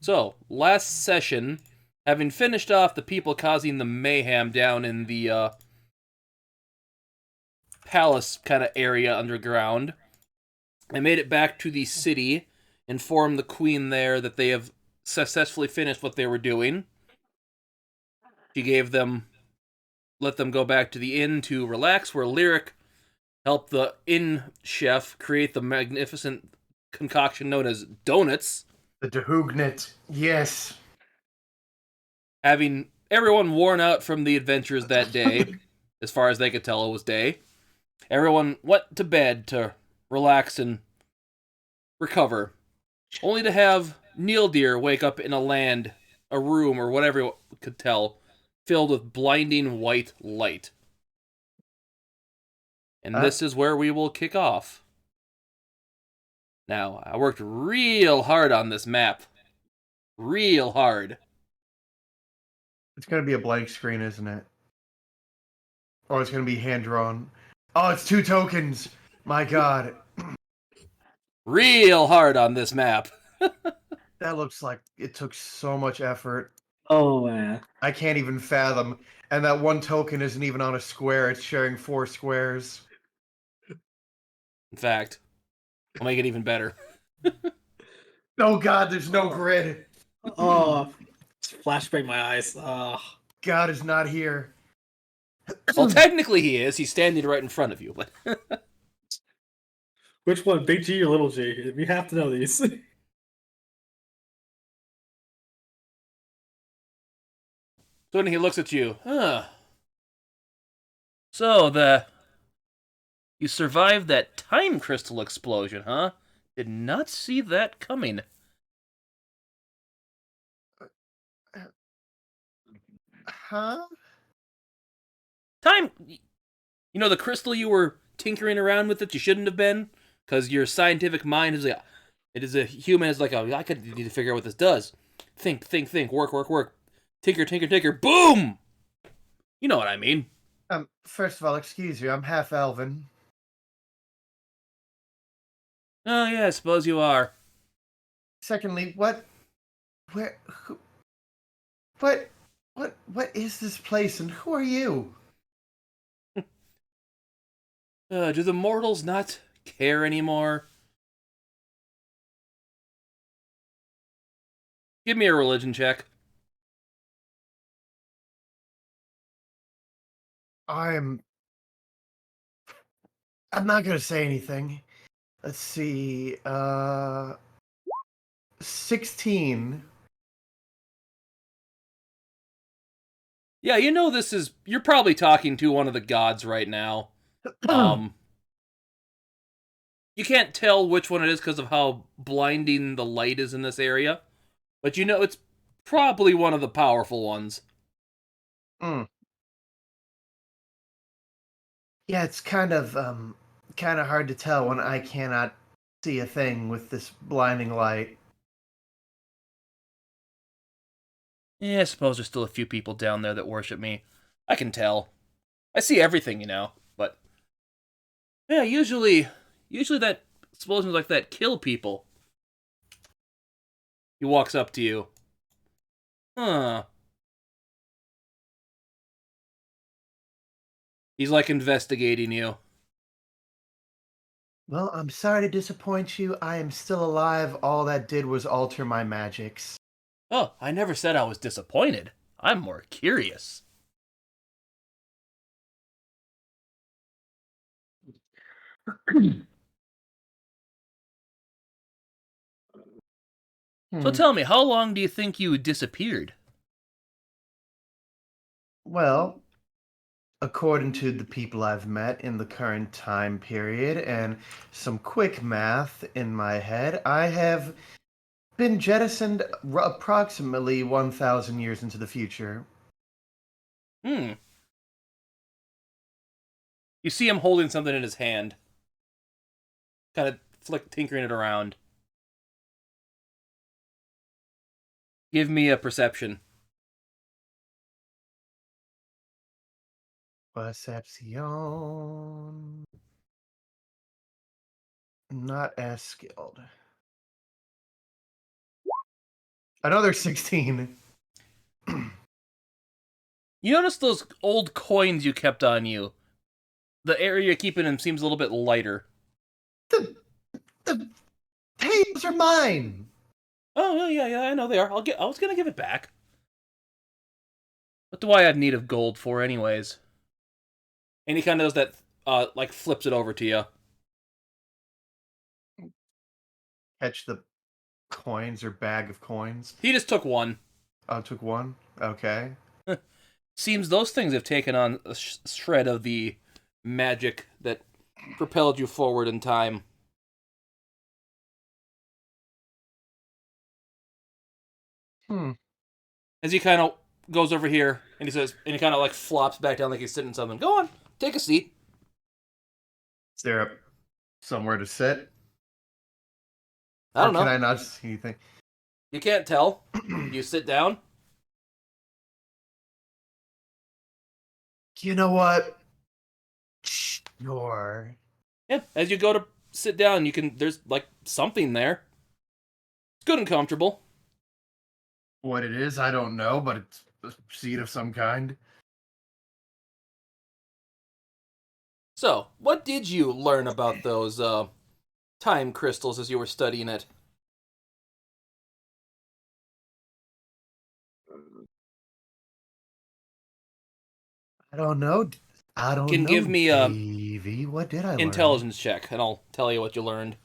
So, last session, having finished off the people causing the mayhem down in the palace kind of area underground, I made it back to the city, informed the queen there that they have successfully finished what they were doing. She let them go back to the inn to relax, where Lyric helped the inn chef create the magnificent concoction known as donuts. The Dehugnet, yes. Having everyone worn out from the adventures that day, as far as they could tell, it was day. Everyone went to bed to relax and recover, only to have Nlydeir wake up in a room, or whatever you could tell, filled with blinding white light. And this is where we will kick off. Now, I worked real hard on this map. Real hard. It's going to be a blank screen, isn't it? Or it's going to be hand-drawn. Oh, it's 2 tokens! My god. Real hard on this map. That looks like it took so much effort. Oh, man. I can't even fathom. And that 1 token isn't even on a square, it's sharing 4 squares. In fact, I'll make it even better. Oh god, there's no grid. Oh, flashbang my eyes. God is not here. Well, technically he is. He's standing right in front of you, but... Which one, big G or little G? We have to know these. So when he looks at you, So, you survived that time crystal explosion, huh? Did not see that coming. Huh? Time... You know, the crystal you were tinkering around with that you shouldn't have been? Because your scientific mind is like... It is a human, is like, I could need to figure out what this does. Think, work. Tinker, boom! You know what I mean. First of all, excuse me, I'm half elven. Oh, yeah, I suppose you are. Secondly, what is this place and who are you? Do the mortals not care anymore? Give me a religion check. I'm not gonna say anything. Let's see, 16. Yeah, you know this is... You're probably talking to one of the gods right now. You can't tell which one it is because of how blinding the light is in this area. But you know it's probably one of the powerful ones. Yeah, it's kind of hard to tell when I cannot see a thing with this blinding light. Yeah, I suppose there's still a few people down there that worship me. I can tell. I see everything, you know. But yeah, usually that explosions like that kill people. He walks up to you. Huh. He's like investigating you. Well, I'm sorry to disappoint you. I am still alive. All that did was alter my magics. Oh, I never said I was disappointed. I'm more curious. So tell me, how long do you think you disappeared? Well, according to the people I've met in the current time period and some quick math in my head, I have been jettisoned approximately 1,000 years into the future. You see him holding something in his hand. Kind of tinkering it around. Give me a perception. Perception. Not as skilled. Another 16. You notice those old coins you kept on you. The area you're keeping them seems a little bit lighter. The the tables are mine. Oh, yeah, I know they are. I was gonna give it back. What do I have need of gold for, anyways? And he kind of does that, like flips it over to you. Catch the coins or bag of coins. He just took one. Oh, took one. Okay. Seems those things have taken on a shred of the magic that propelled you forward in time. As he kind of goes over here and he says, and he kind of like flops back down like he's sitting something. Go on, take a seat. Is there somewhere to sit? I don't know. Can I not see anything? You can't tell. You sit down. You know what? Sure. Yeah, as you go to sit down, there's like something there. It's good and comfortable. What it is, I don't know, but it's a seed of some kind. So, what did you learn about those time crystals as you were studying it? I don't know. I don't Can know, give me a Davey. What did I learn? intelligence check, and I'll tell you what you learned.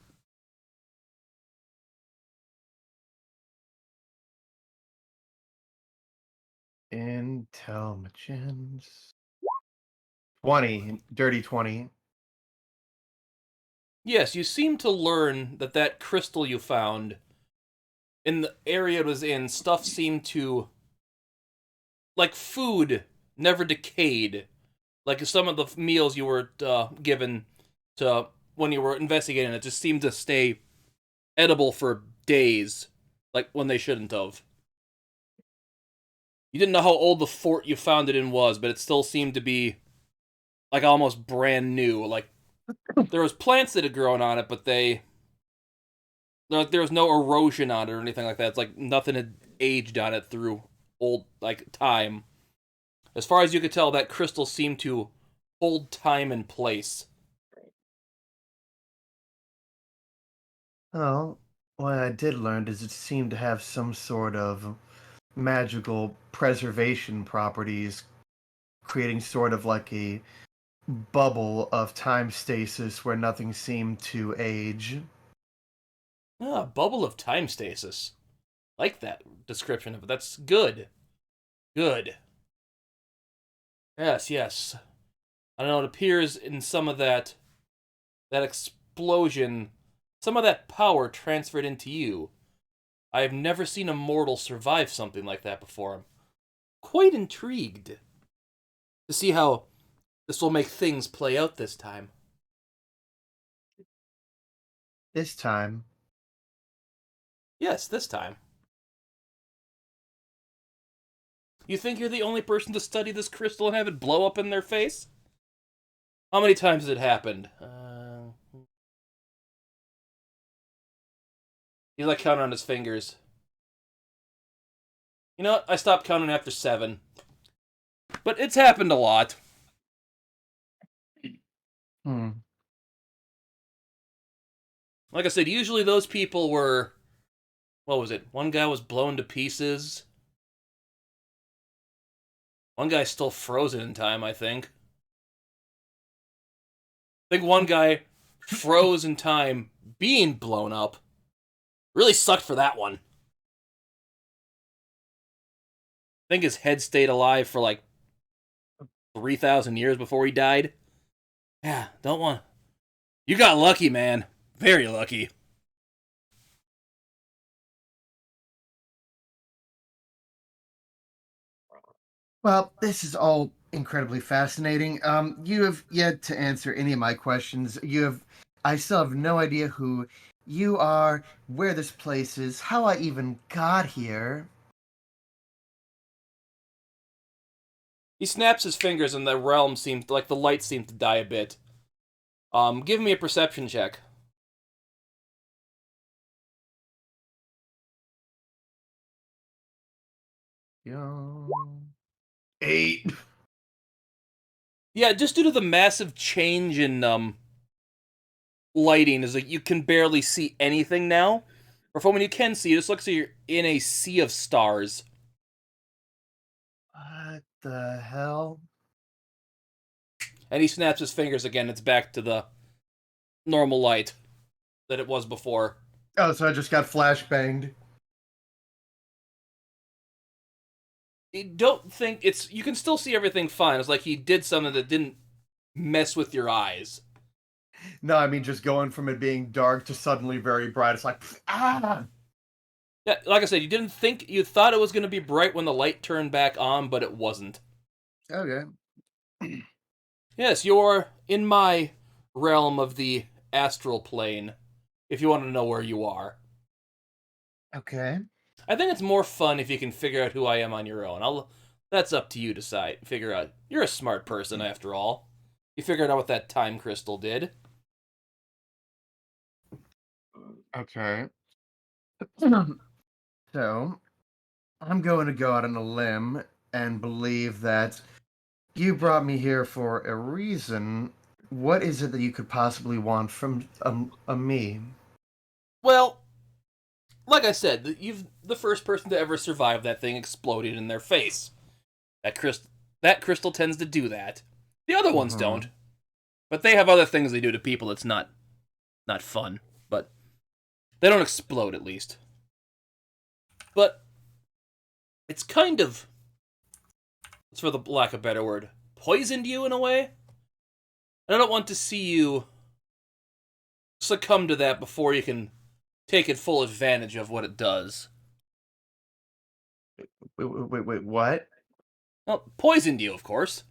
Intelligence. 20. Dirty 20. Yes, you seem to learn that crystal you found in the area it was in, stuff seemed to, like food, never decayed. Like some of the meals you were given to when you were investigating it just seemed to stay edible for days, like when they shouldn't have. You didn't know how old the fort you found it in was, but it still seemed to be like almost brand new. Like there was plants that had grown on it, but there was no erosion on it or anything like that. It's like nothing had aged on it through old like time. As far as you could tell, that crystal seemed to hold time and place. Oh, what I did learn is it seemed to have some sort of magical preservation properties, creating sort of like a bubble of time stasis where nothing seemed to age. Ah, bubble of time stasis. Like that description of it. That's good. Good. Yes. I don't know, it appears in some of that explosion, some of that power transferred into you. I have never seen a mortal survive something like that before. I'm quite intrigued to see how this will make things play out this time. This time, Yes, this time. You think you're the only person to study this crystal and have it blow up in their face? How many times has it happened? He's like counting on his fingers. You know what? I stopped counting after 7. But it's happened a lot. hmm. Like I said, usually those people were... What was it? One guy was blown to pieces. One guy's still frozen in time, I think. I think one guy froze in time being blown up. Really sucked for that one. I think his head stayed alive for like 3,000 years before he died. Yeah, don't want... You got lucky, man. Very lucky. Well, this is all incredibly fascinating. You have yet to answer any of my questions. I still have no idea who you are, where this place is, how I even got here. He snaps his fingers and the realm seems... Like the light seemed to die a bit. Give me a perception check. Yo. 8. Yeah, just due to the massive change in lighting, is like you can barely see anything now. Or from when you can see, it just looks like you're in a sea of stars. What the hell? And he snaps his fingers again. It's back to the normal light that it was before. Oh, so I just got flashbanged. I don't think it's. You can still see everything fine. It's like he did something that didn't mess with your eyes. No, I mean just going from it being dark to suddenly very bright. It's like, ah! Yeah, like I said, you thought it was going to be bright when the light turned back on, but it wasn't. Okay. Yes, you're in my realm of the astral plane, if you want to know where you are. Okay. I think it's more fun if you can figure out who I am on your own. That's up to you to decide. Figure out. You're a smart person, after all. You figured out what that time crystal did. Okay. So, I'm going to go out on a limb and believe that you brought me here for a reason. What is it that you could possibly want from a me? Well, like I said, you've the first person to ever survive that thing exploding in their face. That crystal tends to do that. The other ones don't, but they have other things they do to people that's not fun. But they don't explode, at least. But it's kind of, for the lack of a better word, poisoned you in a way. And I don't want to see you succumb to that before you can take it full advantage of what it does. Wait, what? Well, poisoned you, of course.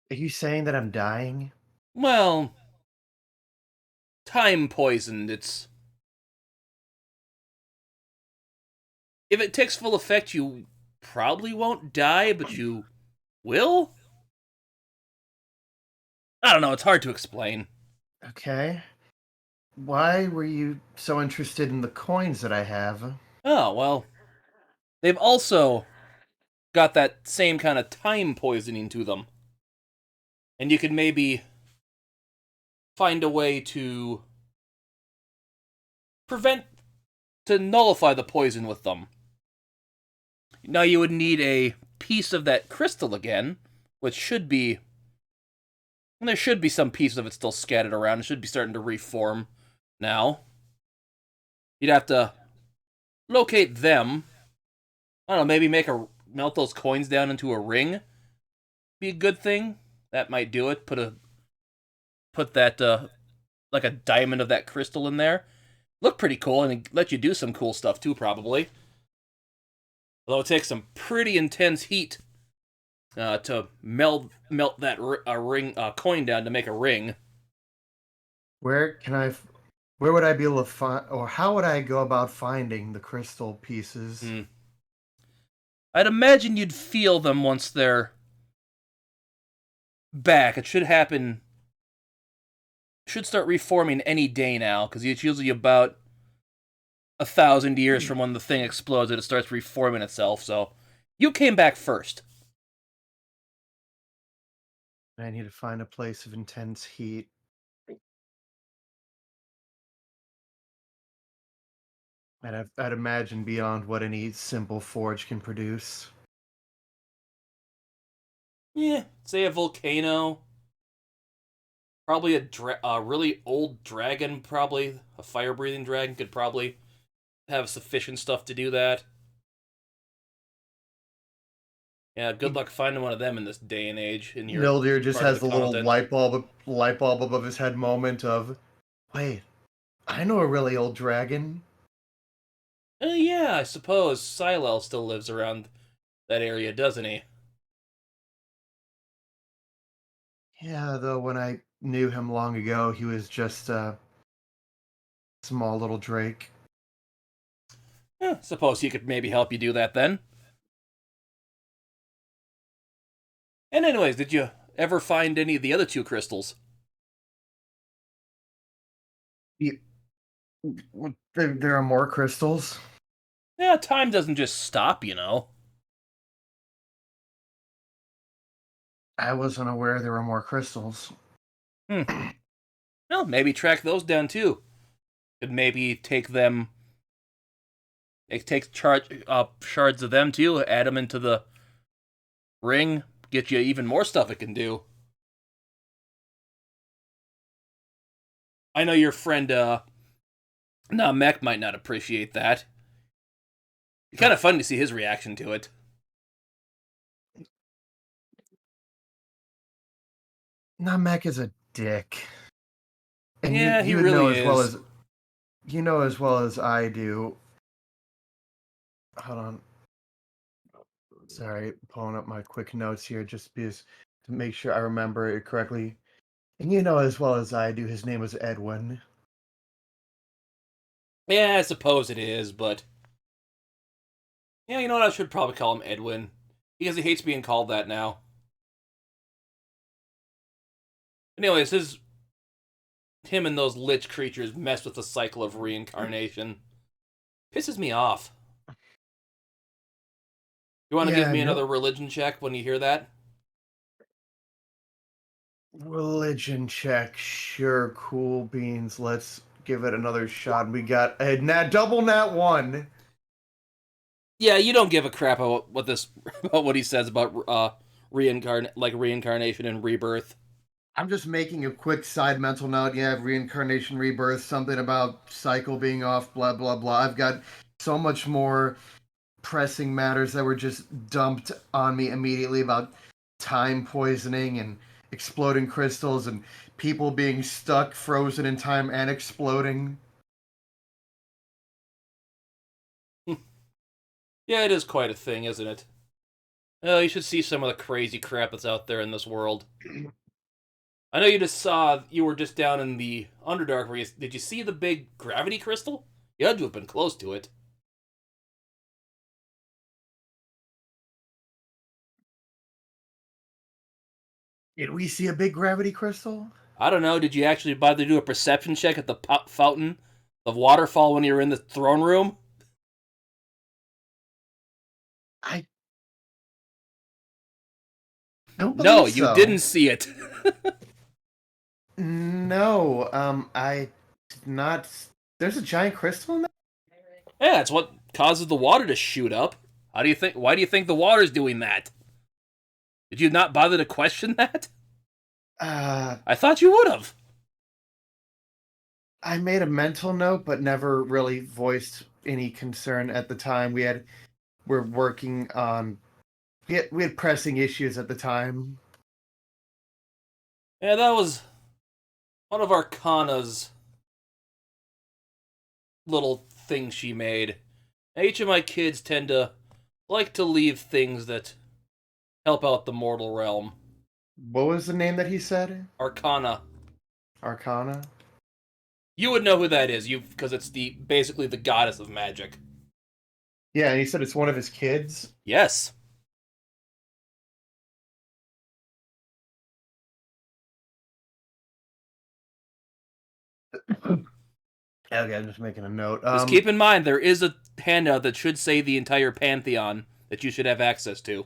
Are you saying that I'm dying? Well, time poisoned. It's if it takes full effect, you probably won't die, but you will. I don't know. It's hard to explain. Okay. Why were you so interested in the coins that I have? Oh well, they've also got that same kind of time poisoning to them, and you could maybe find a way to prevent to nullify the poison with them. Now you would need a piece of that crystal again, which should be. And there should be some pieces of it still scattered around. It should be starting to reform now. You'd have to locate them. I don't know, maybe melt those coins down into a ring. Be a good thing. That might do it. Put that like a diamond of that crystal in there. Look pretty cool and let you do some cool stuff too, probably. Although it takes some pretty intense heat to melt that coin down to make a ring. Where can I? Where would I be able to find, or how would I go about finding the crystal pieces? I'd imagine you'd feel them once they're back. It should happen. Should start reforming any day now, because it's usually about 1,000 years from when the thing explodes that it starts reforming itself. So you came back first. I need to find a place of intense heat. I'd imagine beyond what any simple forge can produce. Yeah, say a volcano. Probably a really old dragon, probably. A fire-breathing dragon could probably have sufficient stuff to do that. Yeah, good luck finding one of them in this day and age in your Nlydeir just part of has the the little continent. light bulb above his head moment of, wait, I know a really old dragon. Yeah, I suppose Silel still lives around that area, doesn't he? Yeah, though when I knew him long ago, he was just a small little drake. Suppose he could maybe help you do that then. And anyways, did you ever find any of the other two crystals? There are more crystals. Yeah, time doesn't just stop, you know. I wasn't aware there were more crystals. Hmm. Well, maybe track those down too. Could maybe take them. It takes shards of them too. Add them into the ring. Get you even more stuff it can do. I know your friend Namek might not appreciate that. It's kind of fun to see his reaction to it. Namek is a dick, and Yeah, he you would know really as well is. as you know as well as I do. Hold on, sorry, pulling up my quick notes here just because to make sure I remember it correctly. And you know as well as I do, his name was Edwin. Yeah, I suppose it is, but yeah, you know what? I should probably call him Edwin because he hates being called that now. Anyways, him and those lich creatures mess with the cycle of reincarnation. Pisses me off. You want to give Yeah, me no another religion check when you hear that? religion check. Sure, cool beans. Let's give it another shot. We got a double nat one. Yeah, you don't give a crap about about what he says about reincarnation and rebirth. I'm just making a quick side mental note. Yeah, reincarnation, rebirth, something about cycle being off, blah, blah, blah. I've got so much more pressing matters that were just dumped on me immediately about time poisoning and exploding crystals and people being stuck, frozen in time, and exploding. Yeah, it is quite a thing, isn't it? Oh, you should see some of the crazy crap that's out there in this world. I know you were just down in the Underdark. Did you see the big gravity crystal? You had to have been close to it. Did we see a big gravity crystal? I don't know. Did you actually bother to do a perception check at the fountain of waterfall when you were in the throne room? I don't No, believe you so. didn't see it. No, I did not. There's a giant crystal in there? Yeah, it's what causes the water to shoot up. How do you think? Why do you think the water's doing that? Did you not bother to question that? Uh, I thought you would have. I made a mental note, but never really voiced any concern at the time. We're working on we had pressing issues at the time. Yeah, that was one of Arcana's little things she made. Each of my kids tend to like to leave things that help out the mortal realm. What was the name that he said? Arcana. Arcana. You would know who that is, because it's the basically the goddess of magic. Yeah, and he said it's one of his kids. Yes. Okay, I'm just making a note. Just keep in mind there is a handout that should say the entire pantheon that you should have access to.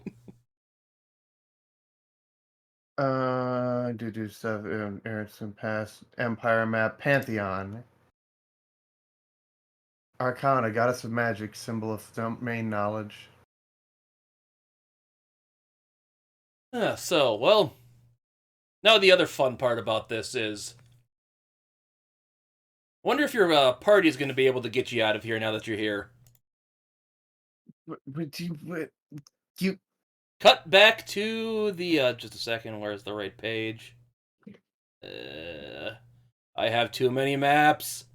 Do stuff. Erickson Pass, Empire Map, Pantheon, Arcana, Goddess of Magic, symbol of domain knowledge. Well, now the other fun part about this is, wonder if your party is going to be able to get you out of here now that you're here. Do you Cut back to the just a second. Where's the right page? I have too many maps.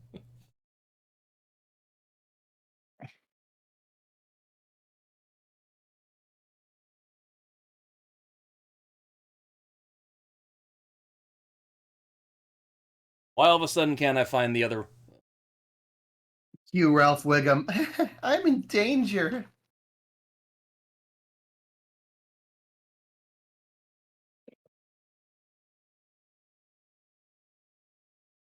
Why all of a sudden can't I find the other? you, Ralph Wiggum? I'm in danger.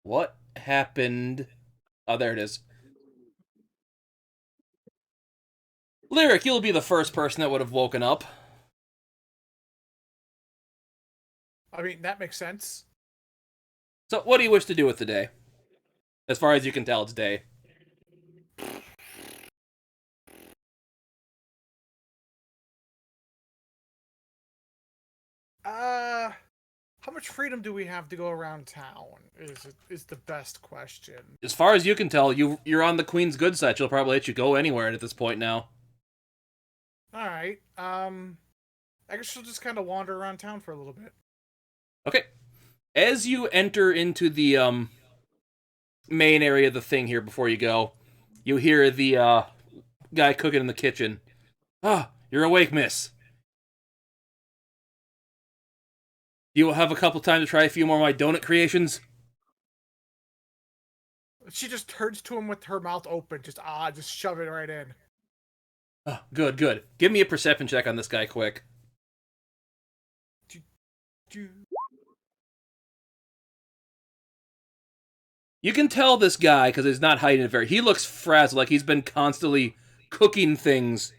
What happened? Oh, there it is. Lyric, you'll be the first person that would have woken up. I mean, that makes sense. So, what do you wish to do with the day? As far as you can tell, it's day. How much freedom do we have to go around town? Is the best question. As far as you can tell, you're on the Queen's good side. She'll probably let you go anywhere at this point now. All right. I guess she'll just kind of wander around town for a little bit. Okay. As you enter into the main area of the thing here before you go, you hear the guy cooking in the kitchen. Ah, you're awake, miss. You will have a couple time to try a few more of my donut creations? She just turns to him with her mouth open, just shove it right in. Oh, good, good. Give me a perception check on this guy quick. You can tell this guy, because he's not hiding it very... He looks frazzled, like he's been constantly cooking things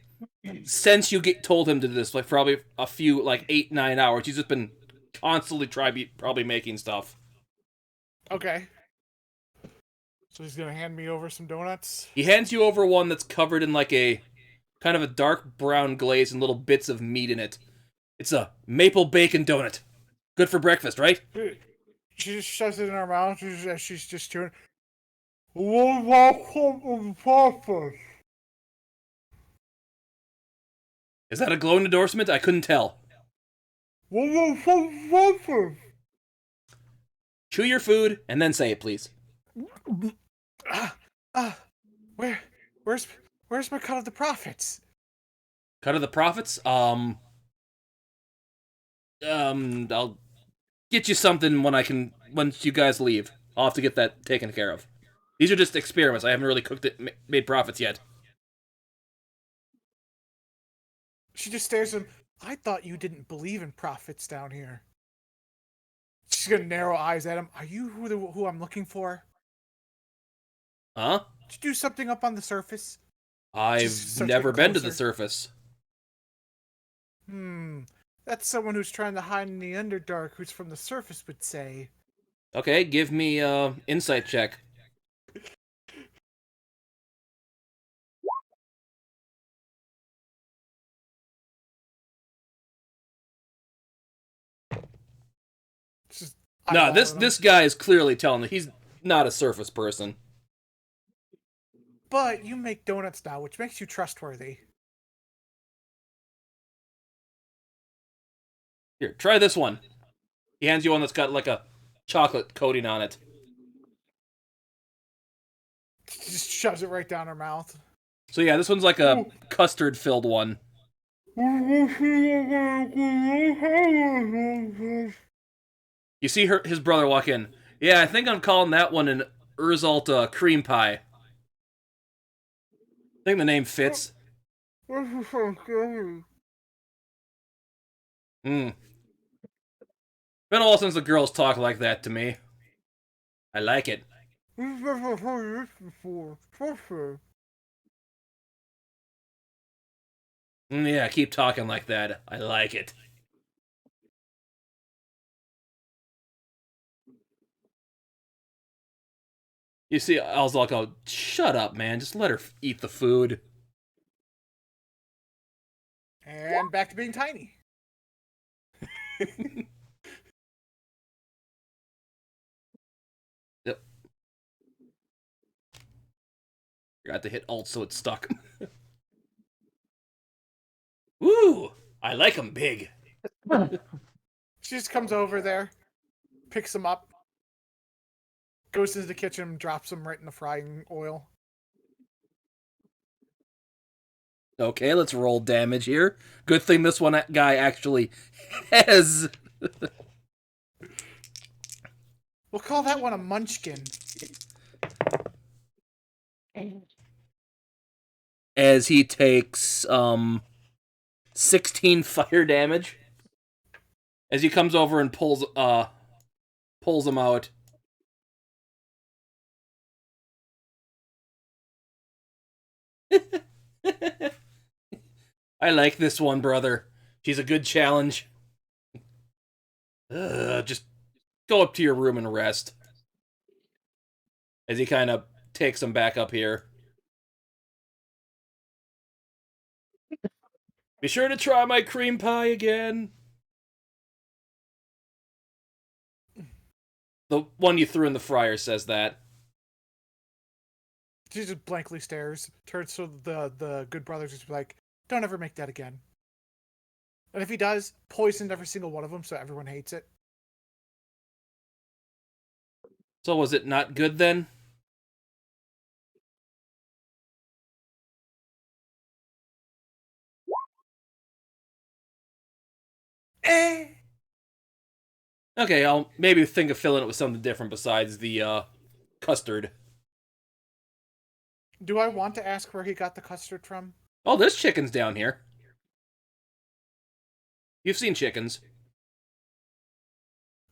since you told him to do this, like probably a few, like 8-9 hours. He's just been constantly probably making stuff. Okay. So he's gonna hand me over some donuts? He hands you over one that's covered in like a kind of a dark brown glaze and little bits of meat in it. It's a maple bacon donut. Good for breakfast, right? She just shoves it in her mouth. She's just chewing. Is that a glowing endorsement? I couldn't tell. Chew your food and then say it, please. Where's my cut of the profits? Cut of the profits? I'll get you something once you guys leave. I'll have to get that taken care of. These are just experiments. I haven't really made profits yet. She just stares at him. I thought you didn't believe in profits down here. She's gonna narrow eyes at him. Are you who I'm looking for? Huh? Did you do something up on the surface? I've never been to the surface. That's someone who's trying to hide in the Underdark who's from the surface would say. Okay, give me insight check. No, this guy is clearly telling me he's not a surface person. But you make donuts now, which makes you trustworthy. Here, try this one. He hands you one that's got like a chocolate coating on it. Just shoves it right down her mouth. So yeah, this one's like a custard-filled one. You see his brother walk in. Yeah, I think I'm calling that one an Urzalt cream pie. I think the name fits. Been a while since the girls talk like that to me. I like it. Yeah, keep talking like that. I like it. You see, I'll go, shut up, man. Just let her eat the food. And back to being tiny. Yep. Forgot to hit Alt so it's stuck. Ooh, I like them big. She just comes over there, picks them up, goes into the kitchen and drops them right in the frying oil. Okay, let's roll damage here. Good thing this one guy actually has... We'll call that one a munchkin. As he takes 16 fire damage. As he comes over and pulls him out. I like this one, brother. She's a good challenge. Just go up to your room and rest. As he kind of takes him back up here. Be sure to try my cream pie again. The one you threw in the fryer says that. She just blankly stares, turns to the good brothers, just like, don't ever make that again. And if he does, poisoned every single one of them, so everyone hates it. So was it not good then? Eh. Okay, I'll maybe think of filling it with something different besides the custard. Do I want to ask where he got the custard from? Oh, there's chickens down here. You've seen chickens.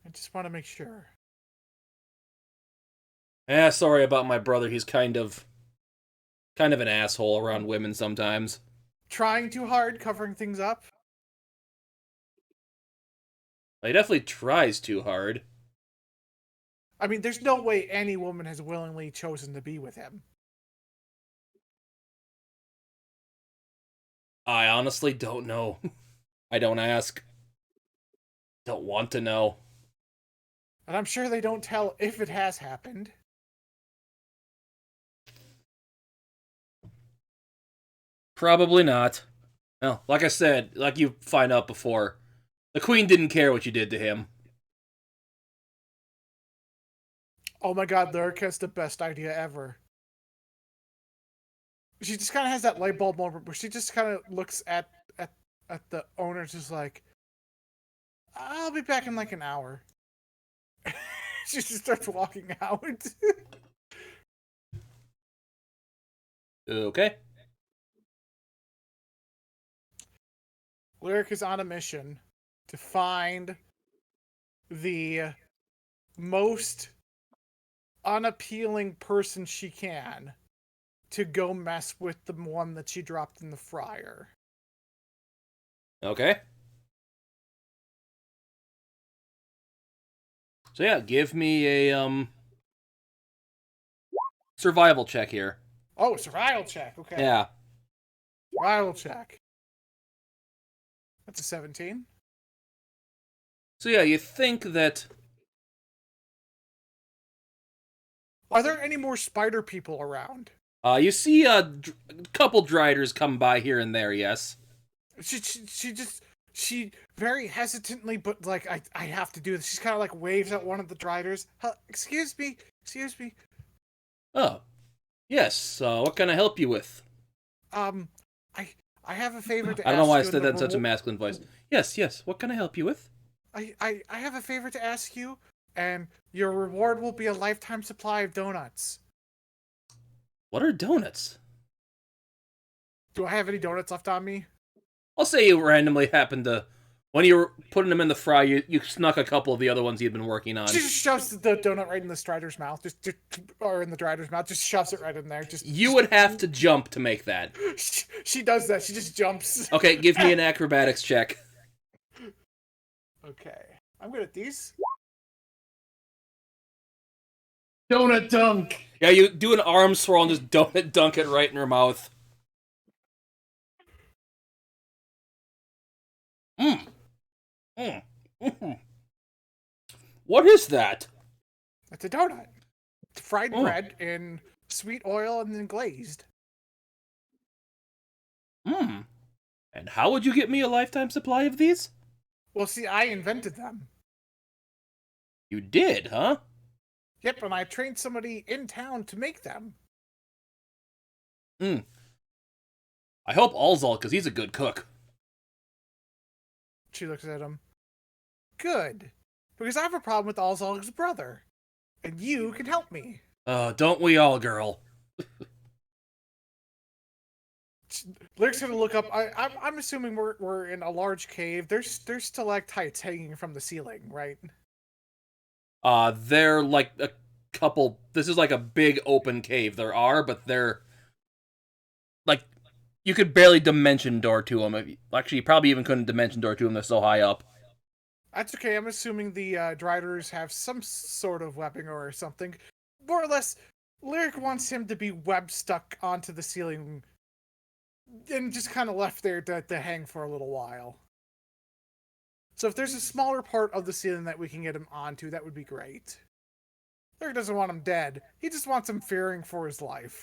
I just want to make sure. Sorry about my brother. He's kind of an asshole around women sometimes. Trying too hard, covering things up? He definitely tries too hard. I mean, there's no way any woman has willingly chosen to be with him. I honestly don't know. I don't ask. Don't want to know. And I'm sure they don't tell if it has happened. Probably not. Well, like I said, like you find out before, the queen didn't care what you did to him. Oh my god, Lyric has the best idea ever. She just kind of has that light bulb moment where she just kind of looks at the owner, just like, I'll be back in like an hour. She just starts walking out. Okay. Lyric is on a mission to find the most unappealing person she can to go mess with the one that she dropped in the fryer. Okay. So yeah, give me a survival check here. Oh, survival check. Okay. Yeah. Survival check. That's a 17. So yeah, you think that Are there any more spider people around? you see a couple driders come by here and there, yes. She very hesitantly, but like, I have to do this. She's kind of like waves at one of the driders. Excuse me. Oh. Yes, what can I help you with? I have a favor to ask you. I don't know why I and said the that in such a reward- masculine voice. Yes, what can I help you with? I have a favor to ask you, and your reward will be a lifetime supply of donuts. What are donuts? Do I have any donuts left on me? I'll say you randomly happened to, when you were putting them in the fry, you snuck a couple of the other ones you'd been working on. She just shoves the donut right in the strider's mouth, or in the drider's mouth, just shoves it right in there. You would have to jump to make that. She does that. She just jumps. Okay, give me an acrobatics check. Okay, I'm good at these. Donut dunk. Yeah, you do an arm swirl and just dunk it right in her mouth. What is that? It's a donut. It's fried Oh. bread in sweet oil and then glazed. And how would you get me a lifetime supply of these? Well, see, I invented them. You did, huh? Yep, and I trained somebody in town to make them. I hope Alzal, because he's a good cook. She looks at him. Good. Because I have a problem with Alzal's brother. And you can help me. Don't we all, girl? Lyric's gonna look up. I'm assuming we're in a large cave. There's stalactites hanging from the ceiling, right? They're like a couple. This is like a big open cave. There are, but they're like You could barely dimension door to him. Actually, you probably even couldn't dimension door to him. They're so high up. That's okay. I'm assuming the Driders have some sort of webbing or something. More or less, Lyric wants him to be web stuck onto the ceiling and just kind of left there to hang for a little while. So if there's a smaller part of the ceiling that we can get him onto, that would be great. Lyric doesn't want him dead. He just wants him fearing for his life.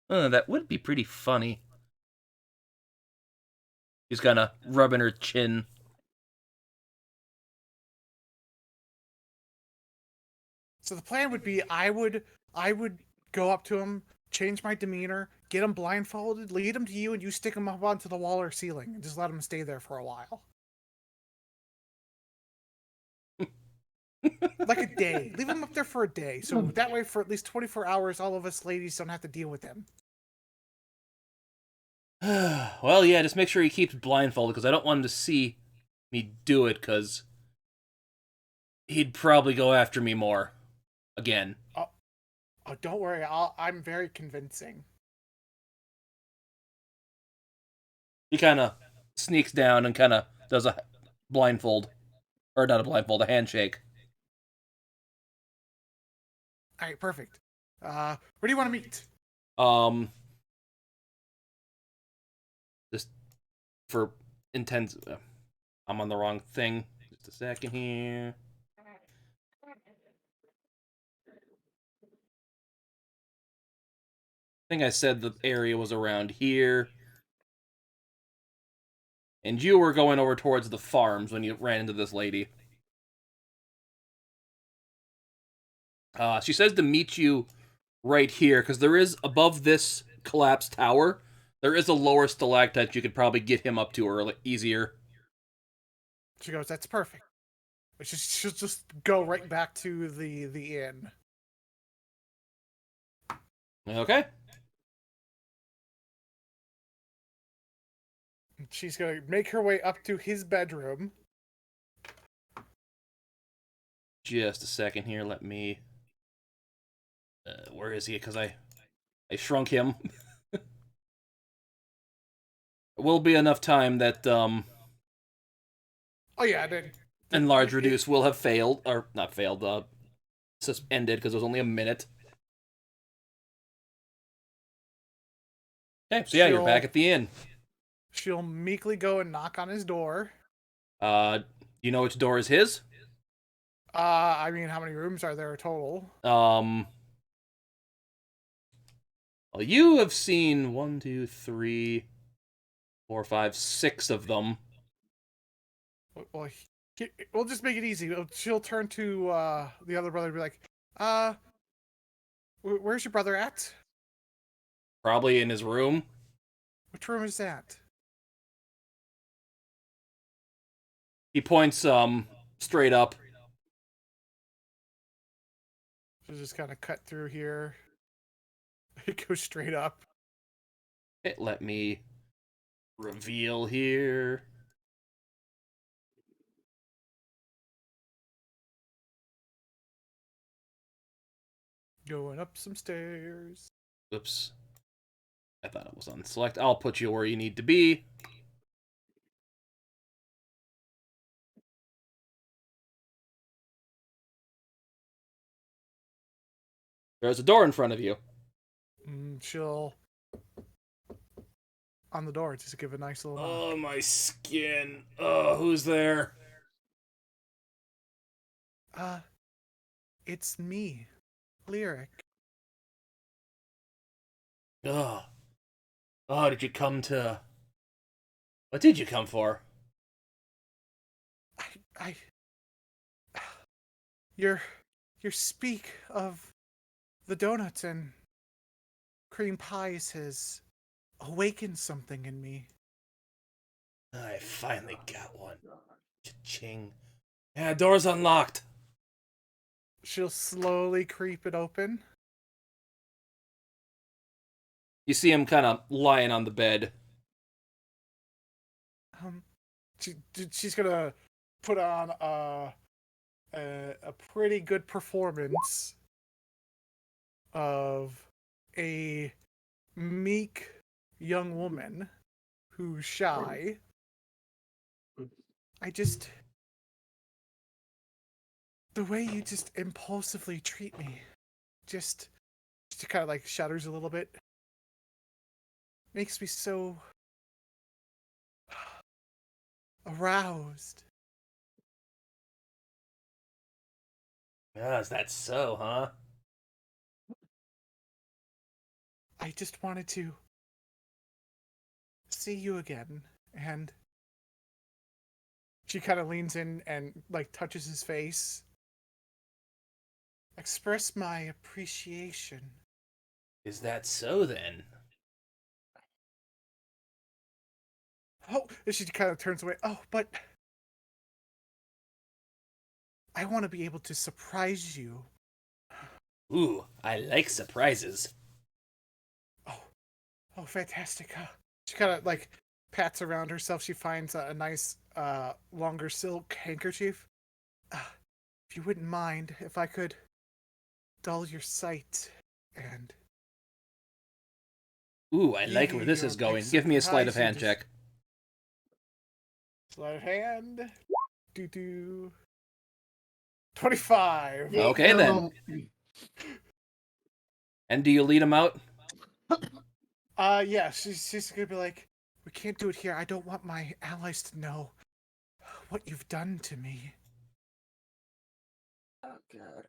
That would be pretty funny. She's kind of rubbing her chin. So the plan would be I would go up to him, change my demeanor, get him blindfolded, lead him to you, and you stick him up onto the wall or ceiling and just let him stay there for a while. Like a day. Leave him up there for a day. So that way for at least 24 hours, all of us ladies don't have to deal with him. Well, yeah, just make sure he keeps blindfolded, because I don't want him to see me do it, because he'd probably go after me more. Again. Oh, don't worry. I'm very convincing. He kind of sneaks down and kind of does a blindfold. Or not a blindfold, a handshake. All right, perfect. Where do you want to meet? Just for intense... I'm on the wrong thing. Just a second here. I think I said the area was around here. And you were going over towards the farms when you ran into this lady. She says to meet you right here, because there is, above this collapsed tower, there is a lower stalactite you could probably get him up to easier. She goes, that's perfect. She'll just go right back to the inn. Okay. She's going to make her way up to his bedroom. Just a second here, let me... where is he? Because I shrunk him. It will be enough time that, Oh yeah, Enlarge Reduce will have failed, or not failed, ended, because it was only a minute. Okay, so yeah, you're back at the inn. She'll meekly go and knock on his door. You know which door is his? I mean, how many rooms are there total? Well, you have seen 1, 2, 3, 4, 5, 6 of them. Well, we'll just make it easy. She'll turn to the other brother and be like, where's your brother at? Probably in his room. Which room is that? He points, straight up. She'll just kind of cut through here. It goes straight up. Let me reveal here. Going up some stairs. Oops. I thought it was on select. I'll put you where you need to be. There's a door in front of you. She'll on the door just give a nice little knock. Oh, my skin. Oh, who's there? It's me, Lyric. Oh. Oh, did you come to... What did you come for? Your speak of the donuts and cream pies has awakened something in me. I finally got one. Cha-ching. Yeah, door's unlocked. She'll slowly creep it open. You see him kind of lying on the bed. She's gonna put on a pretty good performance. of a meek young woman who's shy. The way you just impulsively treat me, just kind of like shudders a little bit, makes me so aroused. Oh, is that so, huh? I just wanted to see you again. And she kind of leans in and like touches his face. Express my appreciation. Is that so, then? Oh, and she kind of turns away. Oh, but I want to be able to surprise you. Ooh, I like surprises. Oh, fantastic. She kind of like pats around herself. She finds a nice, longer silk handkerchief. If you wouldn't mind, if I could dull your sight and... Ooh, I give like you where this your is going. big Give me a sleight of surprise, you hand just- check. Sleight of hand. 25. Okay, then. And do you lead him out? Yeah, she's gonna be like, we can't do it here. I don't want my allies to know what you've done to me. Oh God.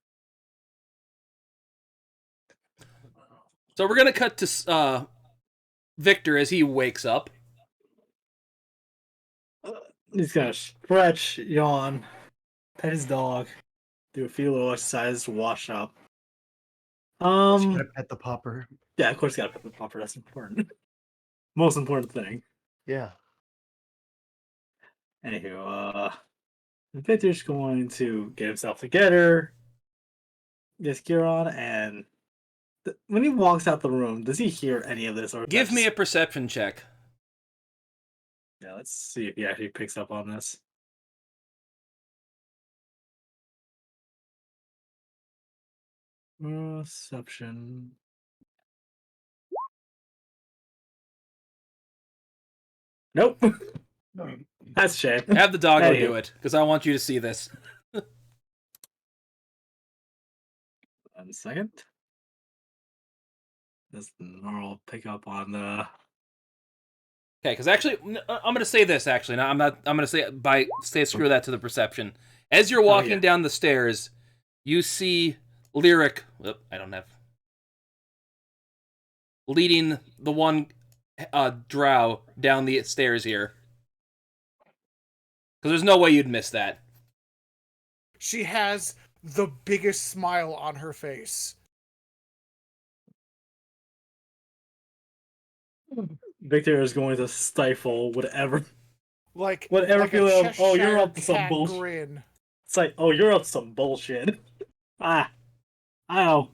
So we're gonna cut to Victor as he wakes up. He's gonna stretch, yawn, pet his dog, do a few little exercises to wash up. You gotta pet the popper. Yeah, of course, you gotta pet the popper. That's important. Most important thing. Yeah. Anywho, Victor's going to get himself together, get his gear on, and when he walks out the room, does he hear any of this? Or Give me a perception check. Yeah, let's see if he actually picks up on this. Perception. Nope. That's a shame. Have the doggo Anywho. do it, because I want you to see this. 1 second. This normal pick up on the. Okay, because actually, I'm gonna say this. Actually, no, I'm not. I'm gonna say screw that to the perception. As you're walking yeah. down the stairs, you see Lyric. I don't have leading the one drow down the stairs here. Because there's no way you'd miss that. She has the biggest smile on her face. Victor is going to stifle whatever Whatever feeling of, oh, you're up to some bullshit. grin. It's like, oh, you're up to some bullshit. I know.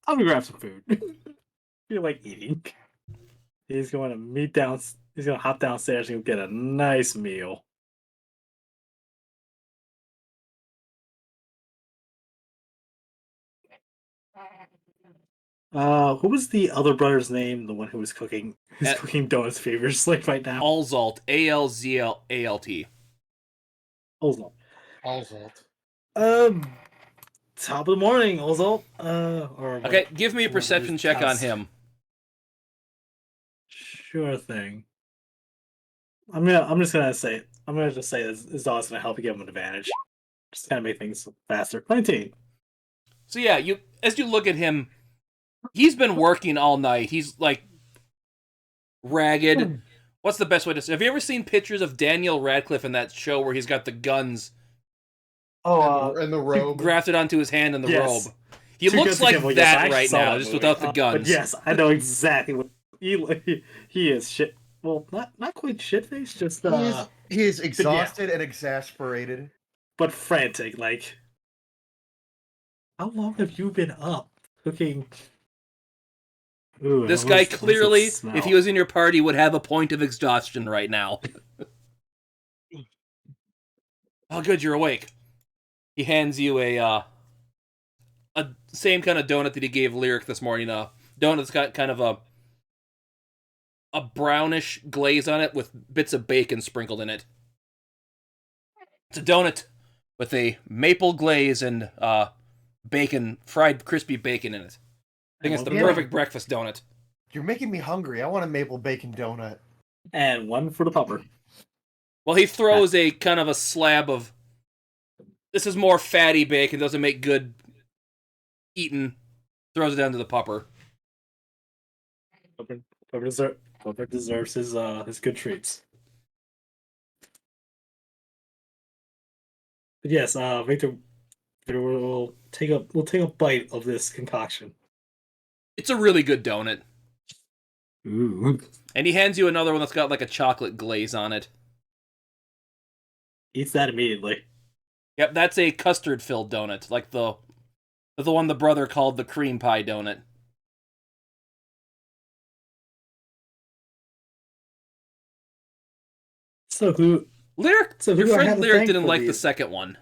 I'm gonna grab some food. Feel like eating. He's going to he's gonna hop downstairs and get a nice meal. Who was the other brother's name? The one who was cooking, who's cooking donuts feverishly right now. Alzalt, Alzalt. Ozalt. Alzalt. Top of the morning, Ozalt. Okay, give me a perception check on him. Sure thing. I'm just say his dog's gonna help you give him an advantage. Just kind of make things faster. 19. So yeah, as you look at him, he's been working all night. He's like ragged. What's the best way to say? Have you ever seen pictures of Daniel Radcliffe in that show where he's got the guns? And the robe grafted onto his hand in the Yes. robe. He looks like Yes, that I right saw now, that just movie. without the guns. But yes, I know exactly what he is. Shit. Well, not quite shit faced, just he is exhausted and exasperated. but frantic. Like, how long have you been up cooking? Ooh, This what guy was- what was that clearly, smell? if he was in your party, would have a point of exhaustion right now. Oh, good, you're awake. He hands you a a same kind of donut that he gave Lyric this morning. A donut that's got kind of a brownish glaze on it with bits of bacon sprinkled in it. It's a donut with a maple glaze and bacon, fried crispy bacon in it. I think it's the Yeah. perfect breakfast donut. You're making me hungry. I want a maple bacon donut. And one for the pupper. Well, he throws a kind of a slab of. This is more fatty bacon. Doesn't make good eating. Throws it down to the pupper. Pupper deserves his good treats. But yes, Victor will take a bite of this concoction. It's a really good donut. Ooh. And he hands you another one that's got like a chocolate glaze on it. Eats that immediately. Yep, that's a custard-filled donut, like the one the brother called the cream pie donut. So who Lyric, So who your do I have friend to Lyric thank didn't for like the these? second one.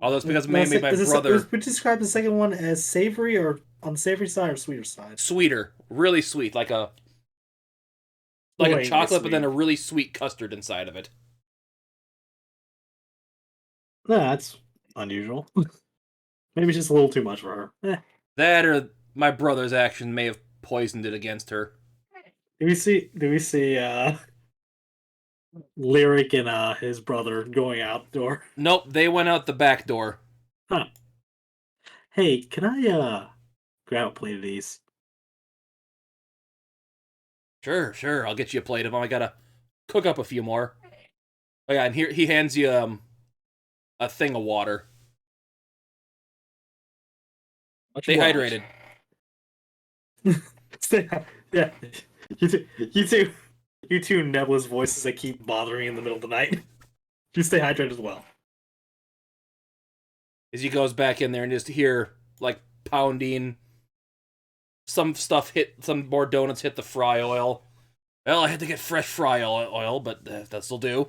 Although it's because mainly my brother. Would you describe the second one as savory or on the savory side or sweeter side? Sweeter, really sweet, like a Annoyingly chocolate, but then sweet. a really sweet custard inside of it. No, that's unusual. Maybe it's just a little too much for her. That or my brother's action may have poisoned it against her. Do we see Lyric and his brother going out the door? Nope, they went out the back door. Huh. Hey, can I grab a plate of these? Sure, I'll get you a plate of them. I gotta cook up a few more. Oh yeah, and here he hands you a thing of water. Stay hydrated. Yeah, you two nebulous voices that keep bothering me in the middle of the night. You stay hydrated as well. As he goes back in there and just hear like pounding. Some more donuts hit the fry oil. Well, I had to get fresh fry oil, but that'll do.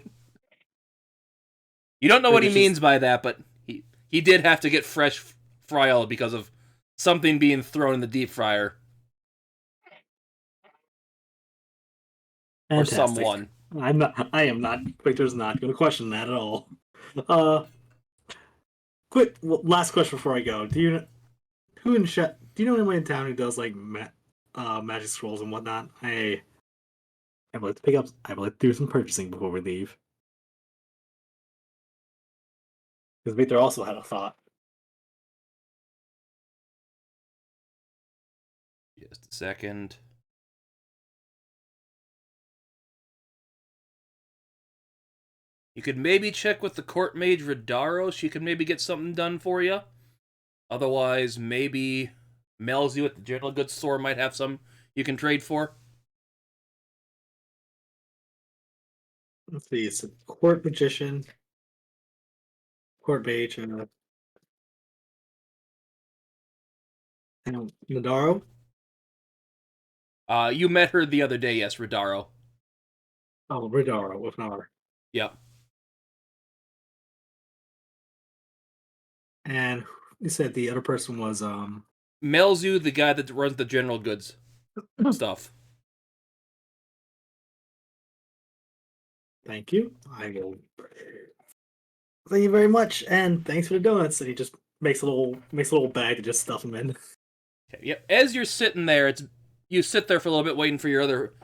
You don't know what he means by that, but he did have to get fresh fry oil because of something being thrown in the deep fryer. Fantastic. Or someone. I am not. Victor's not going to question that at all. Last question before I go. Do you know anyone in town who does like magic scrolls and whatnot? I'd like to do some purchasing before we leave. Because Victor also had a thought. Just a second. You could maybe check with the court mage Radaro. She could maybe get something done for you. Otherwise, maybe Melzu at the general goods store might have some you can trade for. Let's see. It's a court magician, court mage, and Nadaro. You met her the other day, yes, Radaro. Oh, Radaro with an R. Yep. And you said the other person was Melzu, the guy that runs the general goods stuff. Thank you. I will. Thank you very much, and thanks for the donuts. And he just makes a little bag to just stuff them in. Okay, yep. As you're sitting there, you sit there for a little bit waiting for your other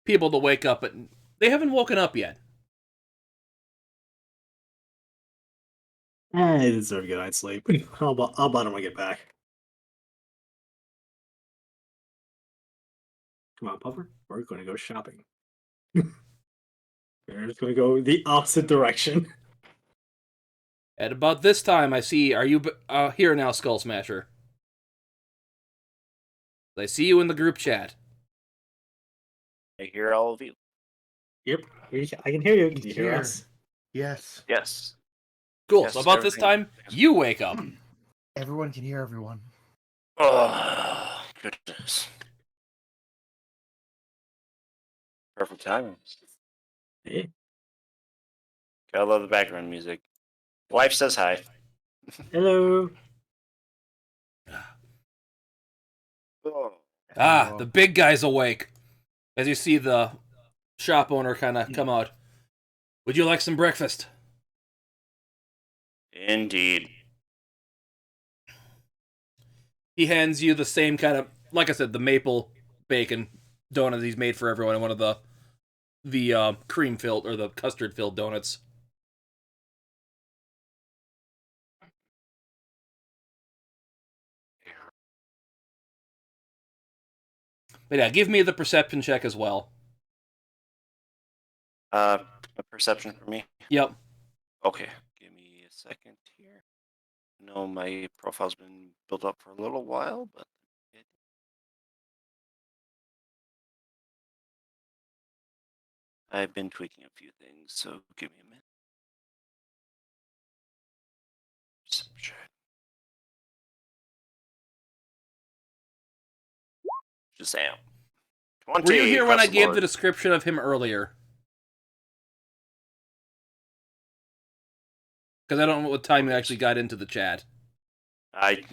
people to wake up, but they haven't woken up yet. I deserve a good night's sleep. I'll buy them when I get back. Come on, Puffer. We're going to go shopping. We're just going to go the opposite direction. At about this time, I see, are you here now, Skull Smasher? I see you in the group chat. I hear all of you. Yep, I can hear you. Can you hear Here. us? Yes. Yes. Cool, Yes, so about this everything- time, you wake up. Everyone can hear everyone. Oh, goodness. Perfect timing. Hey. Gotta love the background music. Wife says hi. Hello. Oh. The big guy's awake. As you see the shop owner kind of come out. Would you like some breakfast? Indeed. He hands you the same kind of, like I said, the maple bacon donut he's made for everyone in one of the cream filled or the custard filled donuts. But yeah, give me the perception check as well. A perception for me. Yep. Okay, give me a second here. I know my profile's been built up for a little while, but I've been tweaking a few things, so give me a minute. Perception. Shazam. 20 Were you here when across I the gave board. the description of him earlier? Because I don't know what time you actually got into the chat. Like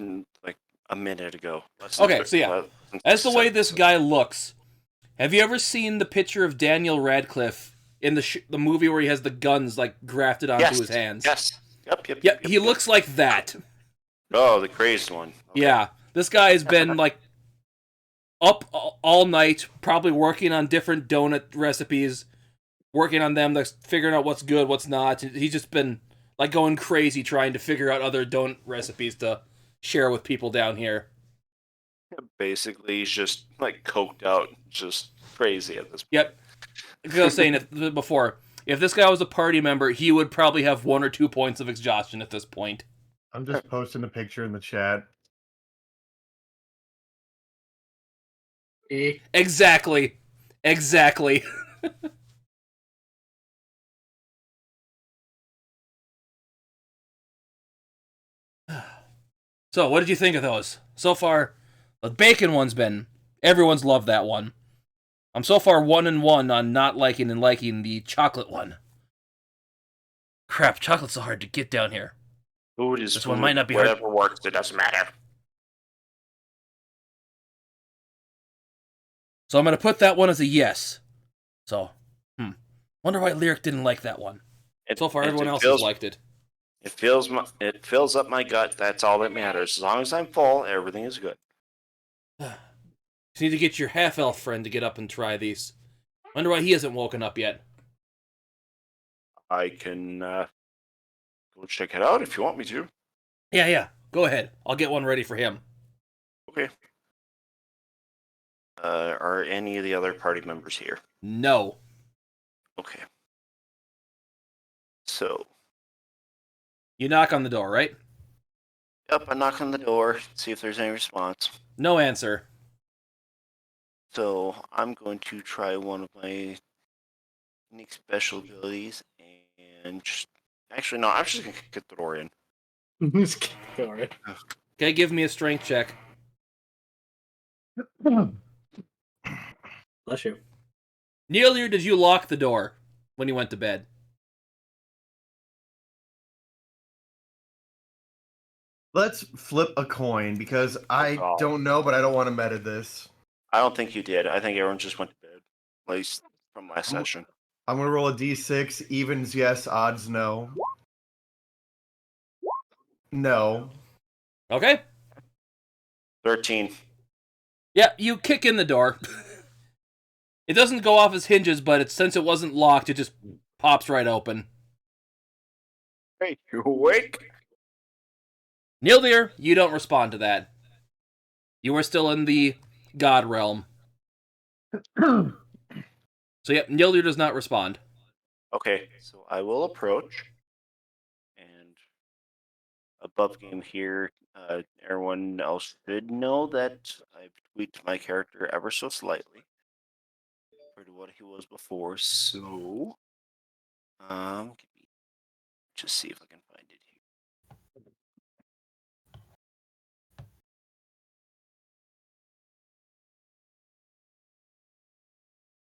a minute ago. Okay, so yeah. That's the way this guy looks. Have you ever seen the picture of Daniel Radcliffe in the movie where he has the guns like grafted onto his hands? Yes. Yep. Yeah, he looks like that. Oh, the crazed one. Okay. Yeah, this guy has been like up all night, probably working on different donut recipes, working on them, like figuring out what's good, what's not. He's just been like going crazy trying to figure out other donut recipes to share with people down here. Basically, he's just like coked out, just crazy at this point. Yep. Because I was saying before, if this guy was a party member, he would probably have 1 or 2 points of exhaustion at this point. I'm just posting a picture in the chat. Exactly. So, what did you think of those? So far, the bacon one's been... Everyone's loved that one. I'm so far 1-1 on not liking and liking the chocolate one. Crap, chocolate's so hard to get down here. Food is This food. one might not be hard. Whatever works, it doesn't matter. So I'm going to put that one as a yes. So, wonder why Lyric didn't like that one. So far, everyone else has liked it. It fills up my gut. That's all that matters. As long as I'm full, everything is good. Just need to get your half-elf friend to get up and try these. Wonder why he hasn't woken up yet. I can go check it out if you want me to. Yeah. Go ahead. I'll get one ready for him. Okay. Are any of the other party members here? No. Okay. So, You knock on the door, right? yep, I knock on the door, see if there's any response. No answer. So, I'm going to try one of my unique special abilities and just... Actually, no, I'm just going to get the door in. Alright. Okay, give me a strength check. Bless you. Nlydeir, did you lock the door when you went to bed? Let's flip a coin because I God. don't know, but I don't want to meta this. I don't think you did. I think everyone just went to bed. At least from last session. I'm gonna roll a d6. Evens yes, odds no. No. Okay. 13. Yeah, you kick in the door. It doesn't go off its hinges, but since it wasn't locked, it just pops right open. Hey, you awake? Nlydeir, you don't respond to that. You are still in the god realm. So yep, Nlydeir does not respond. Okay, so I will approach. And above game here, everyone else should know that I've tweaked my character ever so slightly compared to what he was before. So, give me just see if I can find it here.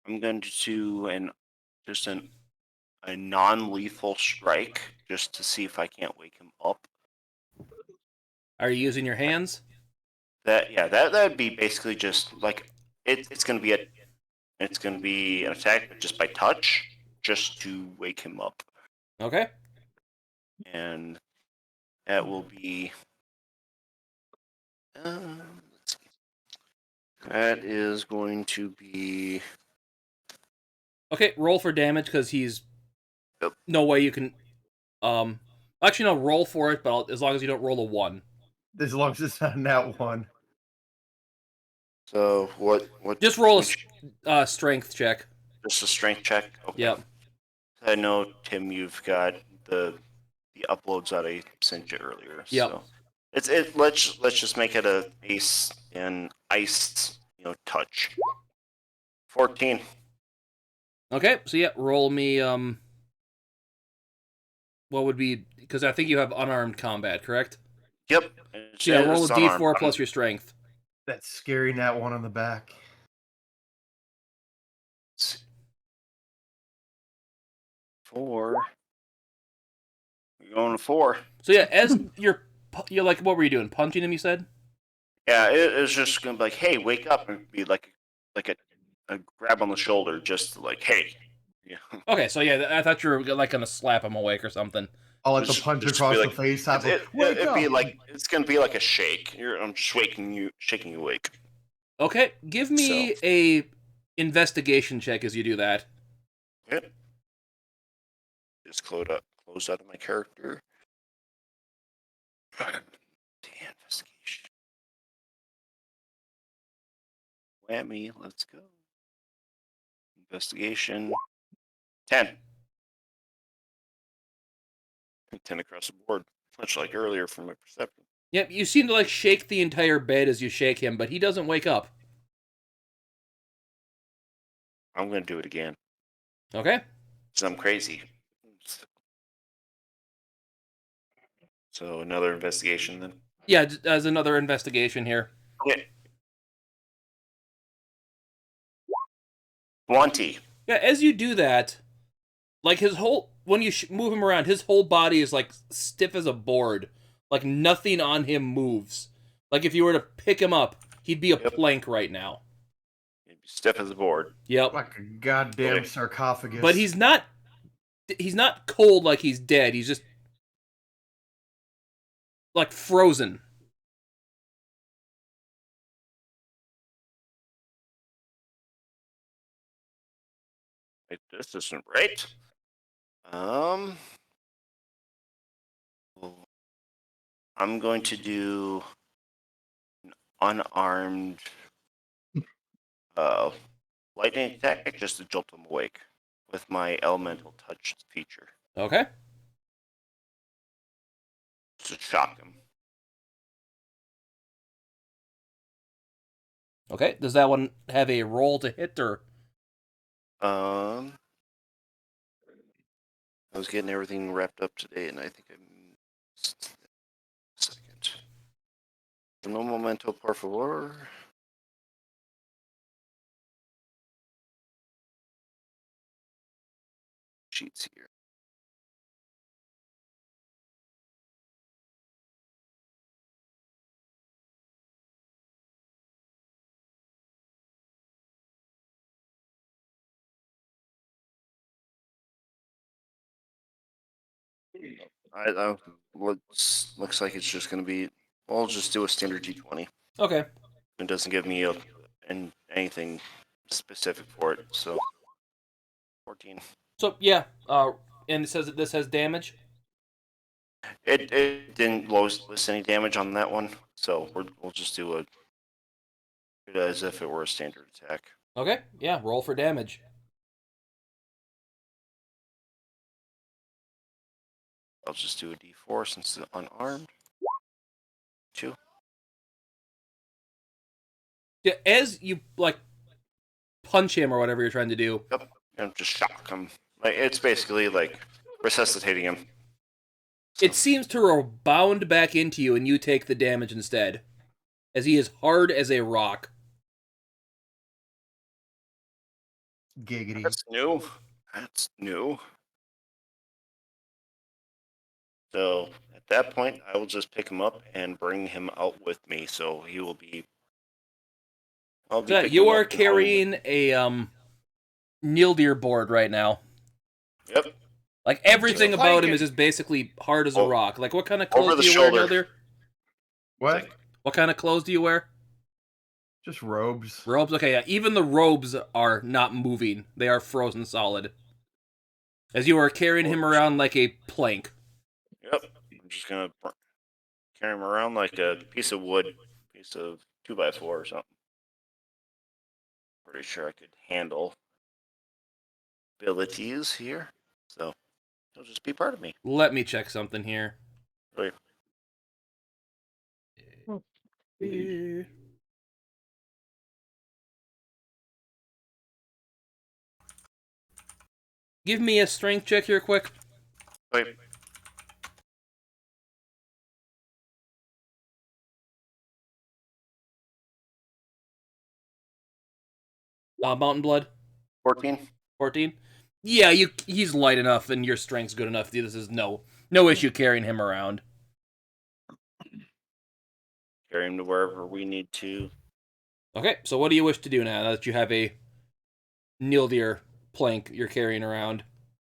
I'm going to do just an a non-lethal strike just to see if I can't wake him up. Are you using your hands? That would be basically just like it's gonna be an attack, but just by touch, just to wake him up, Okay. and that will be. Let's see. That is going to be. Okay, roll for damage because he's Yep. no way you can. Actually, no, roll for it, but as long as you don't roll a 1. As long as it's not an out one. So what? Just roll a strength check. Just a strength check. Okay. Yep. I know, Tim, you've got the uploads that I sent you earlier. Yep. So let's just make it a ace and iced, touch. 14. Okay, so yeah, roll me. What would be? Because I think you have unarmed combat, correct? Yep. So yeah, roll a It's unarmed. d4 plus your strength. That's scary nat one on the back. 4. We're going to 4. So yeah, as you're like, what were you doing? Punching him? You said. Yeah, it was just gonna be like, hey, wake up, and be like a grab on the shoulder, just like, hey. Yeah. Okay, so yeah, I thought you were like gonna slap him awake or something. I'll let the Just- punch just across be the like- face. Type It'd of, wake up! be like it's gonna be like a shake. I'm just shaking you awake. Okay, give me a investigation check as you do that. Okay. Just close out of my character. Investigation. Whammy, let's go. Investigation. 10. 10 across the board, much like earlier from my perception. Yep, you seem to like shake the entire bed as you shake him, but he doesn't wake up. I'm gonna do it again. Okay. Because I'm crazy. So another investigation then. Yeah, as another investigation here. Okay. 20. Yeah, as you do that, like when you move him around, his whole body is like stiff as a board. Like nothing on him moves. Like if you were to pick him up, he'd be a Yep. plank right now. He'd be stiff as a board. Yep. Like a goddamn Okay. sarcophagus. But he's not cold like he's dead. He's just like frozen. Wait, this isn't right. Um, I'm going to do an unarmed lightning attack just to jolt him awake with my elemental touch feature. Okay. To shock him. Okay. Does that one have a roll to hit or? I was getting everything wrapped up today, and I think I missed a second. No momento, por favor. Sheets here. Looks like it's just going to be. I'll just do a standard D20. Okay. It doesn't give me anything specific for it, so 14. So yeah. And it says that this has damage. It didn't list any damage on that one, so we'll just do it as if it were a standard attack. Okay. Yeah. Roll for damage. I'll just do a D4 since it's unarmed. 2. Yeah. As you like punch him or whatever you're trying to do. Yep, and just shock him. Like it's basically like resuscitating him. It seems to rebound back into you, and you take the damage instead, as he is hard as a rock. Giggity. That's new. That's new. So at that point, I will just pick him up and bring him out with me. So he will be. I'll be So picking you him are up and hauling him. carrying a Nlydeir board right now. Yep. Like everything about him Blanket. is just basically hard as a Oh, rock. Like what kind of over clothes the do you wear, shoulder. Nlydeir? What? What kind of clothes do you wear? Just robes. Robes? Okay, yeah. Even the robes are not moving. They are frozen solid. As you are carrying him around like a plank. Yep. I'm just gonna carry him around like a piece of wood, piece of 2x4 or something. Pretty sure I could handle abilities here, so he'll just be part of me. Let me check something here. Right. Give me a strength check here quick. Right. Mountain Blood. 14. 14? Yeah, he's light enough and your strength's good enough. This is no issue carrying him around. Carry him to wherever we need to. Okay, so what do you wish to do now that you have a Nlydeir plank you're carrying around?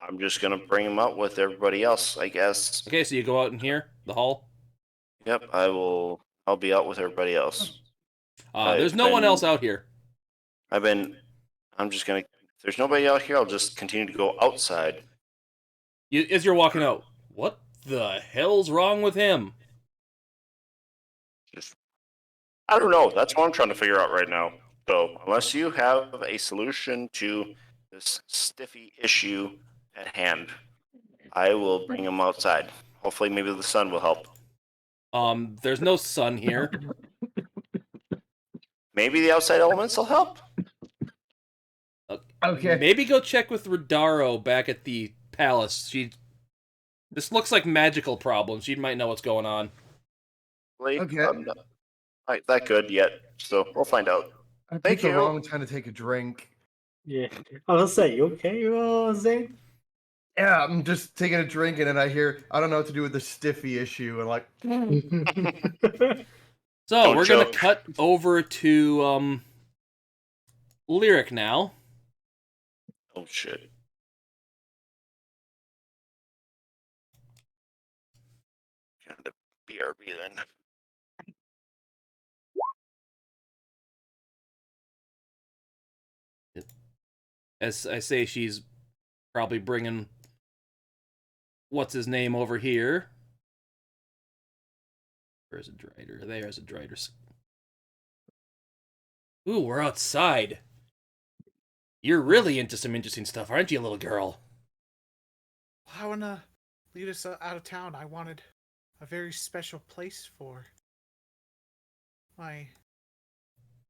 I'm just gonna bring him out with everybody else, I guess. Okay, so you go out in here, the hall. Yep, I will. I'll be out with everybody else. There's no one else out here. I'm just gonna. If there's nobody out here, I'll just continue to go outside. As you're walking out, what the hell's wrong with him? I don't know. That's what I'm trying to figure out right now. So, unless you have a solution to this stiffy issue at hand, I will bring him outside. Hopefully, maybe the sun will help. There's no sun here. Maybe the outside elements will help. Okay. Maybe go check with Rodaro back at the palace. This looks like magical problems. She might know what's going on. Okay. Okay. I'm not quite that good yet, so we'll find out. I Thank picked the you. wrong time to take a drink. Yeah. I was gonna say, you okay, Zane? Yeah, I'm just taking a drink and then I hear I don't know what to do with the stiffy issue and like So Don't we're gonna joke. cut over to Lyric now. Oh shit. Kind of BRB then. As I say, she's probably bringing what's his name over here. Where's a Drider? There's a Drider. Ooh, we're outside. You're really into some interesting stuff, aren't you, little girl? I want to lead us out of town. I wanted a very special place for my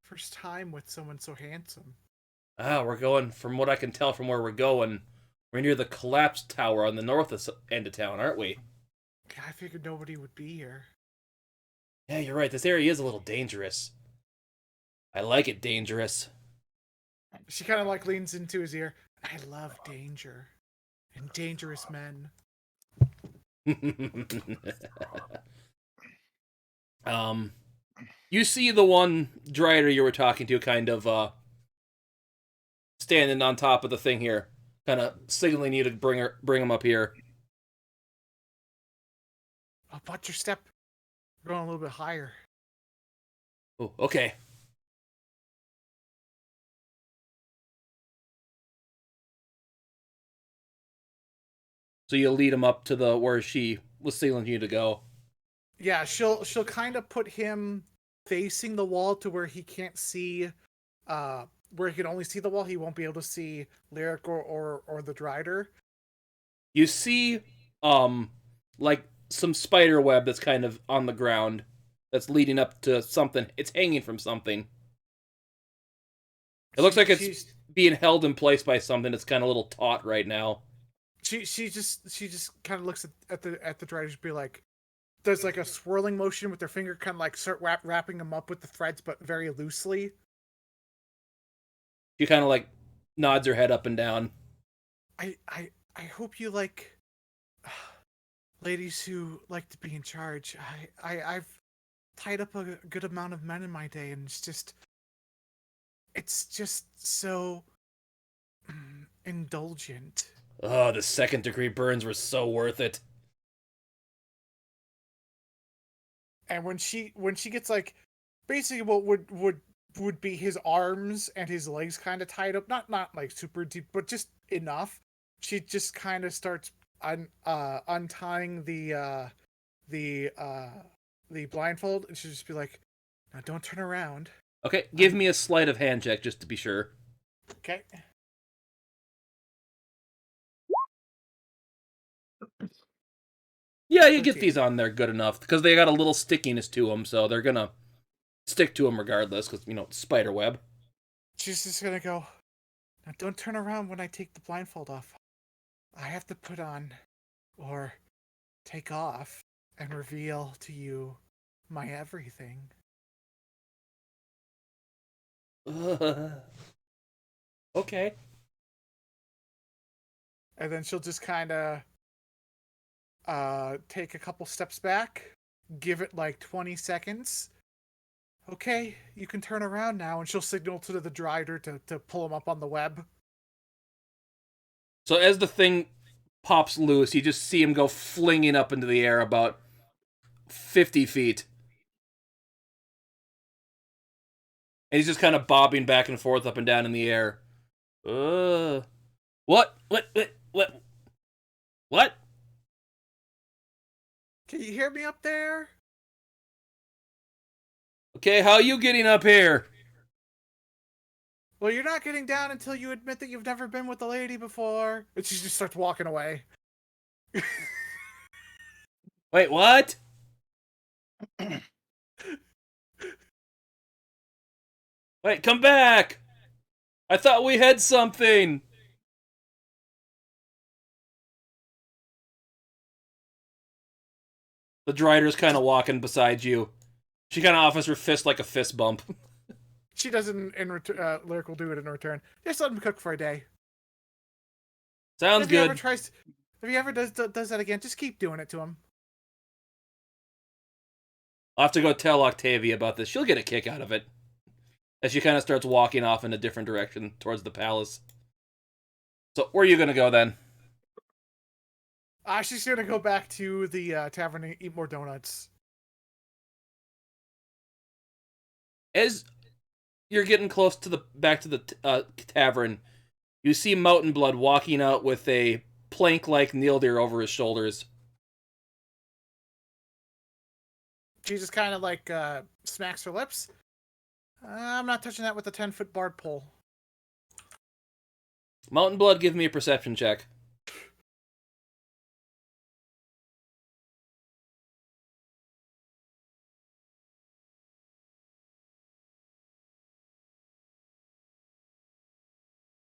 first time with someone so handsome. We're going, from what I can tell from where we're going, we're near the collapsed tower on the north end of town, aren't we? I figured nobody would be here. Yeah, you're right. This area is a little dangerous. I like it dangerous. She kind of like leans into his ear. I love danger and dangerous men. You see the one Drider you were talking to kind of standing on top of the thing here, kind of signaling you to bring him up here. Oh, watch your step. We're going a little bit higher. Oh, okay. So you lead him up to the where she was signaling you to go. Yeah, she'll kind of put him facing the wall to where he can't see, where he can only see the wall. He won't be able to see Lyric or the Drider. You see, like some spider web that's kind of on the ground that's leading up to something. It's hanging from something. It looks like it's being held in place by something that's kind of a little taut right now. She just kind of looks at the Drider, be like, does like a swirling motion with their finger, kind of like start wrapping them up with the threads, but very loosely. She kind of like nods her head up and down. I hope you like. ladies who like to be in charge. I've tied up a good amount of men in my day, and it's just so indulgent. Oh, the second-degree burns were so worth it. And when she gets like basically what would be his arms and his legs kind of tied up, not like super deep, but just enough, she just kind of starts untying the blindfold, and she'll just be like, now don't turn around. Okay, give me a sleight of hand check just to be sure. Okay. Yeah, you get 13. these on there good enough, because they got a little stickiness to them, so they're gonna stick to them regardless, because, spider web. She's just gonna go, now don't turn around when I take the blindfold off. I have to put on, or take off, and reveal to you my everything. Okay. And then she'll just kind of take a couple steps back, give it like 20 seconds. Okay, you can turn around now, and she'll signal to the drider to pull him up on the web. So as the thing pops loose, you just see him go flinging up into the air about 50 feet. And he's just kind of bobbing back and forth up and down in the air. What? What? Can you hear me up there? Okay, how are you getting up here? Well, you're not getting down until you admit that you've never been with a lady before. And she just starts walking away. Wait, what? Wait, come back! I thought we had something! The drider's kind of walking beside you. She kind of offers her fist like a fist bump. She doesn't in return. Lyric will do it in return. Just let him cook for a day. Sounds If he ever good. tries, if he ever does that again, just keep doing it to him. I'll have to go tell Octavia about this. She'll get a kick out of it. As she kind of starts walking off in a different direction towards the palace. So, where are you going to go then? She's gonna go back to the tavern and eat more donuts. As you're getting close to back to the tavern, you see Mountain Blood walking out with a plank-like Nlydeir over his shoulders. She just kind of like smacks her lips. I'm not touching that with a 10-foot barred pole. Mountain Blood, give me a perception check.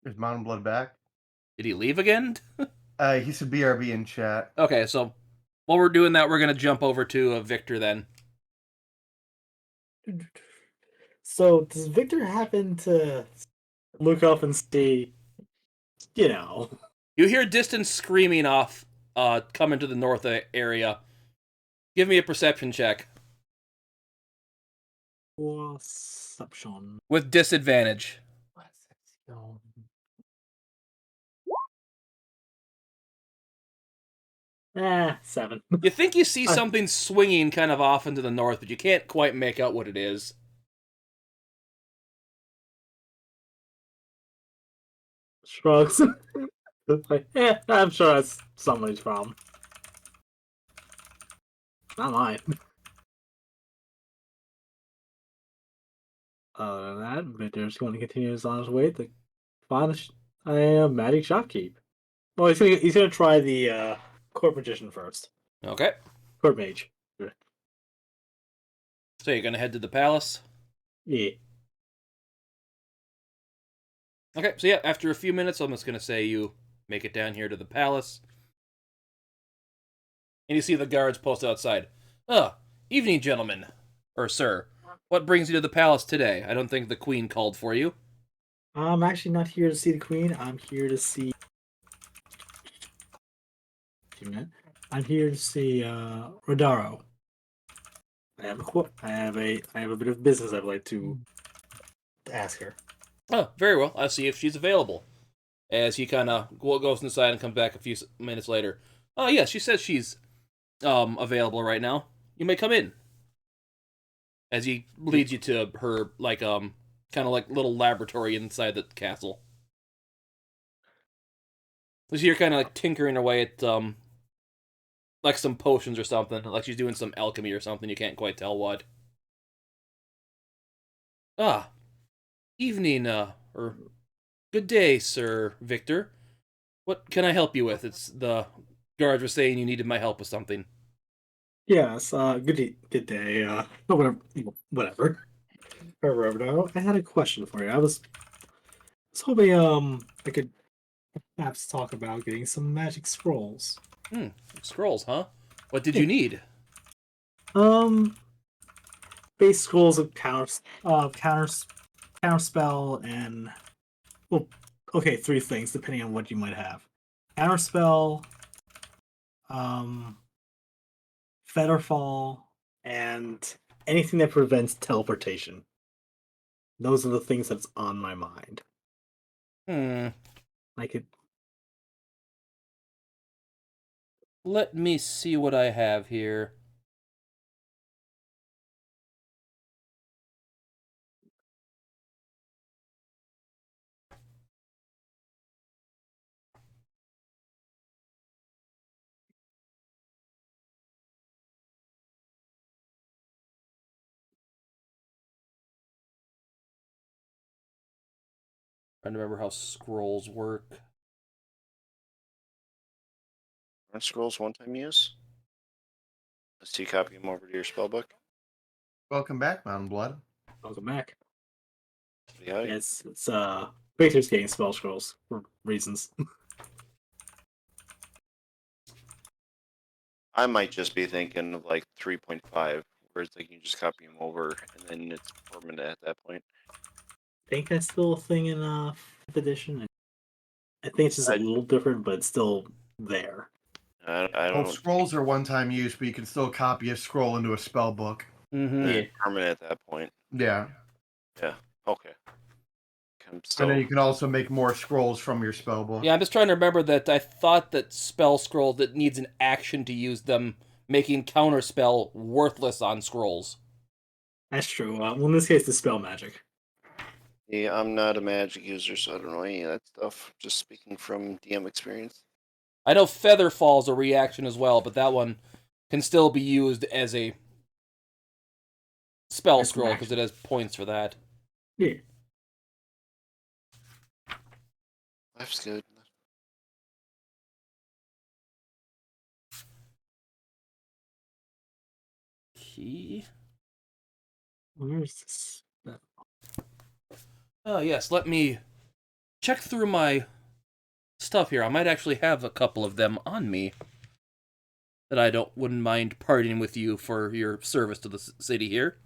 Is Mountain Blood back? Did he leave again? He said BRB in chat. Okay, so while we're doing that, we're going to jump over to Victor then. So, does Victor happen to look up and see, You hear distant screaming off, coming to the north area. Give me a perception check. perception? With disadvantage. Ah, 7. You think you see something swinging kind of off into the north, but you can't quite make out what it is. Shrugs. Like, I'm sure that's somebody's problem. Not mine. Other than that, Victor's going to continue on his way to find a magic shopkeep. Well, he's gonna try the court magician first. Okay. Court mage. So you're going to head to the palace? Yeah. Okay, so yeah, after a few minutes, I'm just going to say you make it down here to the palace. And you see the guards posted outside. Evening, gentlemen. Or sir. What brings you to the palace today? I don't think the queen called for you. I'm actually not here to see the queen. I'm here to see. I'm here to see Rodaro. I have a bit of business I'd like to ask her. Oh, very well. I'll see if she's available. As he kind of goes inside and comes back a few minutes later. Oh, yeah, she says she's available right now. You may come in. As he leads you to her, like, kind of like little laboratory inside the castle. So you're kind of like tinkering away at, like some potions or something. Like she's doing some alchemy or something. You can't quite tell what. Ah, evening, or good day, Sir Victor. What can I help you with? It's the guards were saying you needed my help with something. Yes, good day. Whatever. Rodaro, I had a question for you. I was hoping I could perhaps talk about getting some magic scrolls. Scrolls, huh? What did you need? Um, base scrolls of counter spell and well, okay, three things depending on what you might have. Counter spell, um, Featherfall, and anything that prevents teleportation. Those are the things that's on my mind. Hmm. I could. Let me see what I have here. Trying to remember how scrolls work. Aren't scrolls one-time use? Let's see, copy them over to your spellbook. Welcome back, Mountain Blood. Welcome back. Yeah, It's Victor's getting spell scrolls for reasons. I might just be thinking of like 3.5, where it's like you just copy them over and then it's permanent at that point. I think that's still a thing in 5th edition. I think it's just a little different, but it's still there. I Well, don't. scrolls are one-time use, but you can still copy a scroll into a spell book. Mm-hmm. Yeah. It's permanent at that point. Yeah. Yeah. Okay. I'm And still. then you can also make more scrolls from your spell book. Yeah, I'm just trying to remember that I thought that spell scrolls that needs an action to use them, making counterspell worthless on scrolls. That's true. Well, in this case, the spell magic. Yeah, I'm not a magic user, so I don't know any of that stuff. Just speaking from DM experience. I know Feather Fall's a reaction as well, but that one can still be used as a spell That's an scroll because action. it has points for that. Yeah. Life's good. Key. Where's this? Oh yes, let me check through my stuff here. I might actually have a couple of them on me that I wouldn't mind parting with you for your service to the city here.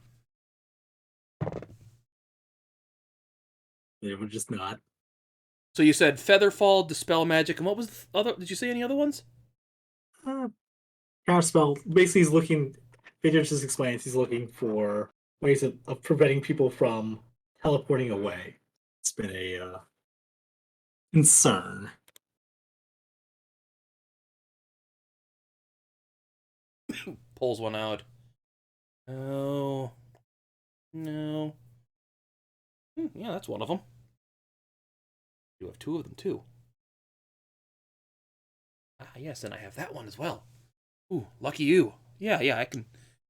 Yeah, we're just not. So you said Featherfall, Dispel Magic, and what was the other? Did you say any other ones? Counterspell. Basically, he's looking. Victor just explains he's looking for ways of preventing people from teleporting away. It's been a concern. Pulls one out. Oh, no. Yeah, that's one of them. You have two of them too. Ah, yes, and I have that one as well. Ooh, lucky you. Yeah, I can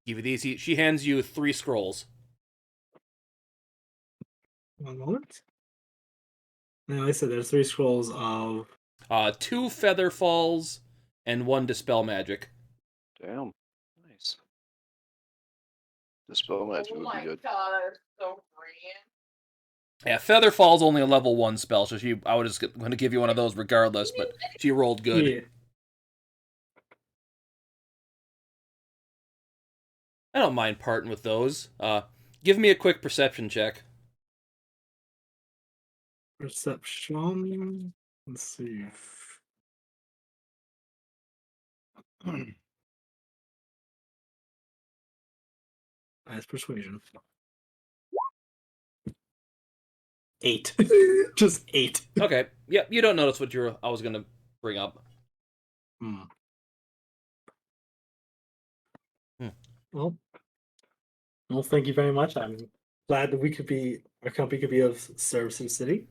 give you these. She hands you 3 scrolls. One moment. Now, like I said, there's 3 scrolls of 2 Feather Falls and 1 Dispel Magic. Damn. Nice. Dispel magic would be good. God, so grand. Yeah, Feather Fall's only a level 1 spell, so I was just going to give you one of those regardless, but she rolled good. Yeah. I don't mind parting with those. Give me a quick perception check. Perception. Let's see. That's persuasion. 8. Just 8. Okay. Yep. You don't notice what I was gonna bring up. Hmm. Hmm. Well, thank you very much. I'm glad that our company could be of service to the city.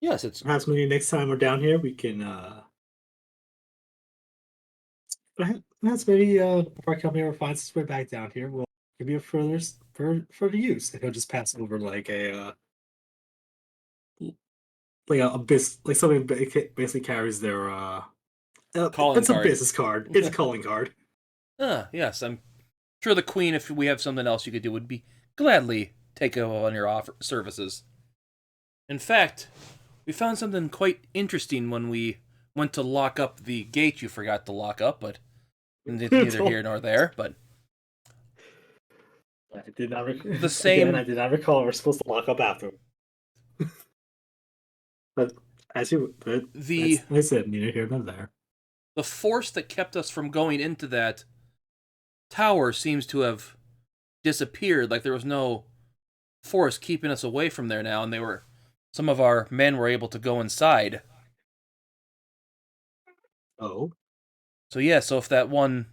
Yes, it's Perhaps maybe next time we're down here, we can, perhaps maybe if our company ever finds its way back down here, we'll give you a further use. If he'll just pass over like somebody basically carries their calling it's a card. business card. It's a calling card. Yes, I'm sure the Queen, if we have something else you could do, would be gladly take on your offer services. In fact, we found something quite interesting when we went to lock up the gate you forgot to lock up, but neither here nor there. But I did not the same. Again, I did not recall we're supposed to lock up after. But The I said, neither here nor there. the force that kept us from going into that tower seems to have disappeared. Like there was no force keeping us away from there now, and some of our men were able to go inside. Oh, So yeah, so if that one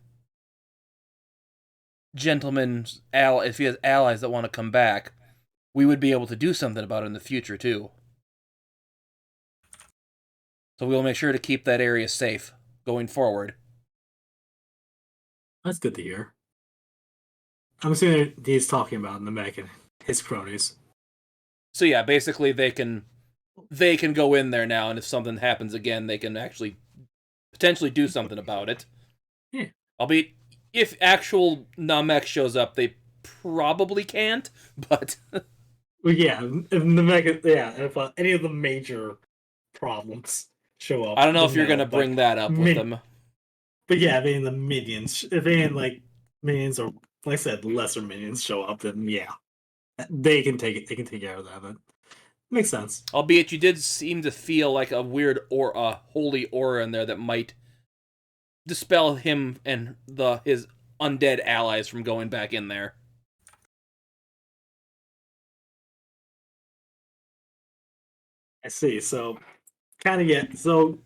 gentleman's if he has allies that want to come back, we would be able to do something about it in the future too. So we'll make sure to keep that area safe going forward. that's good to hear. I'm assuming he's talking about Namek and his cronies. So yeah, basically they can go in there now, and if something happens again, they can actually potentially do something about it. Yeah. Albeit, if actual Namek shows up, they probably can't, but... Well, yeah, if Namek, if any of the major problems show up, I don't know then if you're no, going to but bring that up with them. But yeah, I mean the minions. If any like minions or like I said, lesser minions show up, then yeah, they can take it. They can take care of that. But makes sense. Albeit, you did seem to feel like a weird holy aura in there that might dispel him and his undead allies from going back in there. I see. So kind of get so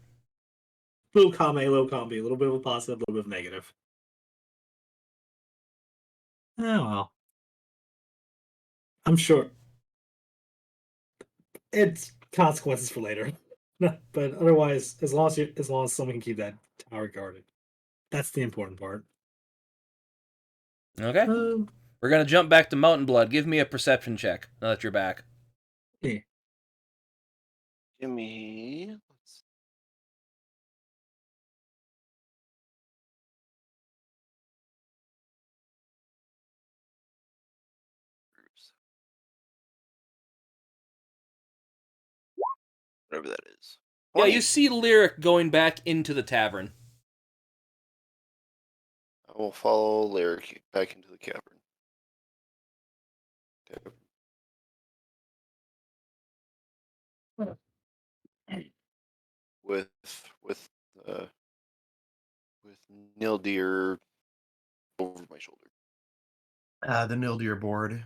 little column A, little column B, a little bit of a positive, a little bit of negative. Oh well, I'm sure it's consequences for later. But otherwise, as long as someone can keep that tower guarded, that's the important part. Okay. We're going to jump back to Mountain Blood. Give me a perception check now that you're back. Yeah. Give me. Whatever that is. Yeah, 20. you see Lyric going back into the tavern. I will follow Lyric back into the cavern. With uh with Nlydeir over my shoulder. The Nlydeir board.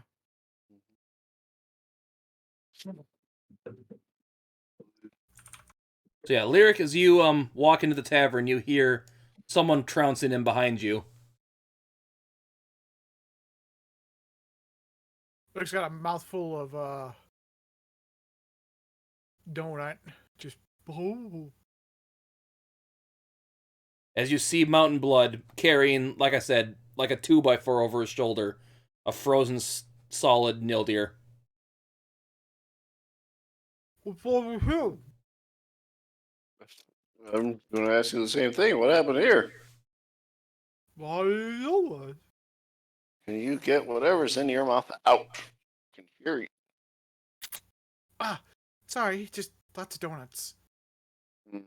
So yeah, Lyric, as you walk into the tavern, you hear someone trouncing in behind you. Looks got a mouthful of donut. Just As you see Mountain Blood carrying, like I said, like a 2x4 over his shoulder, a frozen solid Nlydeir. I'm going to ask you the same thing. What happened here? Why you Can you get whatever's in your mouth out? I can hear you. Sorry, just lots of donuts. Mhm.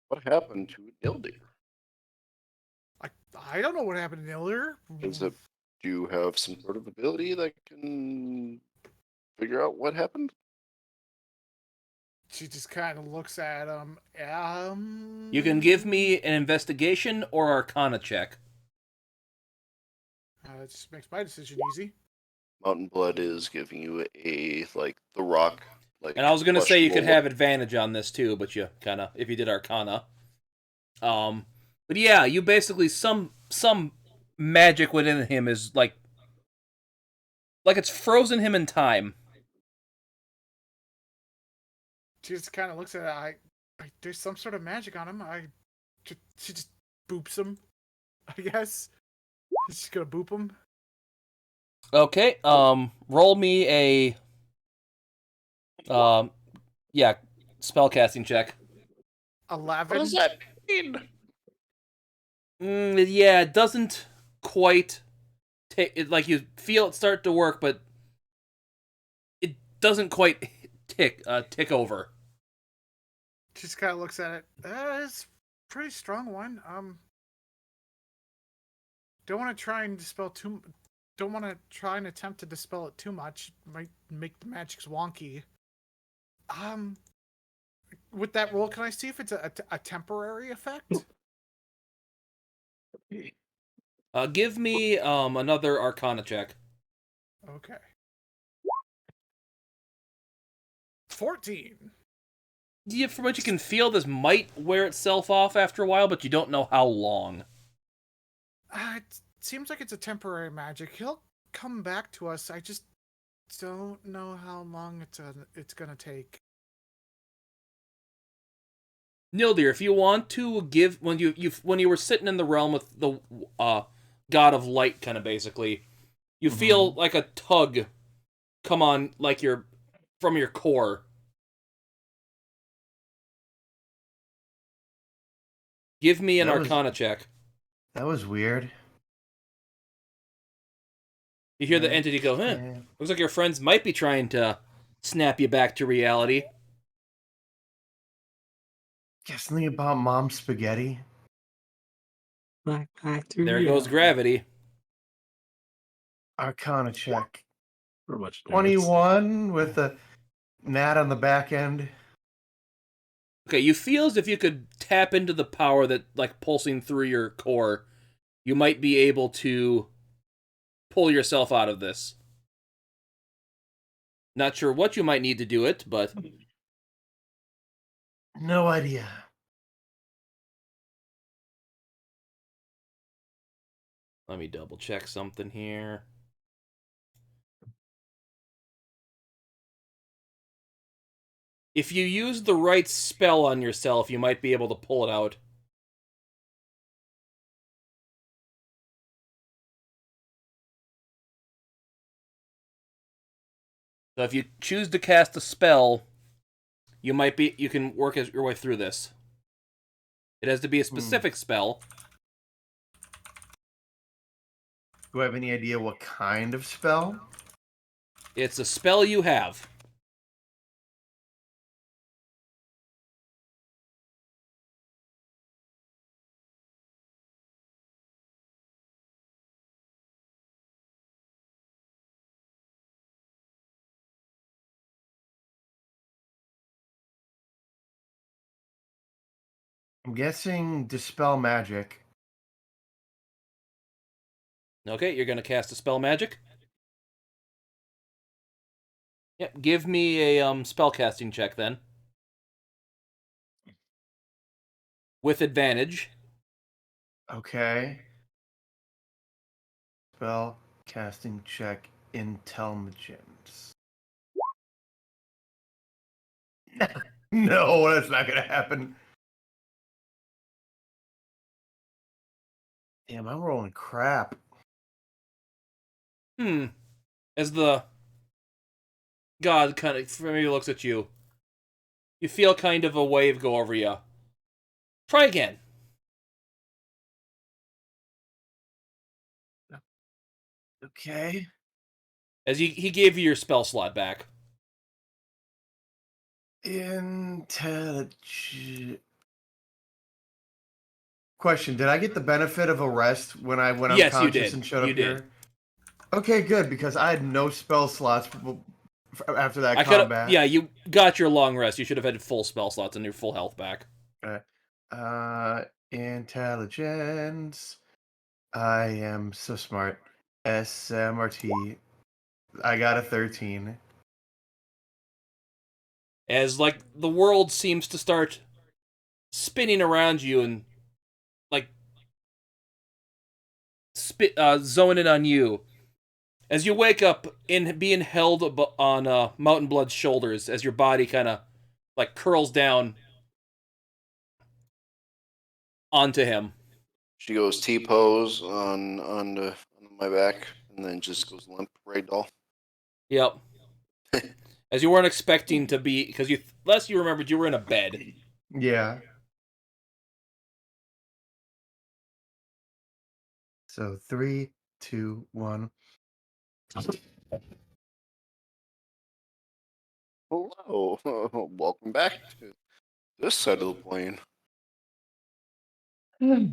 What happened to Nlydeir? I don't know what happened earlier. Do you have some sort of ability that can figure out what happened? She just kind of looks at him. You can give me an investigation or arcana check. It just makes my decision easy. Mountain Blood is giving you a the rock. And I was gonna say you could questionable have advantage on this too, but you kind of if you did arcana. But yeah, you basically some magic within him is like it's frozen him in time. She just kind of looks at it. There's some sort of magic on him. She just boops him. I guess she's gonna boop him. Okay. Roll me a yeah, spellcasting check. 11. What does that mean? Yeah, it doesn't quite take it. Like you feel it start to work, but it doesn't quite tick over. She just kind of looks at it. It's a pretty strong one. Don't want to try and dispel too. Don't want to try and attempt to dispel it too much. Might make the magics wonky. With that roll, can I see if it's a temporary effect? Give me another arcana check. Okay. 14. Yeah, from what you can feel, this might wear itself off after a while, but you don't know how long. It seems like it's a temporary magic. He'll come back to us. I just don't know how long it's gonna take. Nlydeir, if you want to give when you were sitting in the realm with the god of light, kind of basically, you feel like a tug come on, like from your core. Give me an arcana check. That was weird. You hear the entity go, looks like your friends might be trying to snap you back to reality. Guess something about mom spaghetti. Back to There goes gravity. Arcana check. For much 21 with a nat on the back end. Okay, you feel as if you could tap into the power that, like, pulsing through your core. You might be able to pull yourself out of this. Not sure what you might need to do it, but... No idea. Let me double check something here. If you use the right spell on yourself, you might be able to pull it out. So if you choose to cast a spell, you can work your way through this. It has to be a specific spell. Do I have any idea what kind of spell? It's a spell you have. I'm guessing Dispel Magic. Okay, you're going to cast a spell magic. Yep, give me a spellcasting check then. With advantage. Okay. Spell casting check intelligence. No, that's not gonna happen. Damn, I'm rolling crap. As the god kind of maybe looks at you, you feel kind of a wave go over you. Try again. Okay. As he gave you your spell slot back. Intelligence. Question: did I get the benefit of a rest when I'm Yes, you conscious did. and showed You up did. here? Okay, good, because I had no spell slots after that I could have. combat. Yeah, you got your long rest. You should have had full spell slots and your full health back. Intelligence. I am so smart. SMRT. I got a 13. As like the world seems to start spinning around you and like zoning on you. As you wake up in being held on Mountain Blood's shoulders, as your body kind of like curls down onto him. She goes T pose on my back, and then just goes limp ragdoll. Yep. As you weren't expecting to be, because last you remembered, you were in a bed. Yeah. So 3, 2, 1. Hello, welcome back to this side of the plane. Whew.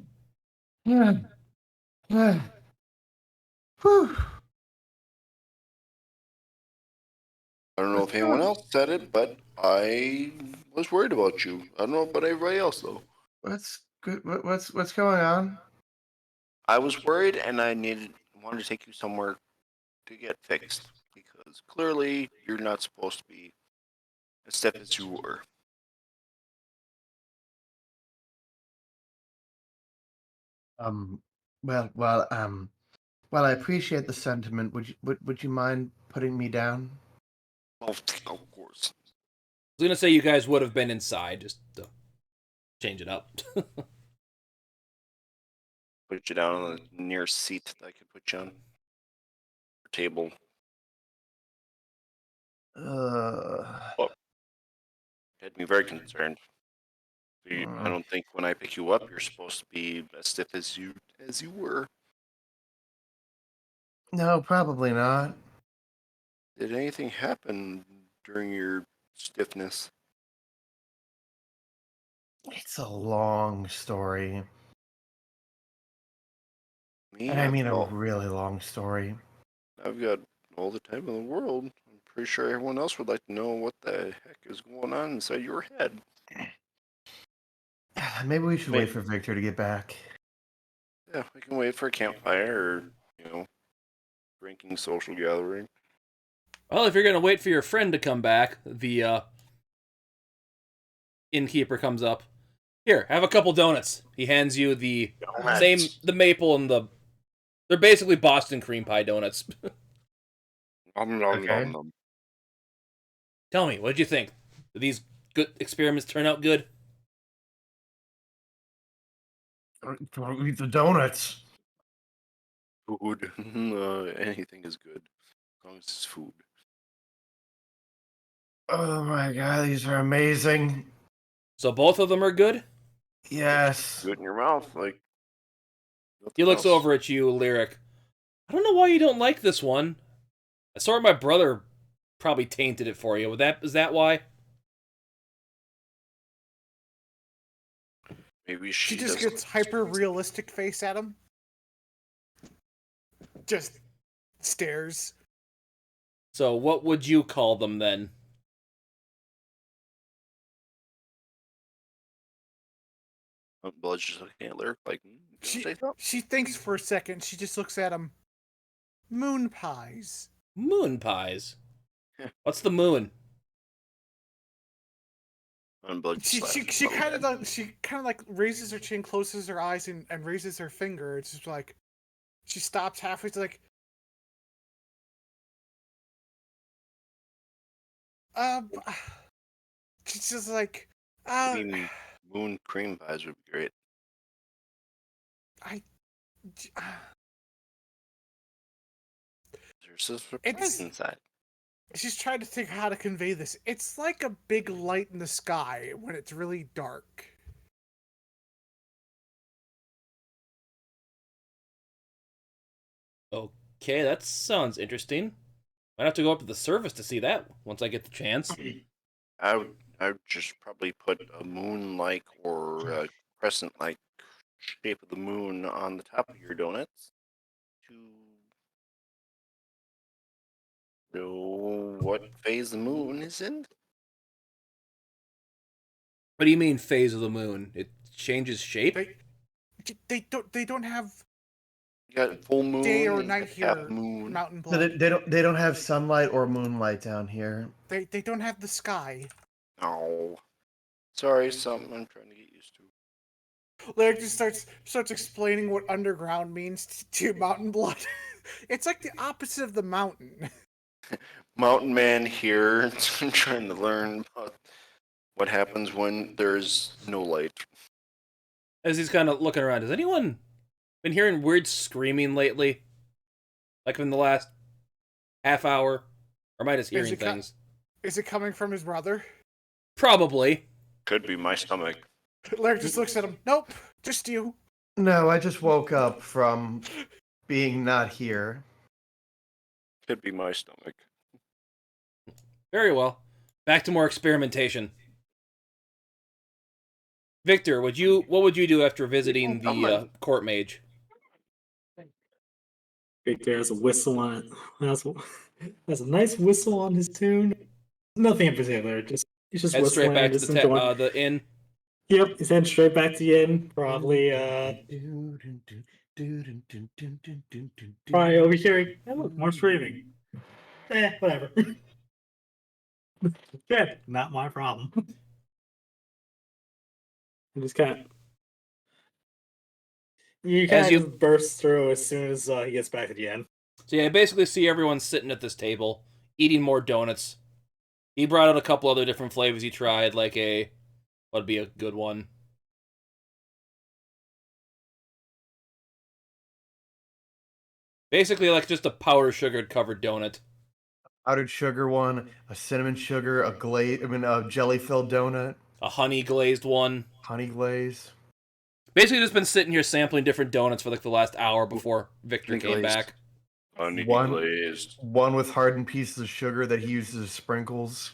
I don't know if anyone else said it, but I was worried about you. I don't know about everybody else though. What's good? What's going on? I was worried, and I wanted to take you somewhere to get fixed because clearly you're not supposed to be as stiff as you were. Um. Well, I appreciate the sentiment. Would you mind putting me down? Well, of course. I was gonna say you guys would have been inside, just to change it up. Put you down on the nearest seat that I could put you on. Or table. Had me very concerned. I don't think when I pick you up, you're supposed to be as stiff as you were. No, probably not. Did anything happen during your stiffness? It's a long story. Me, And I mean a really long story. I've got all the time in the world. I'm pretty sure everyone else would like to know what the heck is going on inside your head. Maybe we should wait for Victor to get back. Yeah, we can wait for a campfire or, drinking social gathering. Well, if you're gonna wait for your friend to come back, the innkeeper comes up. Here, have a couple donuts. He hands you the the maple and they're basically Boston cream pie donuts. Okay. Tell me, what did you think? Did these good experiments turn out good? Eat the donuts. Food. Anything is good as long as it's food. Oh my god, these are amazing. So both of them are good? Yes. Do it in your mouth, like. He looks else. over at you, Lyric. I don't know why you don't like this one. I saw my brother probably tainted it for you. Is that why? Maybe She she just does. gets hyper realistic face at him. Just stares. So what would you call them then? Blood's just looking at Lyric like. She thinks for a second. She just looks at him. Moon pies. Moon pies. What's the moon? She kind of like raises her chin, closes her eyes, and raises her finger. It's just like she stops halfway. It's like, she's just like, Maybe moon cream pies would be great. There's a surprise inside. She's trying to think how to convey this. It's like a big light in the sky when it's really dark. Okay, that sounds interesting. Might have to go up to the service to see that once I get the chance. I would just probably put a moon-like or a crescent-like shape of the moon on the top of your donuts to know what phase the moon is in? What do you mean phase of the moon? It changes shape? They don't have You got full moon, day or you night got here, half moon. Mountain So Blood. they don't have sunlight or moonlight down here. They don't have the sky. Oh, sorry, something I'm trying to get used to. Lyric just starts explaining what underground means to Mountain Blood. It's like the opposite of the mountain. Mountain man here, trying to learn about what happens when there's no light. As he's kind of looking around, has anyone been hearing weird screaming lately? Like in the last half hour? Or am I just hearing things? Is it coming from his brother? Probably. Could be my stomach. Lyric just looks at him. Nope, just you. No, I just woke up from being not here. Could be my stomach. Very well. Back to more experimentation. Victor, what would you do after visiting the court mage? Victor has a whistle on it. Has a nice whistle on his tune. Nothing in particular. He's just Head straight whistling, back to just enjoying. the inn. Yep, he's heading straight back to the inn. Probably overhearing. Hey, look, more screaming. Whatever. Yeah, not my problem. You kind of just burst through as soon as he gets back to the inn. So yeah, I basically see everyone sitting at this table, eating more donuts. He brought out a couple other different flavors he tried, like what'd be a good one? Basically like just a powder sugar covered donut. Powdered sugar one, a cinnamon sugar, a jelly filled donut, A honey glazed one. honey glaze. Basically just been sitting here sampling different donuts for like the last hour before Victor Honey came glazed. back. Honey One- glazed. One with hardened pieces of sugar that he uses as sprinkles.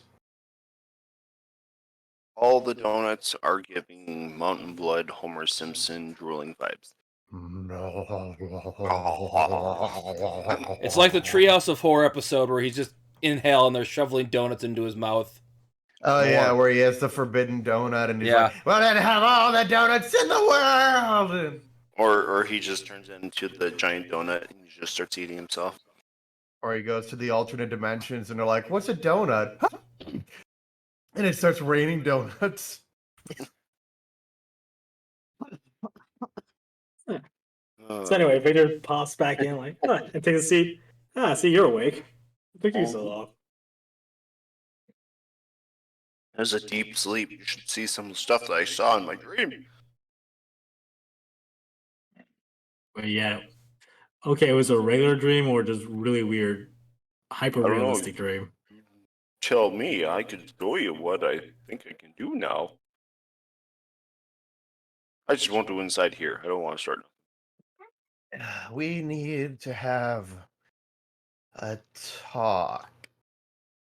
All the donuts are giving Mountain Blood, Homer Simpson drooling vibes. It's like the Treehouse of Horror episode where he's just in hell and they're shoveling donuts into his mouth. Oh yeah, More. where he has the forbidden donut and he's Yeah. like, "Well, then have all the donuts in the world." Or he just turns into the giant donut and he just starts eating himself. Or he goes to the alternate dimensions and they're like, "What's a donut?" And it starts raining donuts. So anyway, Victor pops back in like, and takes a seat. See, you're awake. It took you so long. There's a deep sleep. You should see some of the stuff that I saw in my dream. But yeah. Okay, it was a regular dream or just really weird, hyper realistic dream? Tell me, I could show you what I think I can do now. I just won't do inside here. I don't want to start. We need to have a talk.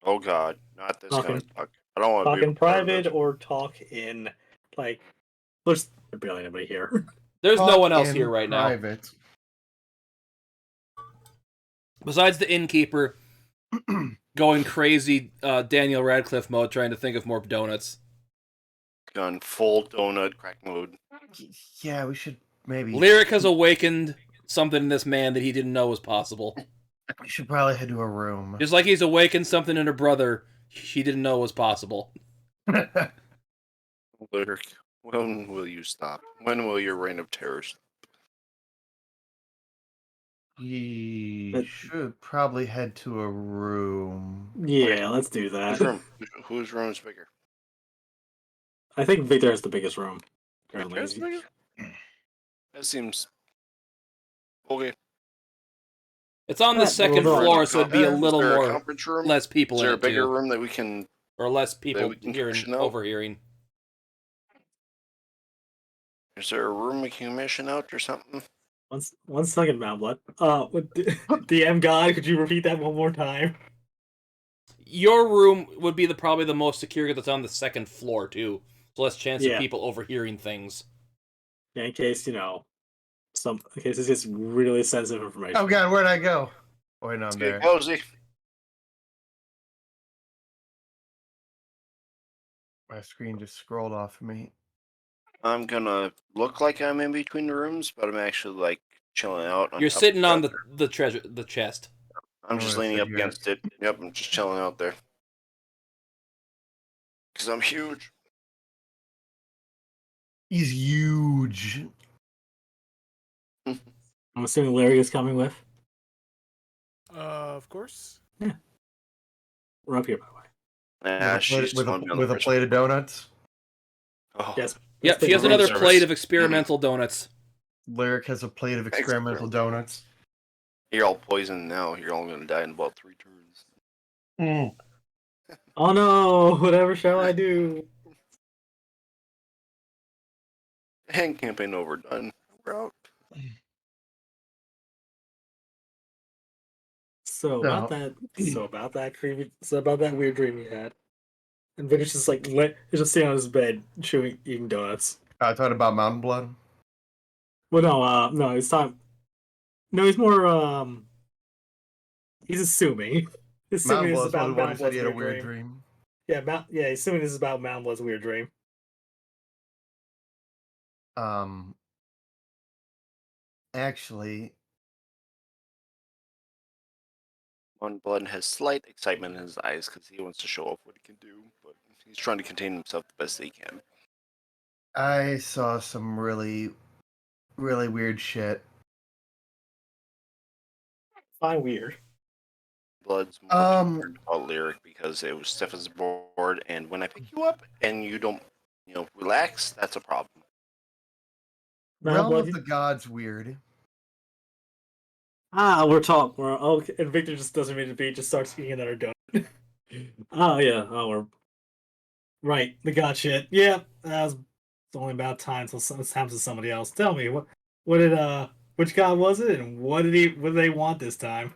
Oh God, not this kind Talking- of talk. I don't want to Talk be in a part of private this. or talk in like there's barely anybody here. There's no Talk one else in here right now. private. Besides the innkeeper going crazy Daniel Radcliffe mode trying to think of more donuts. Gone full donut crack mode. Yeah, we should maybe. Lyric has awakened something in this man that he didn't know was possible. We should probably head to a room. Just like he's awakened something in her brother he didn't know was possible. Lyric, when will you stop? When will your reign of terror stop? We should probably head to a room. Yeah, let's do Whose that. room? Whose room is bigger? I think Victor has the biggest room. Currently. Victor's bigger? That seems okay. It's on the Yeah, second well, floor, so it'd be a Is little there a more conference room? less people Is in there a it bigger too, room that we can? or less people we can hearing commission out? overhearing. Is there a room we can commission out or something? One second, Mount Blood. With DM God, could you repeat that one more time? Your room would be probably the most secure because it's on the second floor too, so less chance Yeah. of people overhearing things. Yeah, in case in case this gets really sensitive information. Oh God, where'd I go? Oh, wait, no, I'm Stay there. cozy. My screen just scrolled off of me. I'm gonna look like I'm in between the rooms, but I'm actually like chilling out. You're top sitting on dresser. the chest. I'm just leaning up against it. Yep, I'm just chilling out there. Because I'm huge. He's huge. I'm assuming Larry is coming with. Of course. We're up here, by the way. Nah, she's with telling me on the a first plate of floor. donuts. Oh, Yes. Yep, That's she has the another service. plate of experimental donuts. Lyric has a plate of experimental donuts. you're all poisoned now. You're all gonna die in about 3 turns. Mm. Oh no! Whatever shall I do? And campaign over. Done. We're out. So No. about that. So about that weird dream you had. And Victor's just like he's just sitting on his bed, eating donuts. I thought about Mountain Blood. Well, no, it's time. No, he's more. He's assuming. He's assuming Mountain this is Blood's about one who Mountain said Blood's he had a weird weird dream. dream. Yeah, he's assuming this is about Mountain Blood's weird dream. Actually, One Blood has slight excitement in his eyes because he wants to show off what he can do, but he's trying to contain himself the best he can. I saw some really, really weird shit. Fine, weird. Blood's more concerned about Lyric because it was stiff as a board, and when I pick you up and you don't, relax, that's a problem. Mountain Realm Blood. of the Gods weird. We're talking. We're okay, and Victor just doesn't mean to be. Just starts eating another donut. Oh yeah. Oh, we're right. The god shit. Yeah, that was only about time till it's time to somebody else. Tell me what did which god was it, and what did they want this time?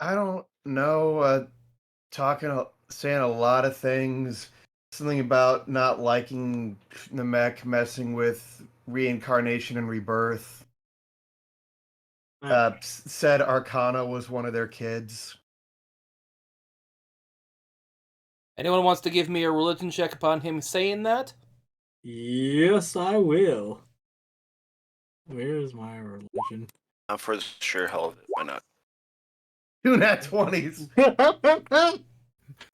I don't know. Saying a lot of things. Something about not liking Namek messing with reincarnation and rebirth. Said Arcana was one of their kids. Anyone wants to give me a religion check upon him saying that? Yes, I will. Where's my religion? For the sure hell of it, why not? 2 nat 20s.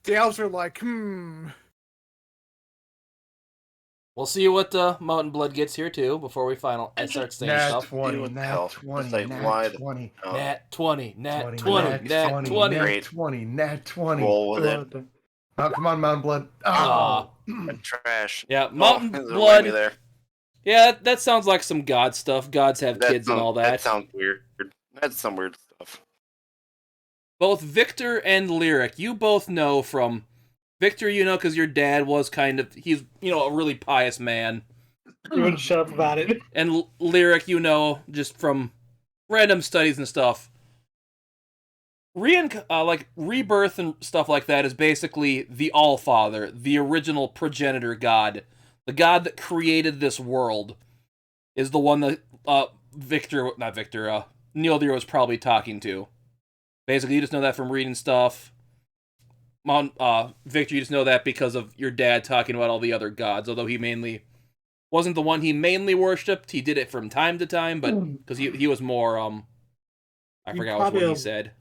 The elves are like, We'll see what Mountain Blood gets here too before we start saying Nat stuff. 20, What the nat hell? 20, It's like, nat why 20. Nat 20, nat 20, 20, nat nat 20, 20. nat 20, nat 20. Roll with it. Oh, come on, Mountain Blood. Aw. Trash. Yeah, Oh, Mountain there's a Blood. whammy there. Yeah, that sounds like some god stuff. Gods have kids and all That that. sounds weird. That's some weird stuff. Both Victor and Lyric, you both know from Victor, because your dad was he's a really pious man. You wouldn't shut up about it. And Lyric, just from random studies and stuff. Rebirth and stuff like that is basically the All-Father, the original progenitor god. The god that created this world is the one that Nlydeir was probably talking to. Basically, you just know that from reading stuff. Victor, you just know that because of your dad talking about all the other gods, although he wasn't the one he mainly worshipped. He did it from time to time, but because he was more I forgot what he said.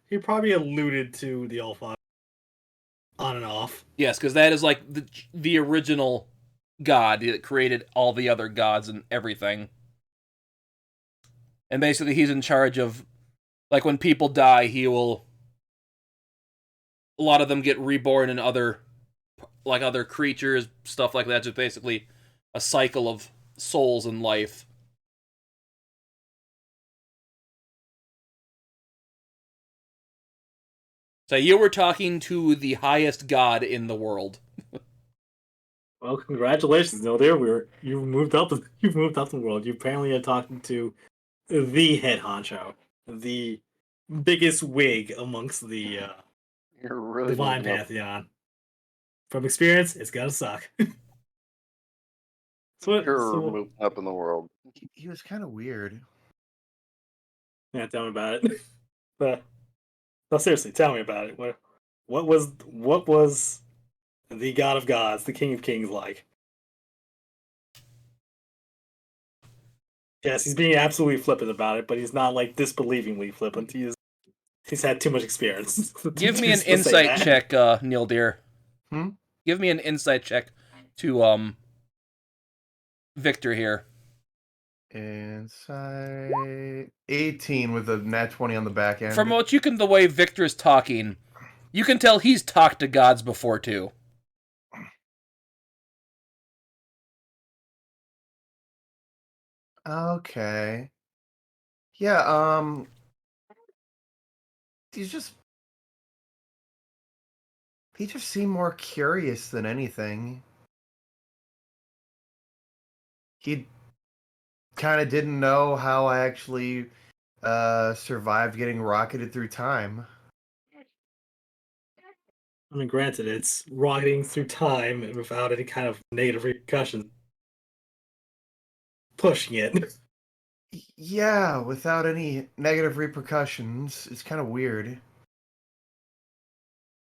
He probably alluded to the All-Father on and off. Yes, because that is like the original god that created all the other gods and everything. And basically, he's in charge of, like, when people die, a lot of them get reborn in other creatures, stuff like that. Just basically a cycle of souls in life. So you were talking to the highest god in the world. Well, congratulations, Nlydeir. You've moved up the world. You apparently are talking to the head honcho, the biggest wig amongst the You're really divine moving up. pantheon. From experience, it's gonna suck. You're moving up in the world. He was kind of weird. Yeah, tell me about it. But no, seriously, tell me about it. What was the god of gods, the king of kings, like. Yes, he's being absolutely flippant about it, but he's not like disbelievingly flippant. He's had too much experience. Give me an to say insight that. check, Nlydeir. Hmm? Give me an insight check to Victor here. Inside 18 with a nat 20 on the back end. From what you can, the way Victor's talking, you can tell he's talked to gods before too. Okay. Yeah, he's just he just seemed more curious than anything. He kind of didn't know how I actually survived getting rocketed through time. I mean, granted, it's rocketing through time without any kind of negative repercussions. Pushing it. Yeah, without any negative repercussions. It's kind of weird.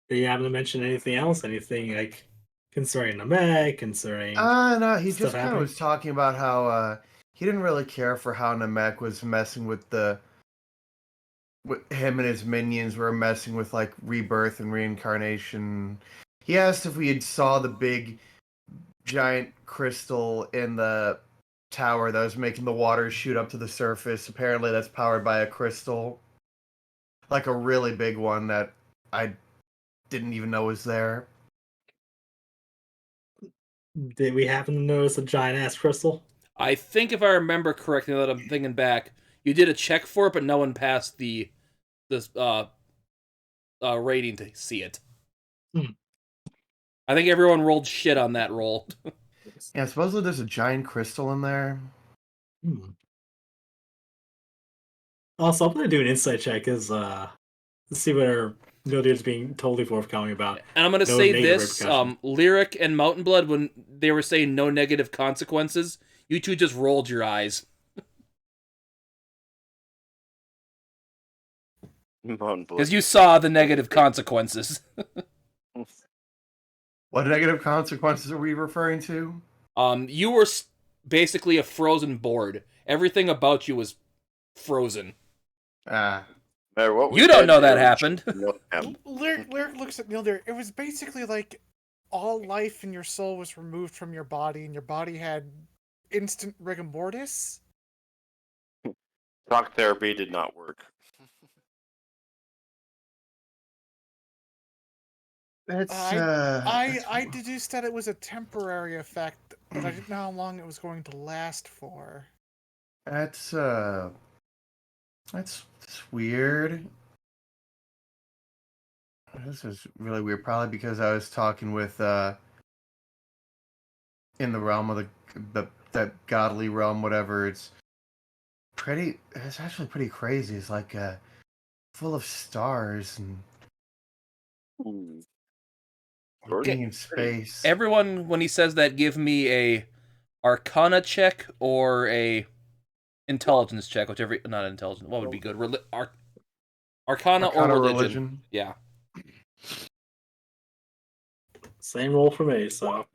Do you happen to mention anything else? Anything like concerning the Namek, concerning No, he stuff just kind of happening? was talking about how he didn't really care for how Namek was messing with him and his minions were messing with like rebirth and reincarnation. He asked if we had saw the big giant crystal in the tower that was making the water shoot up to the surface. Apparently that's powered by a crystal. Like a really big one that I didn't even know was there. Did we happen to notice a giant ass crystal? I think if I remember correctly, now that I'm thinking back, you did a check for it, but no one passed the rating to see it. Hmm. I think everyone rolled shit on that roll. Yeah, supposedly there's a giant crystal in there. Hmm. Also, I'm gonna do an insight check as to see whether Nlydeir's being totally forthcoming about And I'm gonna no say negative this: repercussions. Lyric and Mountain Blood, when they were saying no negative consequences, you two just rolled your eyes. Mountain Blood. Because you saw the negative consequences. What negative consequences are we referring to? You were basically a frozen board. Everything about you was frozen. Ah, No matter what we You don't did, know that it was happened. nothing happened. Lyric looks at Nlydeir. It was basically like all life in your soul was removed from your body, and your body had instant rigor mortis. Talk therapy did not work. that's I deduced that it was a temporary effect, but I didn't know how long it was going to last for. that's weird. This is really weird. Probably because I was talking with in the realm of that godly realm, whatever. It's actually pretty crazy. It's like full of stars and Ooh. being in Pretty. space. Everyone, when he says that, give me a Arcana check or a Intelligence check, whichever. Not intelligence. What would be good? Arcana or Arcana religion. Yeah. Same roll for me, so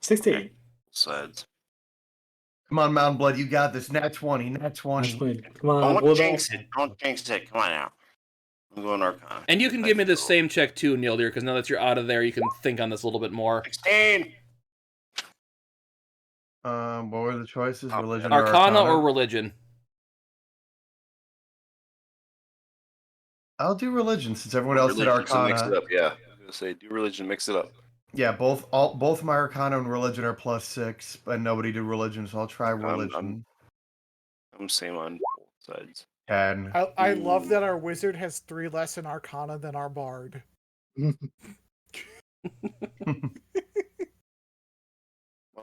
16. Sides. Come on, Mountain Blood, you got this. Nat 20, nat 20. Come on, Don't Bulldog. jinx it. Don't jinx it. Come on now. I'm going Arcana. And you can give me the same check too, Nlydeir, because now that you're out of there, you can think on this a little bit more. 16. What were the choices? Oh, Religion Arcana or or religion? I'll do religion since everyone else did Religion, so mix it Arcana. up. Yeah, I was gonna say do religion, mix it up. Yeah, both my Arcana and religion are +6, but nobody did religion, so I'll try religion. I'm same on both sides. 10. I love that our wizard has 3 less in Arcana than our bard.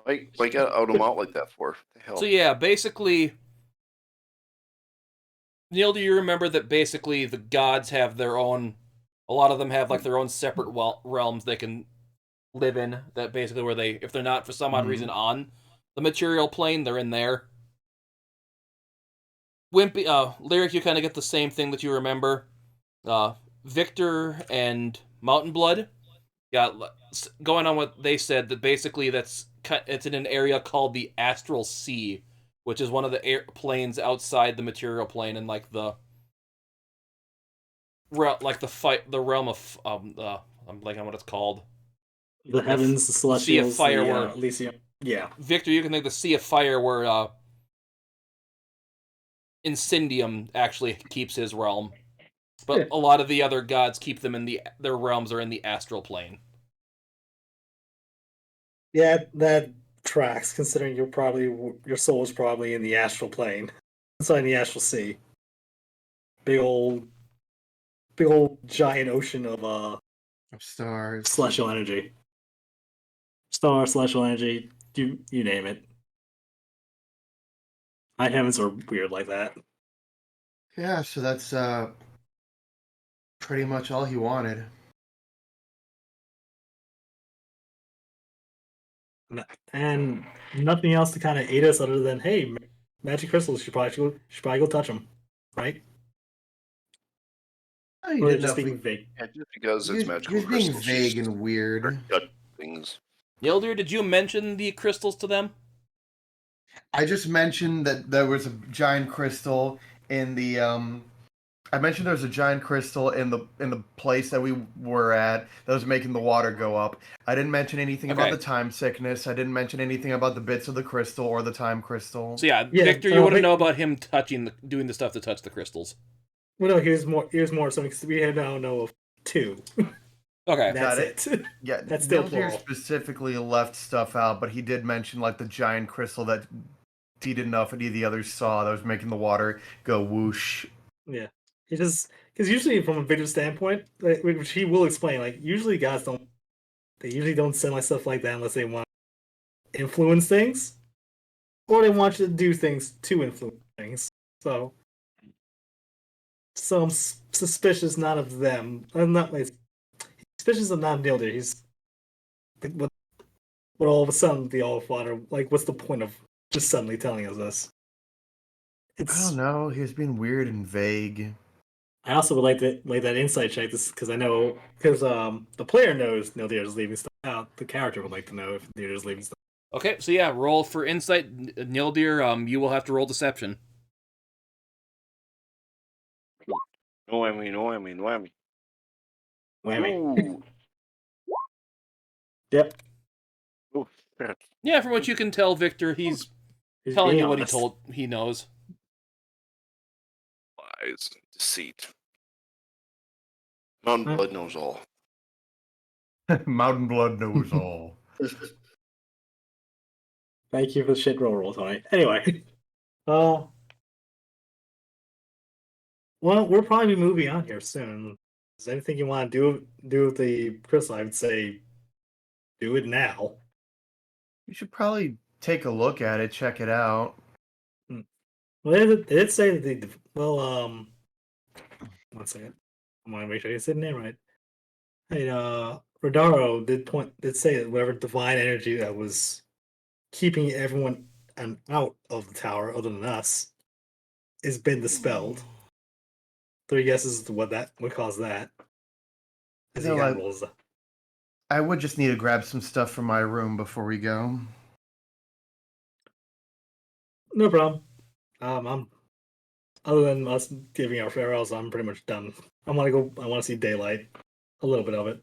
Why you gotta out them out like that for? What the hell? So yeah, basically, Neil, do you remember that basically the gods have their own? A lot of them have like their own separate realms they can live in. That basically where they, if they're not for some odd reason on the material plane, they're in there. Wimpy, Lyric, you kind of get the same thing that you remember. Victor and Mountain Blood, going on what they said, that basically it's in an area called the Astral Sea, which is one of the planes outside the material plane, and like the realm of I'm blanking on what it's called. The heavens, the Sea of celestials, Fire, the where Elysium. Yeah. Victor, you can think the Sea of Fire, where Incendium actually keeps his realm, but Yeah. a lot of the other gods keep them in their realms are in the astral plane. Yeah, that tracks, considering your soul is probably in the astral plane. Inside the astral sea. Big old giant ocean of Stars. celestial energy. Star, celestial energy, you name it. High heavens are weird like that. Yeah, so that's pretty much all he wanted. And nothing else to kind of aid us other than, hey, magic crystals, should probably go touch them, right? Oh, he Or did just enough. being vague. Yeah, just because it's He magical was being crystals, vague just and weird. gut things. Nlydeir, did you mention the crystals to them? I just mentioned that there was a giant crystal in the I mentioned there was a giant crystal in the place that we were at that was making the water go up. I didn't mention anything about Okay. the time sickness. I didn't mention anything about the bits of the crystal or the time crystal. So yeah, Yeah, Victor, you want to Vic- know about him doing the stuff to touch the crystals. Well, no, here's more something, because we now know of two. Okay. That's Got it. Yeah, That's still Nlydeir plural. specifically left stuff out, but he did mention like the giant crystal that he didn't know if any of the others saw that was making the water go whoosh. Yeah. It's just because usually from a video standpoint, which he will explain, like usually guys don't send like stuff like that unless they want to influence things, or they want you to do things to influence things. So I'm suspicious not of them. I'm not like suspicious of not Nildir. He's like, what all of a sudden the All Father, like, what's the point of just suddenly telling us this? I don't know. He was being weird and vague. I also would like that insight check, this because the player knows Nildir is leaving stuff out. The character would like to know if Nildir is leaving stuff. Okay, so yeah, roll for insight. Nlydeir, you will have to roll deception. No whammy, no whammy, no whammy. Whammy. Ooh. Yep. Oh, shit. Yeah, from what you can tell, Victor, he's He's telling being you what honest. he knows. Lies, deceit. Mountain Blood knows all. Mountain Blood knows all. Thank you for the shit roll, Tony. Anyway, well, we'll probably be moving on here soon. Is there anything you want to do with the crystal? I would say do it now. You should probably take a look at it, check it out. Well, they did say that one second. I want to make sure I said the name right. Hey, Rodaro did say that whatever divine energy that was keeping everyone out of the tower, other than us, has been dispelled. 3 guesses as to what caused that. As You know, he got like- rolls. I would just need to grab some stuff from my room before we go. No problem. I'm other than us giving our farewells, I'm pretty much done. I want to see daylight, a little bit of it.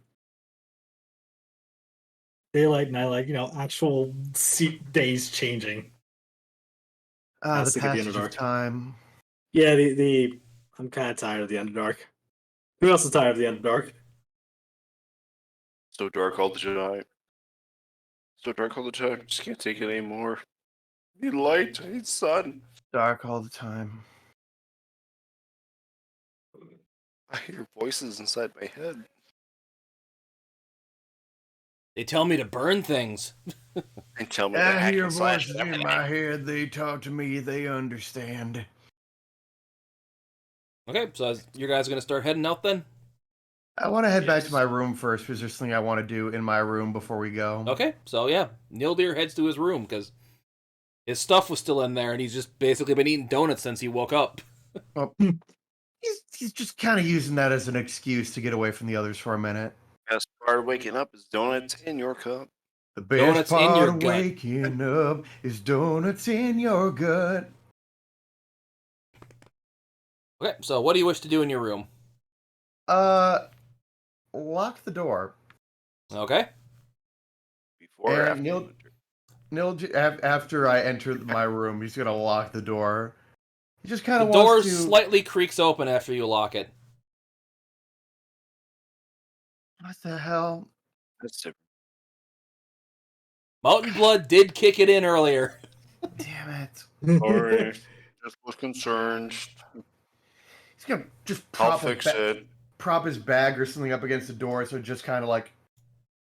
Daylight, nightlight, actual days changing. The sick of the passage of Underdark. time. Yeah, I'm kind of tired of the Underdark. Who else is tired of the Underdark? So dark all the time. So dark all the time. Just can't take it anymore. I need light. I need sun. Dark all the time. I hear voices inside my head. They tell me to burn things. And tell me to I hack hear and slash voices in everything. my head. They talk to me. They understand. Okay, so you guys are going to start heading out then? I want to head back Yes. to my room first because there's something I want to do in my room before we go. Okay, so yeah, Nlydeir heads to his room because his stuff was still in there and he's just basically been eating donuts since he woke up. He's just kind of using that as an excuse to get away from the others for a minute. Yes, part of waking up is donuts in your cup. The best Donuts in part your of gut. waking up is donuts in your gut. Okay, so what do you wish to do in your room? Lock the door. Okay. Before or And after Neil- you enter. After I enter my room, he's gonna lock the door. He just kind The of door wants to. slightly creaks open after you lock it. What the hell? That's different. Mountain Blood did kick it in earlier. Damn it! Sorry. Just was concerned. He's gonna just I'll fix it. prop his bag or something up against the door, so it just kind of like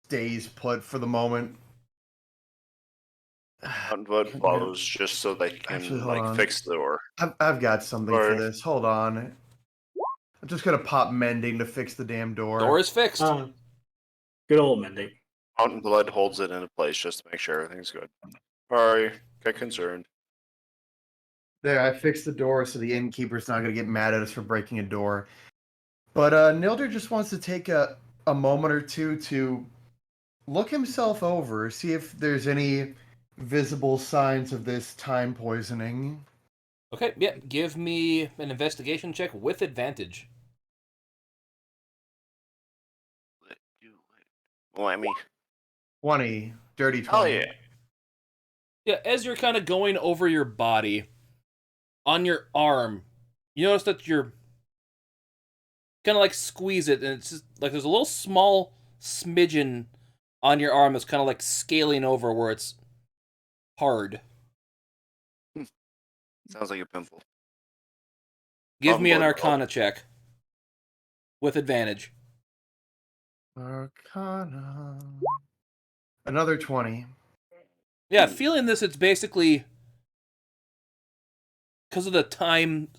stays put for the moment. Mountain Blood follows just so they can Actually, hold on. fix the door. I've got something for Sorry. this. Hold on. I'm just gonna pop mending to fix the damn door. Door is fixed. Good old Mending. Mountain Blood holds it into place just to make sure everything's good. Sorry, get concerned. There, I fixed the door so the innkeeper's not gonna get mad at us for breaking a door. But Nlydeir just wants to take a moment or two to look himself over, see if there's any visible signs of this time poisoning. Okay, yeah, give me an investigation check with advantage. Why me? 20, dirty 20. Oh yeah. Yeah, as you're kind of going over your body, on your arm, you notice that you're kind of like squeeze it, and it's just like there's a little small smidgen on your arm that's kind of like scaling over where it's hard. Sounds like a pimple. Give me an Blood. Arcana check with advantage. Arcana. Another 20. Yeah, feeling this, it's basically because of the time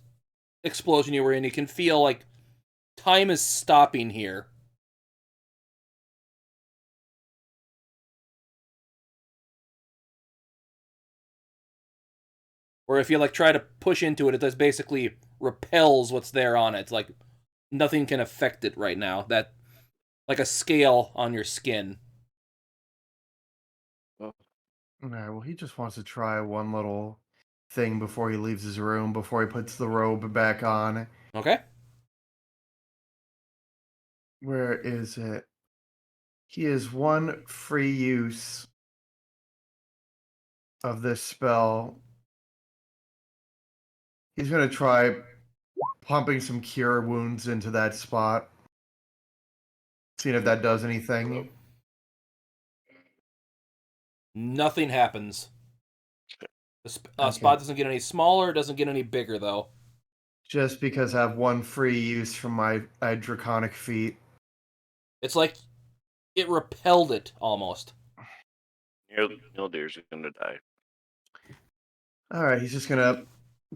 explosion you were in. You can feel like time is stopping here. Or if you like try to push into it, it just basically repels what's there on it. It's like nothing can affect it right now. That like a scale on your skin. Alright, well, he just wants to try one little thing before he leaves his room, before he puts the robe back on. Okay? Where is it? He has one free use of this spell. He's going to try pumping some cure wounds into that spot. Seeing if that does anything. Nothing happens. The Okay. spot doesn't get any smaller, it doesn't get any bigger, though. Just because I have one free use from my draconic feat. It's like it repelled it, almost. Nlydeir's gonna die. Alright, he's just going to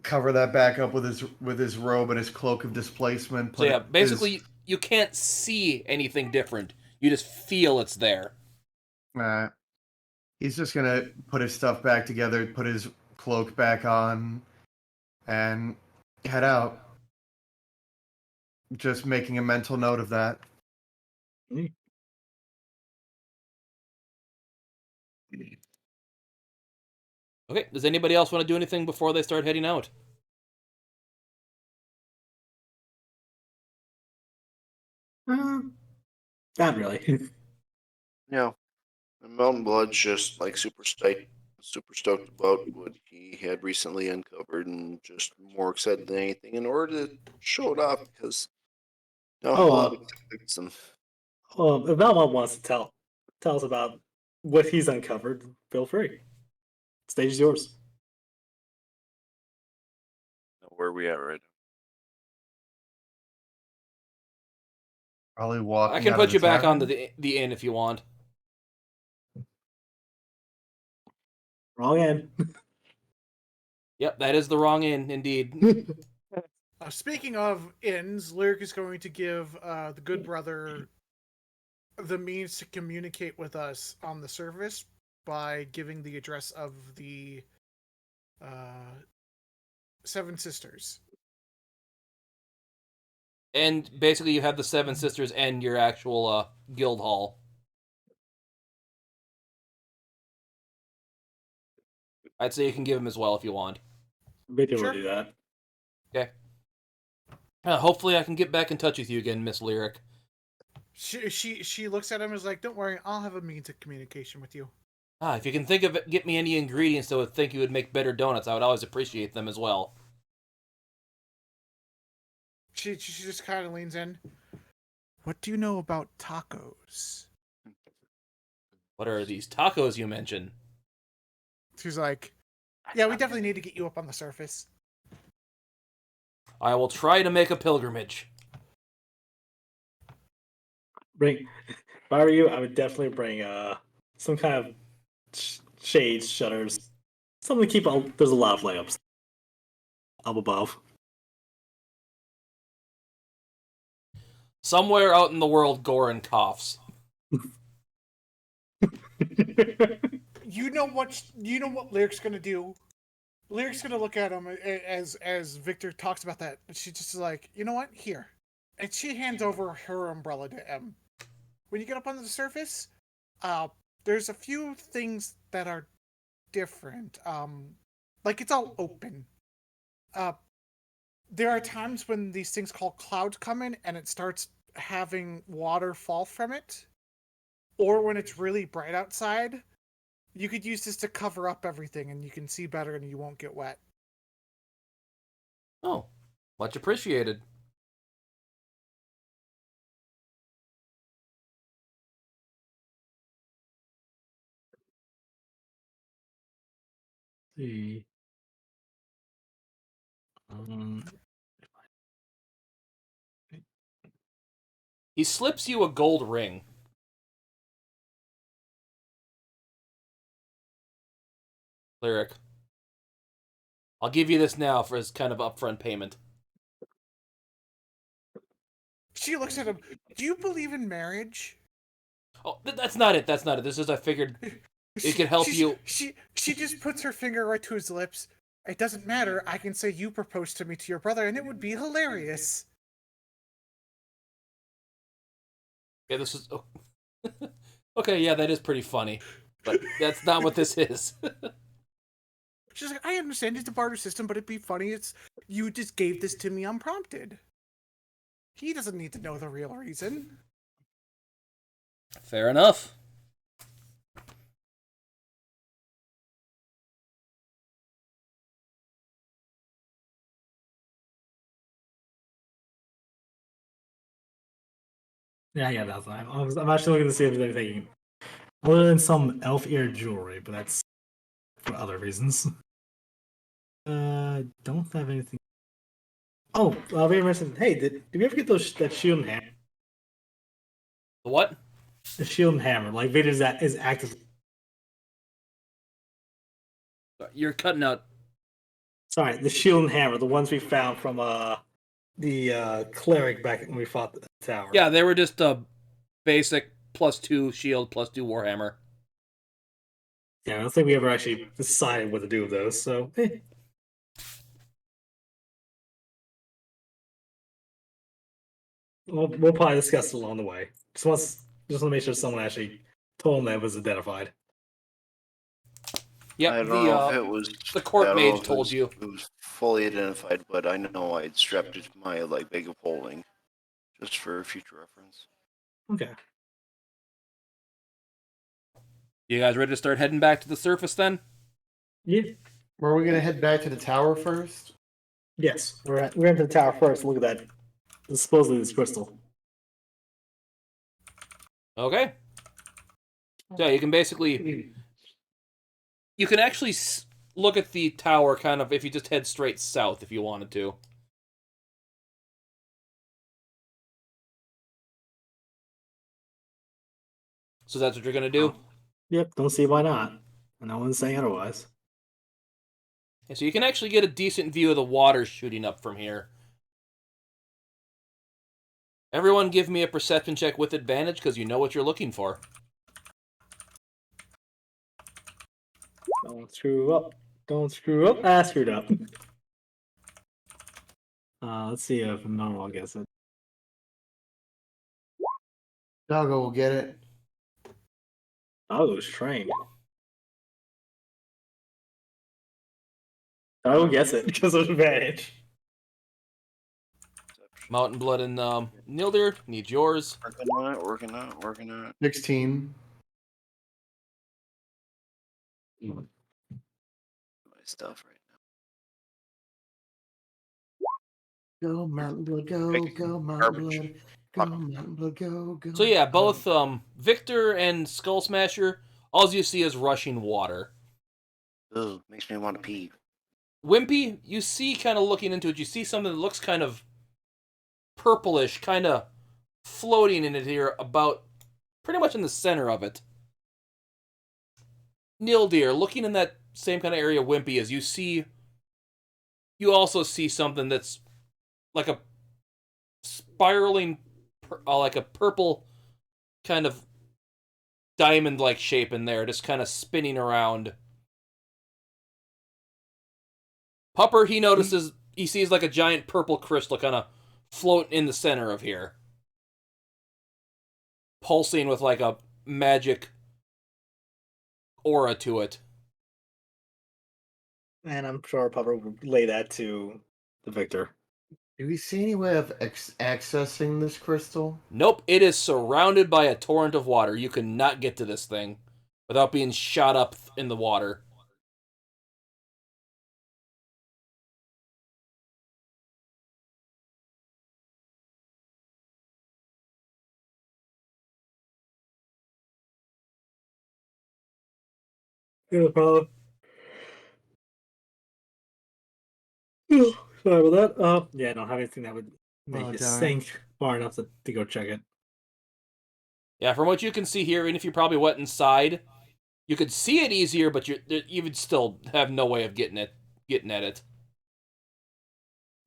cover that back up with his robe and his cloak of displacement. So yeah, basically, you can't see anything different. You just feel it's there. He's just going to put his stuff back together, put his cloak back on, and head out. Just making a mental note of that. Okay, does anybody else want to do anything before they start heading out? Not really. Yeah. And Mountain Blood's just super stoked about what he had recently uncovered and just more excited than anything in order to show it off because If Valmont wants to tell us about what he's uncovered, feel free. Stage is yours. where we at right now. Probably walking. I can out put of you the back on tavern. the inn if you want. Wrong end. Yep, that is the wrong inn, indeed. Speaking of inns, Lyric is going to give the good brother the means to communicate with us on the surface by giving the address of the Seven Sisters. And basically, you have the Seven Sisters and your actual guild hall. I'd say you can give him as well if you want. Maybe we'll Sure. do that. Okay. Hopefully, I can get back in touch with you again, Miss Lyric. She looks at him and is like, "Don't worry, I'll have a means of communication with you." If you can think of it, get me any ingredients that would think you would make better donuts, I would always appreciate them as well. She just kind of leans in. What do you know about tacos? What are these tacos you mentioned? She's like, "Yeah, we definitely need to get you up on the surface." I will try to make a pilgrimage. If I were you, I would definitely bring some kind of shades, shutters, something to keep. There's a lot of layups up above. Somewhere out in the world, Goran coughs. You know what Lyric's gonna do? Lyric's gonna look at him as Victor talks about that. And she just is like, "You know what? Here," and she hands over her umbrella to him. When you get up on the surface, there's a few things that are different. Like it's all open. There are times when these things called clouds come in and it starts having water fall from it, or when it's really bright outside. You could use this to cover up everything and you can see better and you won't get wet. Oh, much appreciated. See. He slips you a gold ring. Lyric. I'll give you this now for his kind of upfront payment. She looks at him. "Do you believe in marriage?" Oh, that's not it. That's not it. This is, I figured, it could help you. She just puts her finger right to his lips. "It doesn't matter. I can say you proposed to me to your brother, and it would be hilarious." Yeah, this is... Oh. Okay, yeah, that is pretty funny. But that's not what this is. She's like, "I understand it's a barter system, but it'd be funny. It's you just gave this to me unprompted. He doesn't need to know the real reason." Fair enough. Yeah, that's fine. I'm actually looking to see if there's anything other than some elf ear jewelry, but that's for other reasons. Don't have anything. Oh, we mentioned. Hey, did we ever get that shield and hammer? The what? The shield and hammer, like Vader's that is active. You're cutting out. Sorry, the shield and hammer, the ones we found from the cleric back when we fought the tower. Yeah, they were just a basic +2 shield, +2 warhammer. Yeah, I don't think we ever actually decided what to do with those. So, we'll probably discuss it along the way. Just want to make sure someone actually told them that it was identified. Yep, I don't know if it was the court I don't know mage if told you. It was fully identified, but I know I strapped it to my bag of holding, just for future reference. Okay. You guys ready to start heading back to the surface then? Yeah. Were we gonna head back to the tower first? Yes, we're into the tower first. Look at that. Supposedly this crystal. Okay. So you can basically... You can actually look at the tower kind of if you just head straight south if you wanted to. So that's what you're going to do? Yep, don't see why not. No one's saying otherwise. Yeah, so you can actually get a decent view of the water shooting up from here. Everyone give me a perception check with advantage because you know what you're looking for. Don't screw up. Don't screw up. I screwed up. Let's see if normal gets it. Doggo will get it. Doggo's trained. Doggo gets it because of advantage. Mountain Blood and Nlydeir, need yours. Working on it. 16. My stuff right Go Mountain Blood, go, Making go Mountain garbage. Blood, go Mountain Blood, go. So yeah, both Victor and Skull Smasher, all you see is rushing water. now. Ugh, makes me want to pee. Wimpy, you see, kind of looking into it, you see something that looks kind of purplish, kind of floating in it here, about pretty much in the center of it. Nlydeir, looking in that same kind of area Wimpy is, you also see something that's like a spiraling, like a purple kind of diamond-like shape in there, just kind of spinning around. Pupper, he sees like a giant purple crystal kind of float in the center of here, pulsing with like a magic aura to it. And I'm sure Pupper would relay that to the Victor. Do we see any way of accessing this crystal? Nope, it is surrounded by a torrent of water. You cannot get to this thing without being shot up in the water. No problem. Sorry about that. Yeah, I don't have anything that would make Oh, it darn. sink far enough to go check it. Yeah, from what you can see here, and if you probably went inside, you could see it easier, but you would still have no way of getting at it.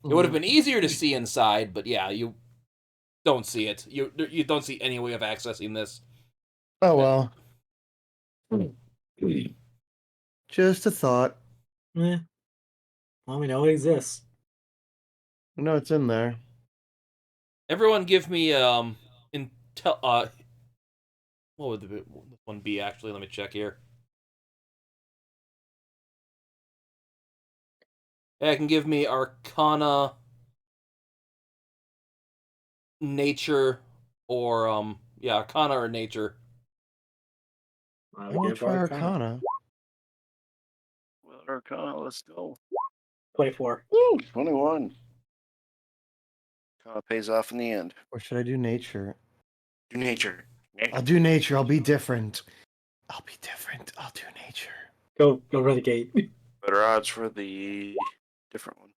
It would have been easier to see inside, but yeah, you don't see it. You don't see any way of accessing this. Oh well. Just a thought. Yeah. Well, we know it exists. I know it's in there. Everyone, give me intel. What would this one be actually? Let me check here. Yeah, it can give me Arcana, Nature, or Arcana or Nature. I I'm would gonna give try Arcana. Arcana. Well, Arcana, let's go. 24. Woo, 21. Arcana pays off in the end. Or should I do Nature? Do nature. I'll do Nature. I'll be different. I'll do Nature. Go Renegade. Better odds for the different one.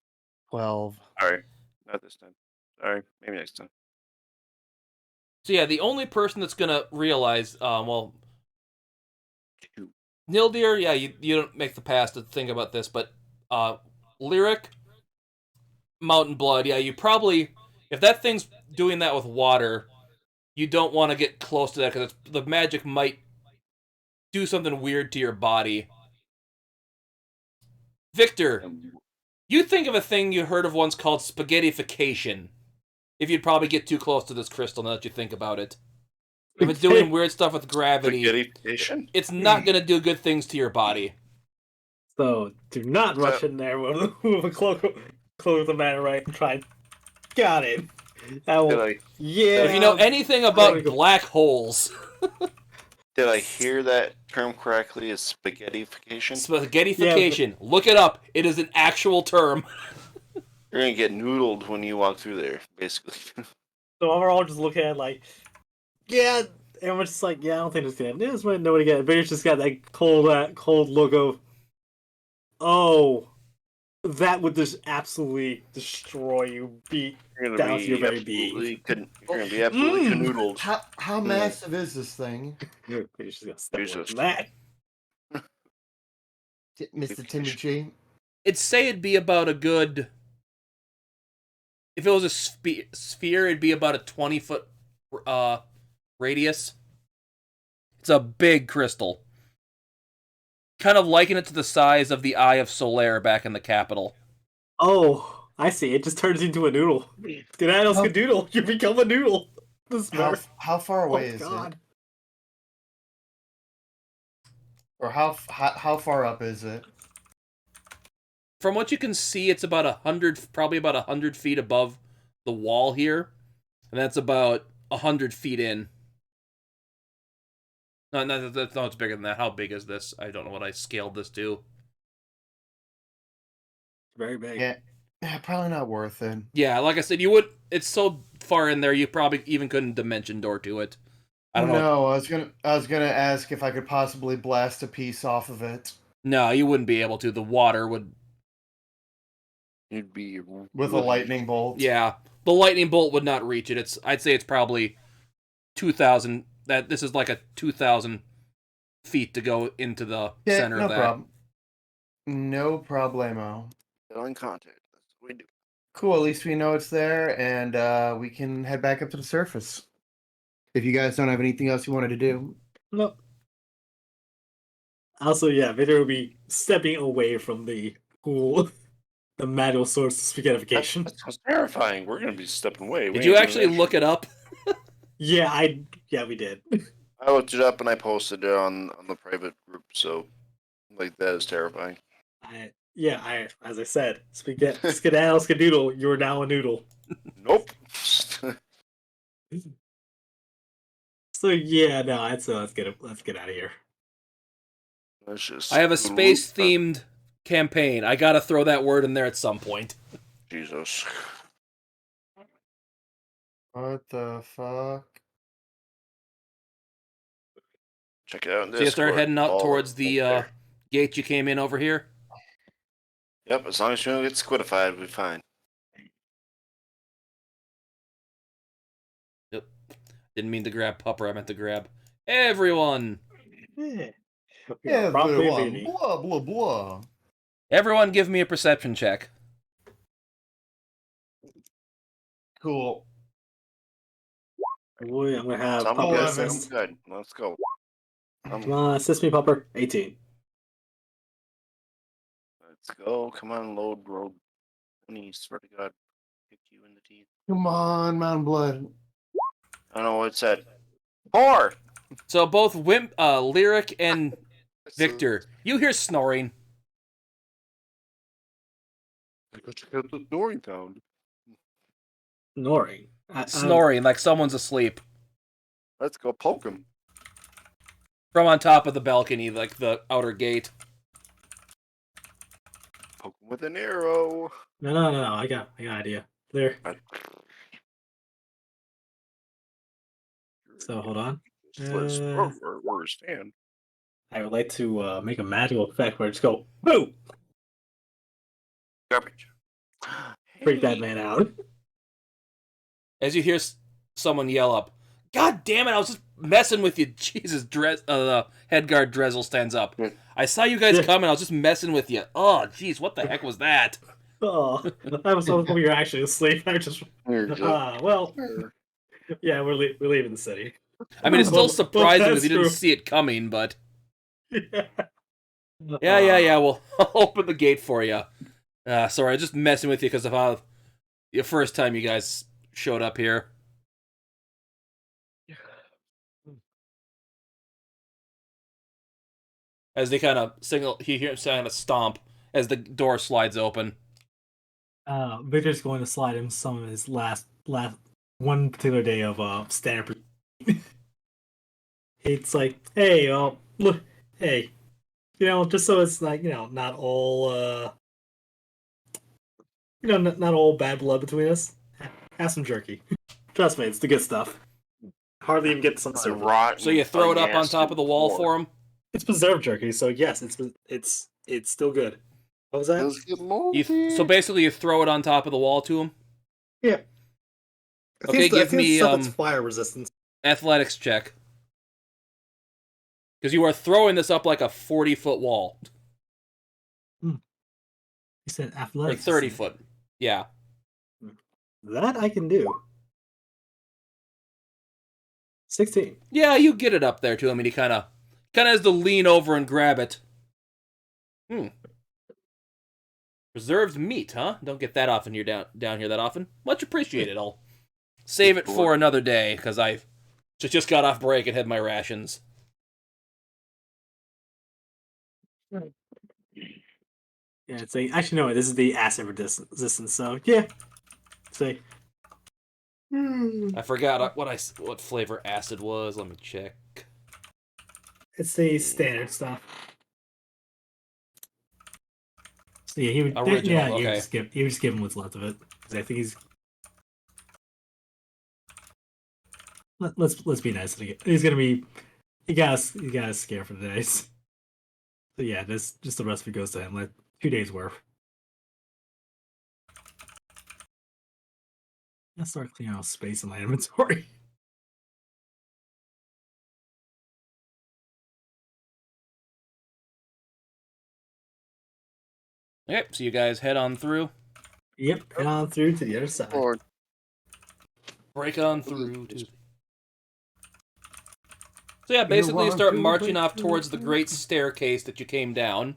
12. Alright, not this time. Sorry, maybe next time. So yeah, the only person that's gonna realize, Two. Nlydeir, yeah, you don't make the pass to think about this, but Lyric, Mountain Blood, yeah, you probably, if that thing's doing that with water, you don't want to get close to that because the magic might do something weird to your body. Victor, you think of a thing you heard of once called spaghettification. If you'd probably get too close to this crystal now that you think about it. If it's doing weird stuff with gravity, Spaghettification? it's not going to do good things to your body. So do not rush in there with a cloak of the man right and try. Got it. That will, yeah. If you know anything about black holes, Did I hear that term correctly as spaghettification? spaghettification, yeah, look it up. It is an actual term. You're gonna get noodled when you walk through there, basically. So overall, just looking at like, yeah, and we're just like, yeah, I don't think it's gonna. This might nobody get it, but it's just got that cold look of, oh, that would just absolutely destroy you, beat down to your very being. You're gonna be absolutely canoodled. How massive is this thing? You're just gonna step Jesus. away from that. Mr. Timmy G? It'd say it'd be about a good. If it was a sphere, it'd be about a 20-foot radius. It's a big crystal. Kind of liken it to the size of the Eye of Solaire back in the capital. Oh, I see. It just turns into a noodle. Get out of a doodle. You become a noodle. This How far away oh is God. it? Or how far up is it? From what you can see, it's about 100, probably about 100 feet above the wall here, and that's about 100 feet in. No, it's bigger than that. How big is this? I don't know what I scaled this to. Very big. Yeah, probably not worth it. Yeah, like I said, you would. It's so far in there, you probably even couldn't dimension door to it. I don't know. No, I was gonna ask if I could possibly blast a piece off of it No, you wouldn't be able to. The water would. You'd be with a lightning bolt. Yeah, the lightning bolt would not reach it. I'd say it's probably 2,000. That this is like a 2,000 feet to go into the Yeah, center no of that. problem. No problemo. Get on contact. That's what we do. Cool. At least we know it's there, and we can head back up to the surface. If you guys don't have anything else you wanted to do. No. Also, yeah, Victor will be stepping away from the pool, the magical source of spaghettification. That sounds terrifying. We're gonna be stepping away. Did you actually look it up? Yeah, we did. I looked it up and I posted it on the private group. So, like, that is terrifying. As I said, skedaddle, skadoodle, you are now a noodle. Nope. So yeah, no, let's get out of here. That's just I have a space-themed campaign. I gotta throw that word in there at some point. Jesus. What the fuck? Check it out. In So you start Discord. heading out All towards the there. gate you came in over here. Yep, as long as you don't get squidified, we'll be fine. Yep. Didn't mean to grab Pupper. I meant to grab everyone. Yeah, Probably blah, maybe. blah blah blah. Everyone, give me a perception check. Cool. Boy, I'm gonna have Some Pupper good, 11. some assist. good. Let's go. Come on, assist me, Pupper. 18. Let's go. Come on, load road. Any swear to God, kick you in the teeth. Come on, Mountain Blood. I don't know what it said. 4! So both Lyric and Victor, you hear snoring. Go check out the snoring sound. Snoring. Snoring like someone's asleep. Let's go poke him. From on top of the balcony, like the outer gate. Poke him with an arrow. No. I got an idea. There. So hold on. Where's Stan? I would like to make a magical effect where I just go boom, Garbage. freak that man out. As you hear someone yell up, "God damn it! I was just messing with you." Jesus, the head guard Drezel stands up. I saw you guys coming. I was just messing with you. Oh, jeez, what the heck was that? Oh, I was hoping you were actually asleep. I just well, yeah, we're leaving the city. I mean, it's still Well, surprising that's because you didn't true. see it coming, but Yeah. yeah. Well, I'll open the gate for you. Sorry, I was just messing with you because of how the first time you guys showed up here. As they kind of signal, he hears kind of stomp as the door slides open. Victor's going to slide him some of his last one particular day of standard. It's like, hey, look, hey, just so it's like, not all, not all bad blood between us. Have some jerky. Trust me, it's the good stuff. Hardly even get some served. So you throw it up on top of the wall for him. It's preserved jerky, so yes, it's still good. What was that? So basically, you throw it on top of the wall to him. Yeah. Okay, give me fire resistance. athletics check. Because you are throwing this up like a 40-foot wall. You said Or athletics. 30 foot. Yeah. That I can do. 16. Yeah, you get it up there to him, and he kind of has to lean over and grab it. Preserved meat, huh? Don't get that often here down here that often. Much appreciated. I'll save it for another day, because I just got off break and had my rations. Yeah, it's like actually no. This is the acid resistance. So yeah, say. I forgot what flavor acid was. Let me check. It's the standard stuff. So yeah, he would. Original, Yeah, okay. he would just give him what's left of it. 'Cause I think he's. Let's be nice to him. He's gonna be. He got us scared for the days. So yeah, this just the rest of it goes to him. Like 2 days worth. Let's start clearing out space in my inventory. Okay, so you guys head on through. Yep, head on through to the other side. Forward. Break on through to... So yeah, basically you start marching off towards the great staircase that you came down.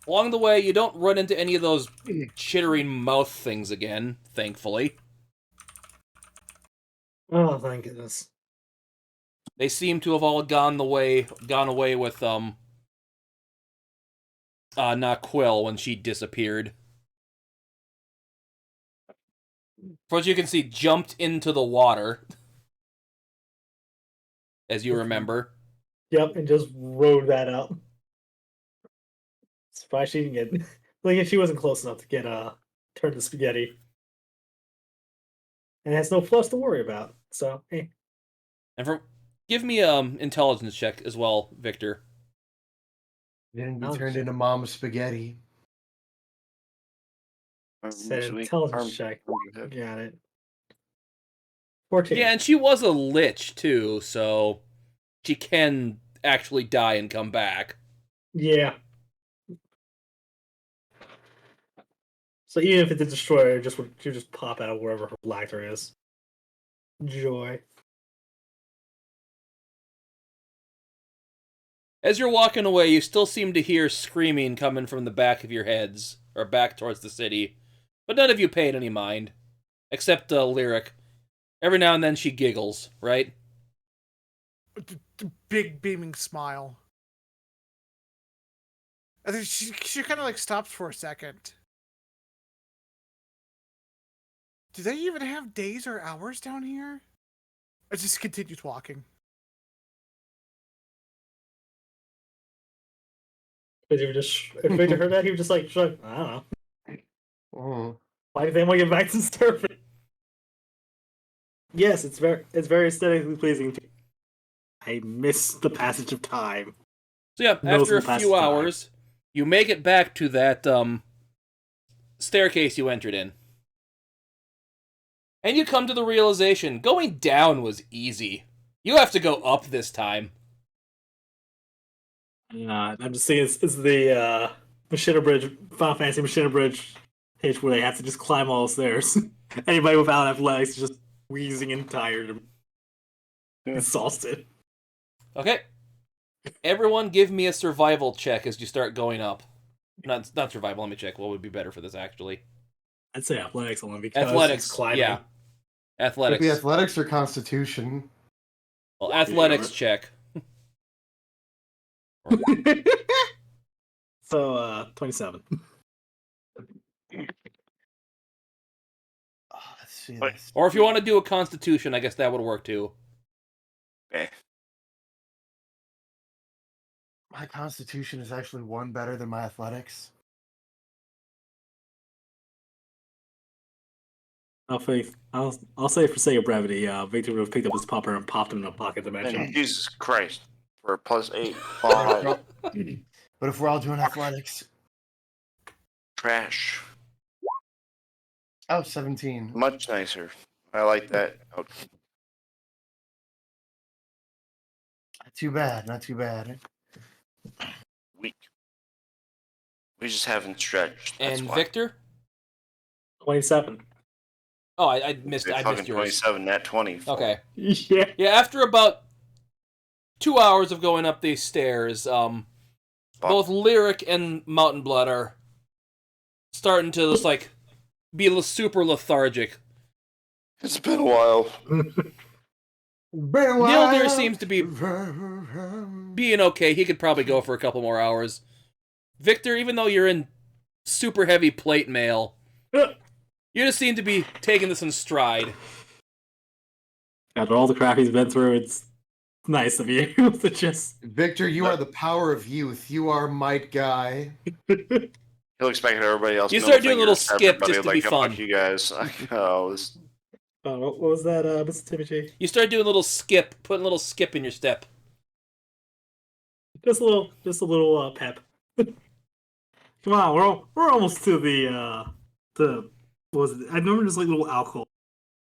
Along the way, you don't run into any of those chittering mouth things again, thankfully. Oh, thank goodness. They seem to have all gone away with not Quill when she disappeared. For as you can see, jumped into the water. As you remember. Yep, and just rode that up. Surprised she didn't get like if she wasn't close enough to get turn to spaghetti. And has no flush to worry about. So And give me intelligence check as well, Victor. Didn't be turned into Mama Spaghetti. Said So we- intelligence check. Got it. 14. Yeah, and she was a lich too, so she can actually die and come back. Yeah. So even if it did destroy her, she would just pop out of wherever her lactor is. Joy. As you're walking away, you still seem to hear screaming coming from the back of your heads, or back towards the city, but none of you paid any mind, except Lyric. Every now and then she giggles, right? Big beaming smile. I think she kind of like stops for a second. Do they even have days or hours down here? I just continues walking. If Victor heard that, he was just like, shrug. I don't know. Oh. Why do they want to get back to surfing? Yes, it's very aesthetically pleasing. I miss the passage of time. So yeah, after a few hours, you make it back to that staircase you entered in. And you come to the realization, going down was easy. You have to go up this time. I'm just saying it's the Machina Bridge, Final Fantasy Machina Bridge page where they have to just climb all the stairs. Anybody without athletics is just wheezing and tired and exhausted. Okay. Everyone give me a survival check as you start going up. Not survival, let me check. What would be better for this, actually? I'd say athletics only because Athletics, it's climbing. yeah. Athletics. Could be athletics or constitution. Well, athletics check. So, 27. Oh, let's see Wait. this. Or if you want to do a constitution, I guess that would work too. Okay. My constitution is actually one better than my athletics. I'll say for sake of brevity, Victor would have picked up his popper and popped him in a pocket dimension. And Jesus Christ. For a +8. 5. But if we're all doing athletics. Trash. Oh, 17. Much nicer. I like that. Okay. Not too bad, not too bad. Weak. We just haven't stretched. That's And why. Victor? 27. Oh, I missed They yours. fucking 27, not 20. Okay. Yeah. Yeah, after about 2 hours of going up these stairs, both Lyric and Mountain Blood are starting to just, like, be super lethargic. It's been a while. Nlydeir seems to be being okay. He could probably go for a couple more hours. Victor, even though you're in super heavy plate mail, you just seem to be taking this in stride. After all the crap he's been through, it's nice of you to just. Victor, you are the power of youth. You are might guy. He'll expect everybody else. You to start doing a little fingers, skip everybody just to like, be "Oh, fun. Fuck you guys. Oh, this... What was that, Mr. Timothy? You start doing a little skip, putting a little skip in your step. Just a little pep. Come on, we're almost to the what was it? I remember just like little alcohol.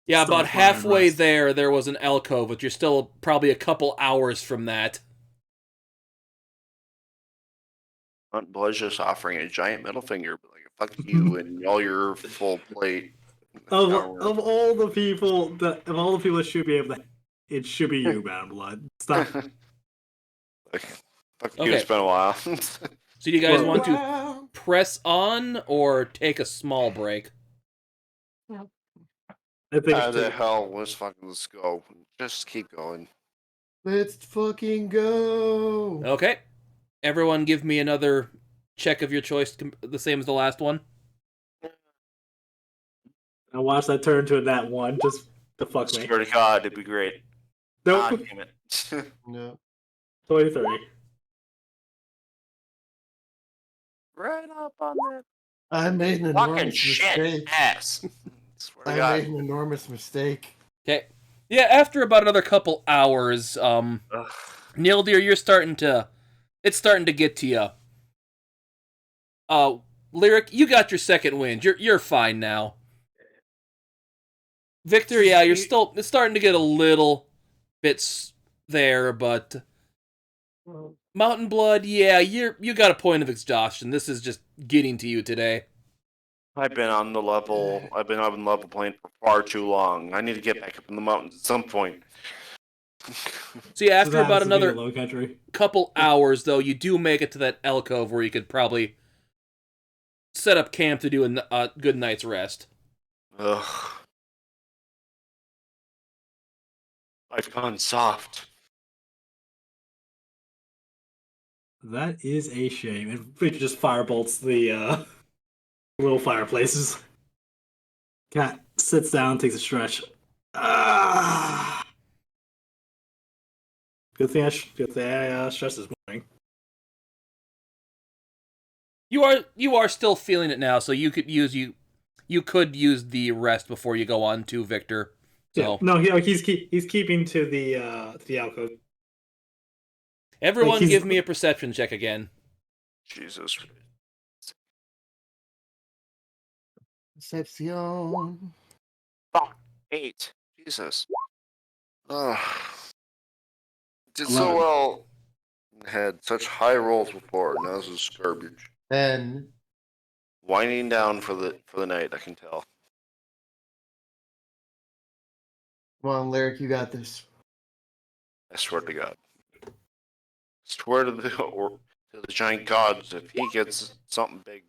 Yeah, Still about fire and halfway rest. there was an alcove, but you're still probably a couple hours from that. Aunt Blood's just offering a giant middle finger, but like, fuck you and all your full plate. Of all the people that should be able to, it should be you, Madam Blood. Stop. Like, fuck you, Okay. it's been a while. So do you guys want to press on or take a small break? I think How the hell? Let's go. Just keep going. Let's fucking go. Okay. Everyone give me another check of your choice, the same as the last one. I watched that turn to that one. Just to fuck me. Swear to God, it'd be great. Nope. God damn it. No. 23. Right up on that I made an fucking enormous shit mistake. ass. Swear to I God. made an enormous mistake. Okay. Yeah, after about another couple hours, Ugh. Nlydeir, it's starting to get to you. Lyric, you got your second wind. You're fine now. Victor, yeah, it's starting to get a little bit there, but Mountain Blood, yeah, you got a point of exhaustion. This is just getting to you today. I've been on level plane for far too long. I need to get back up in the mountains at some point. So yeah, after This about happens to be another a low country. couple hours, though, you do make it to that alcove where you could probably set up camp to do a good night's rest. Ugh. I've gone soft. That is a shame. And Victor just firebolts the little fireplaces. Cat sits down, takes a stretch. Ah. Good thing I stressed this morning. You are still feeling it now, so you could use the rest before you go on to Victor. So Yeah. No, he's keeping to the alcove. everyone, Like give me a perception check again. Jesus. Perception. Fuck. 8. Jesus. Ugh. Did 11. so well. Had such high rolls before. Now this is garbage. 10. Winding down for the night, I can tell. Come on, Lyric, you got this. I swear to God. Swear to the giant gods if he gets something big.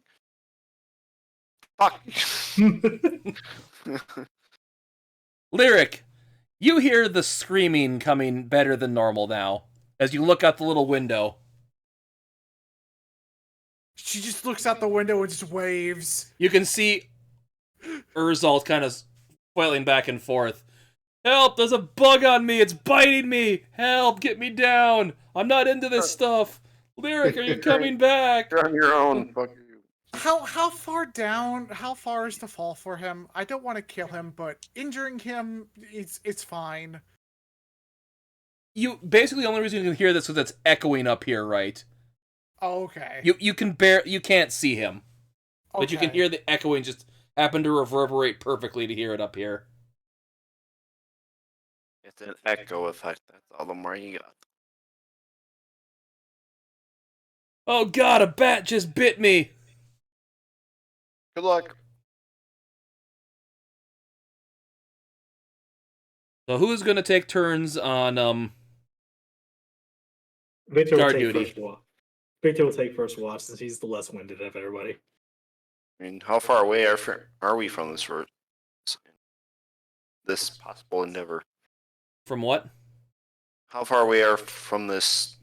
Fuck. Lyric, you hear the screaming coming better than normal now as you look out the little window. She just looks out the window and just waves. You can see Urzalt kind of flailing back and forth. Help, there's a bug on me, it's biting me! Help, get me down! I'm not into this stuff! Lyric, are you coming back? You're on your own. Fuck you. How far down? How far is the fall for him? I don't want to kill him, but injuring him, it's fine. You basically the only reason you can hear this is it's echoing up here, right? Oh, okay. You can't see him, but you can hear the echoing just happen to reverberate perfectly to hear it up here. It's an echo effect. That's all the more you got. Oh God, a bat just bit me. Good luck. So who's gonna take turns on Victor will guard take duty? first watch. Victor will take first watch since he's the less winded of everybody. I mean, how far away are we from this possible endeavor? From what? How far away are from this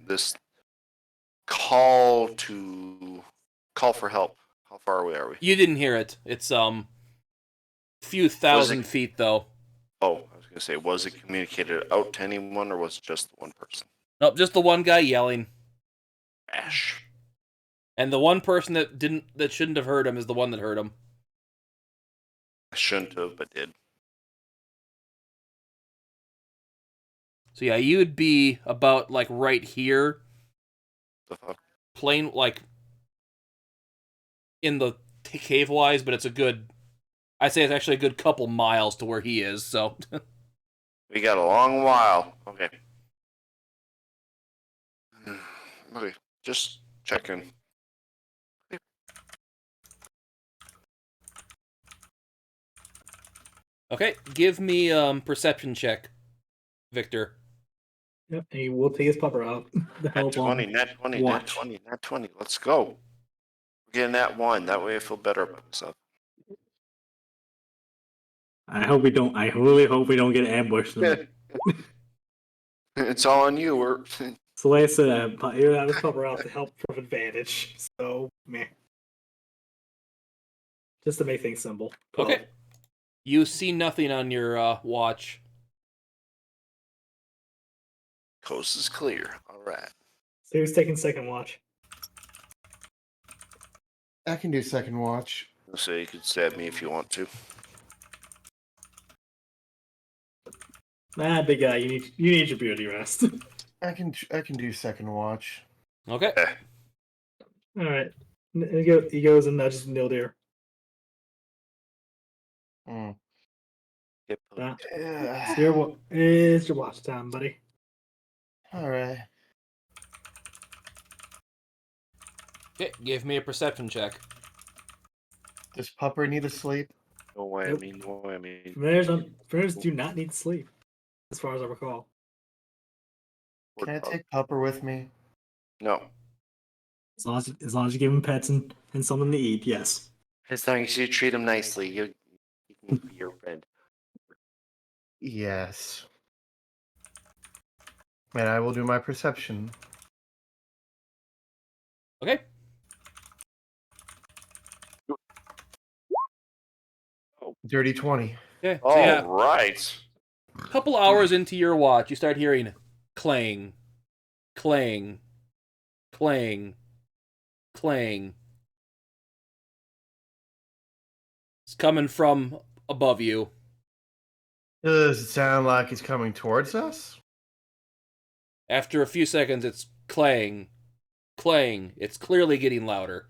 call for help? How far away are we? You didn't hear it. It's few thousand feet though. Oh, I was gonna say, was it communicated out to anyone, or was it just the one person? Nope, just the one guy yelling. Ash. And the one person that shouldn't have heard him is the one that heard him. I shouldn't have, but did. So yeah, you would be about like right here, The fuck? plain like in the cave wise, but it's a good. I'd say it's actually a good couple miles to where he is. So We got a long while. Okay. Okay, just checking. okay, give me perception check, Victor. Yep, and he will take his pupper out. The Nat help 20, on. nat 20, nat watch. 20, nat 20. Let's go. We're getting that one. That way I feel better about myself. I hope we don't. I really hope we don't get ambushed. It's all on you. We're So like I said, I have his pupper out to help from advantage. So man, just to make things simple. Okay. You see nothing on your watch. coast is clear. All right. So who's taking second watch? I can do second watch. So you could stab me if you want to. Nah, big guy, you need your beauty rest. I can do second watch. Okay. All right, he goes and nudges Nlydeir. Mm. Yep. That Yeah. it's your watch time, buddy. All right. Okay, give me a perception check. Does Pupper need to sleep? No way. Nope. I mean, no way. I mean, Familiars do not need sleep, as far as I recall. Can I take Pupper with me? No. As long as you give him pets and something to eat, yes. As long as you treat him nicely, he can be your friend. Yes. And I will do my perception. Okay. Dirty 20. Okay. So All yeah, right. a couple hours into your watch, you start hearing clang, clang, clang, clang. It's coming from above you. Does it sound like it's coming towards us? After a few seconds, it's clang, clang. It's clearly getting louder.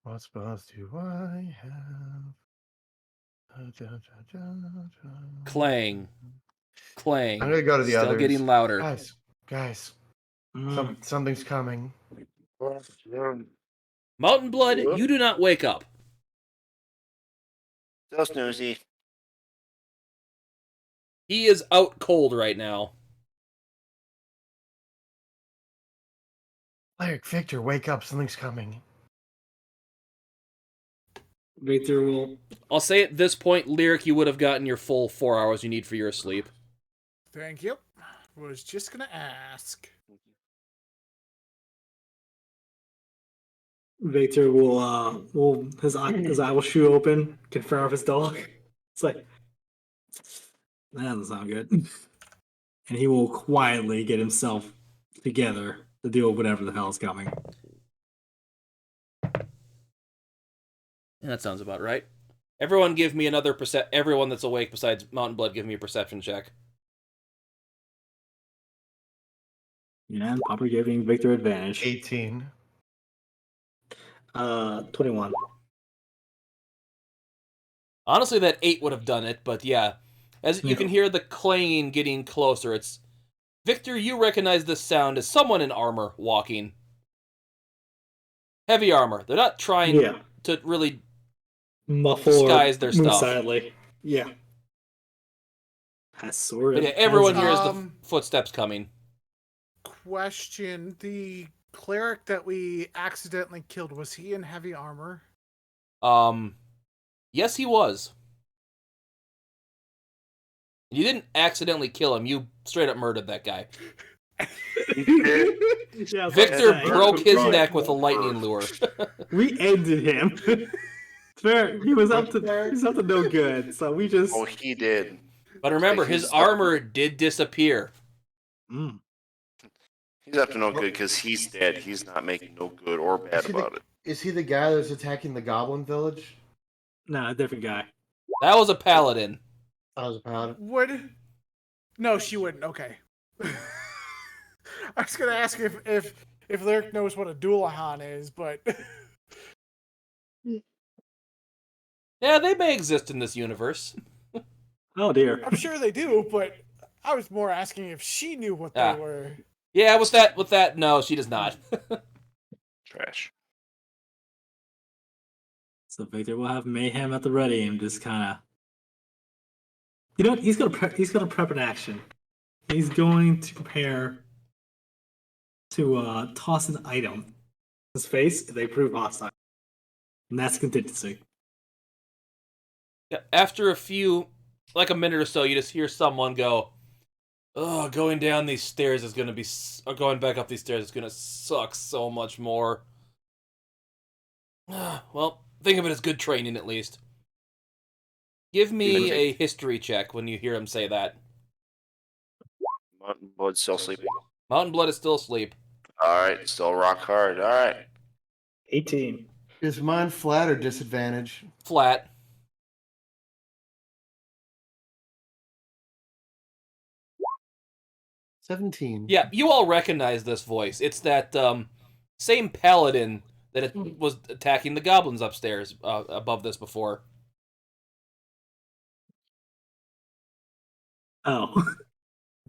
What spells do I have? Clang, clang. I'm gonna go to the Still others. getting louder. Guys, Mm. something's coming. Mountain Blood, you do not wake up. So snoozy. He is out cold right now. Lyric, Victor, wake up. Something's coming. Victor will. I'll say at this point, Lyric, you would have gotten your full 4 hours you need for your sleep. Thank you. Was just gonna ask. Victor will his eye will shoot open, confirm with his dog. It's like that doesn't sound good. And he will quietly get himself together to deal with whatever the hell is coming. That sounds about right. Everyone give me another everyone that's awake besides Mountain Blood, give me a perception check. Yeah, and Popper giving Victor advantage. 18. 21. Honestly, that 8 would have done it, but yeah. As you can hear the clanging getting closer, it's... Victor, you recognize this sound as someone in armor walking. Heavy armor. They're not trying to really muffle disguise or their move stuff. silently. Yeah. Has sword. But yeah, everyone has- hears the Um, footsteps coming. Question: the cleric that we accidentally killed, was he in heavy armor? Yes, he was. You didn't accidentally kill him. You straight up murdered that guy. Yeah, I was Victor about to say. broke his Right. neck with a lightning lure. We ended him. Fair. He was up to no good. So we just. Oh, he did. But remember, his He's- armor did disappear. Mm. He's up to no good because he's dead. He's not making no good or bad about it. Is he the guy that's attacking the goblin village? Nah, different guy. That was a paladin. I was about it. Would? No, she wouldn't. Okay. I was gonna ask if Lyric knows what a Doulahan is, but Yeah, they may exist in this universe. Oh dear. I'm sure they do. But I was more asking if she knew what they Ah. were. Yeah, with that, no, she does not. Trash. So Victor will have mayhem at the ready and just kind of. You know what? He's gonna prep an action. He's going to prepare to toss an item in his face if they prove hostile, and that's contingency. Yeah, after a few, like a minute or so, you just hear someone go, "Oh, going down these stairs is gonna be, or going back up these stairs is gonna suck so much more." Well, think of it as good training at least. Give me a history check when you hear him say that. Mountain Blood still sleeping. Mountain Blood is still asleep. Alright, still rock hard. Alright. 18. Is mine flat or disadvantage? Flat. $17. Yeah, you all recognize this voice. It's that same paladin that it was attacking the goblins upstairs above this before. Oh.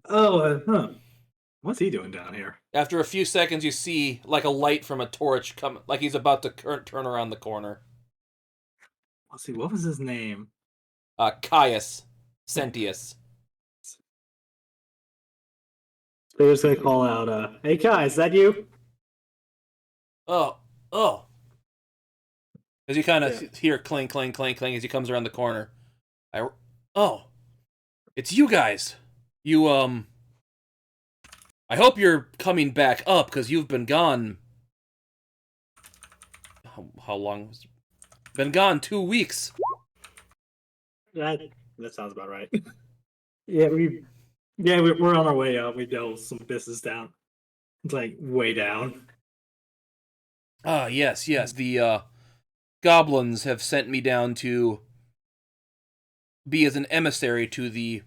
Oh. Huh. What's he doing down here? After a few seconds, you see like a light from a torch come, like he's about to turn around the corner. Let's see. What was his name? Caius Sentius. They're just gonna call out. Hey, Kai, is that you? Oh. As you kind of hear clang, clang, clang, clang as he comes around the corner. Oh, it's you guys. You I hope you're coming back up because you've been gone. How long? Been gone 2 weeks. That sounds about right. Yeah, we're on our way up. We dealt some business down. It's like way down. Ah, yes. The goblins have sent me down to be as an emissary to the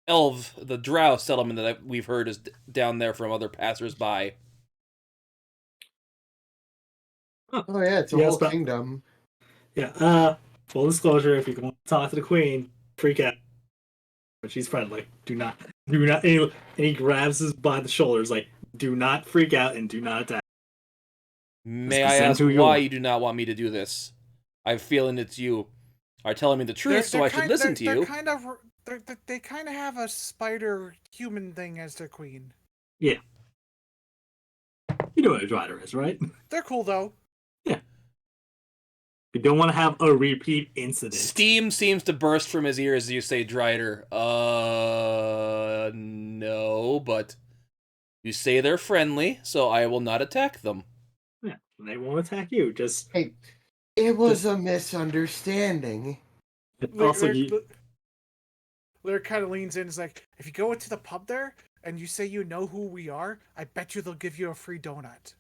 the drow settlement that we've heard is down there from other passersby. Oh yeah, it's a Yes, whole but- kingdom. Yeah. Full disclosure: if you want to talk to the queen, freak out. But she's friendly. Do not. And he grabs us by the shoulders, like, do not freak out and do not attack. May Just I send ask who you why are. you do not want me to do this? I have a feeling it's you are telling me the truth, so I should listen to you. They kind of have a spider human thing as their queen. You know what a drider is, right? They're cool though. You don't want to have a repeat incident. Steam seems to burst from his ears as you say Drider. No, but you say they're friendly, so I will not attack them. Yeah, they won't attack you. Just Hey, it was a misunderstanding. also, Lyric kind of leans in and is like, if you go into the pub there and you say you know who we are, I bet you they'll give you a free donut.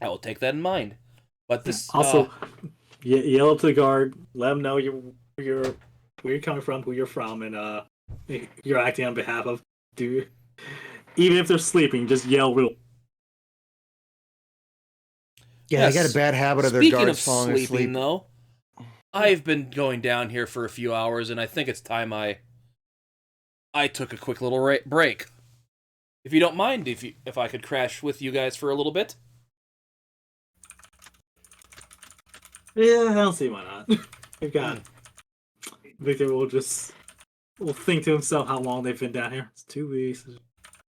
I will take that in mind. But this also yell up to the guard. Let them know where you're coming from, who you're from, and you're acting on behalf of. Even if they're sleeping, just yell real. Yeah, Yes. I got a bad habit of their speaking guards of falling sleeping, asleep. though, I've been going down here for a few hours, and I think it's time I took a quick little break. If you don't mind, if I could crash with you guys for a little bit. Yeah, I don't see why not. We've got Victor will think to himself how long they've been down here. It's 2 weeks.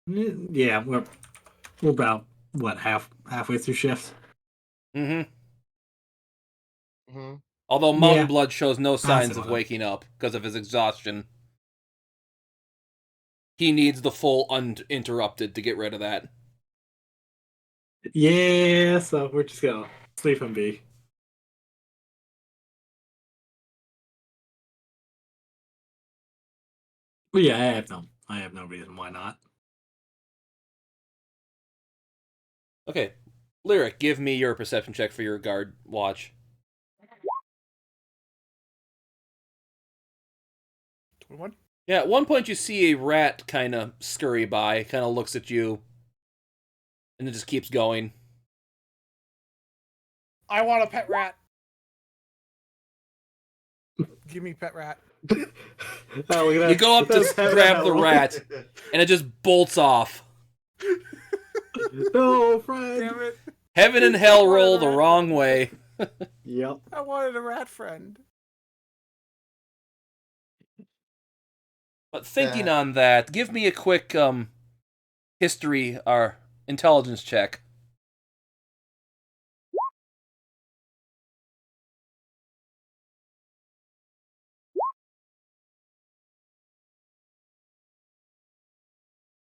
Yeah, we're about what halfway through shift. Mm-hmm. Hmm. Although Mountain Yeah. Blood shows no signs of Possible. waking up because of his exhaustion. He needs the full uninterrupted to get rid of that. Yeah, so we're just gonna sleep and be. But yeah, I have no reason why not. Okay. Lyric, give me your perception check for your guard watch. 21. Yeah, at one point you see a rat kind of scurry by, kind of looks at you, and it just keeps going. I want a pet rat. Give me pet rat. Oh, look at You that. go up to That's heaven grab and the hell. rat, and it just bolts off. No, friend. Damn it. Heaven and hell roll the wrong way. Yep. I wanted a rat friend. But thinking on that, give me a quick history or intelligence check.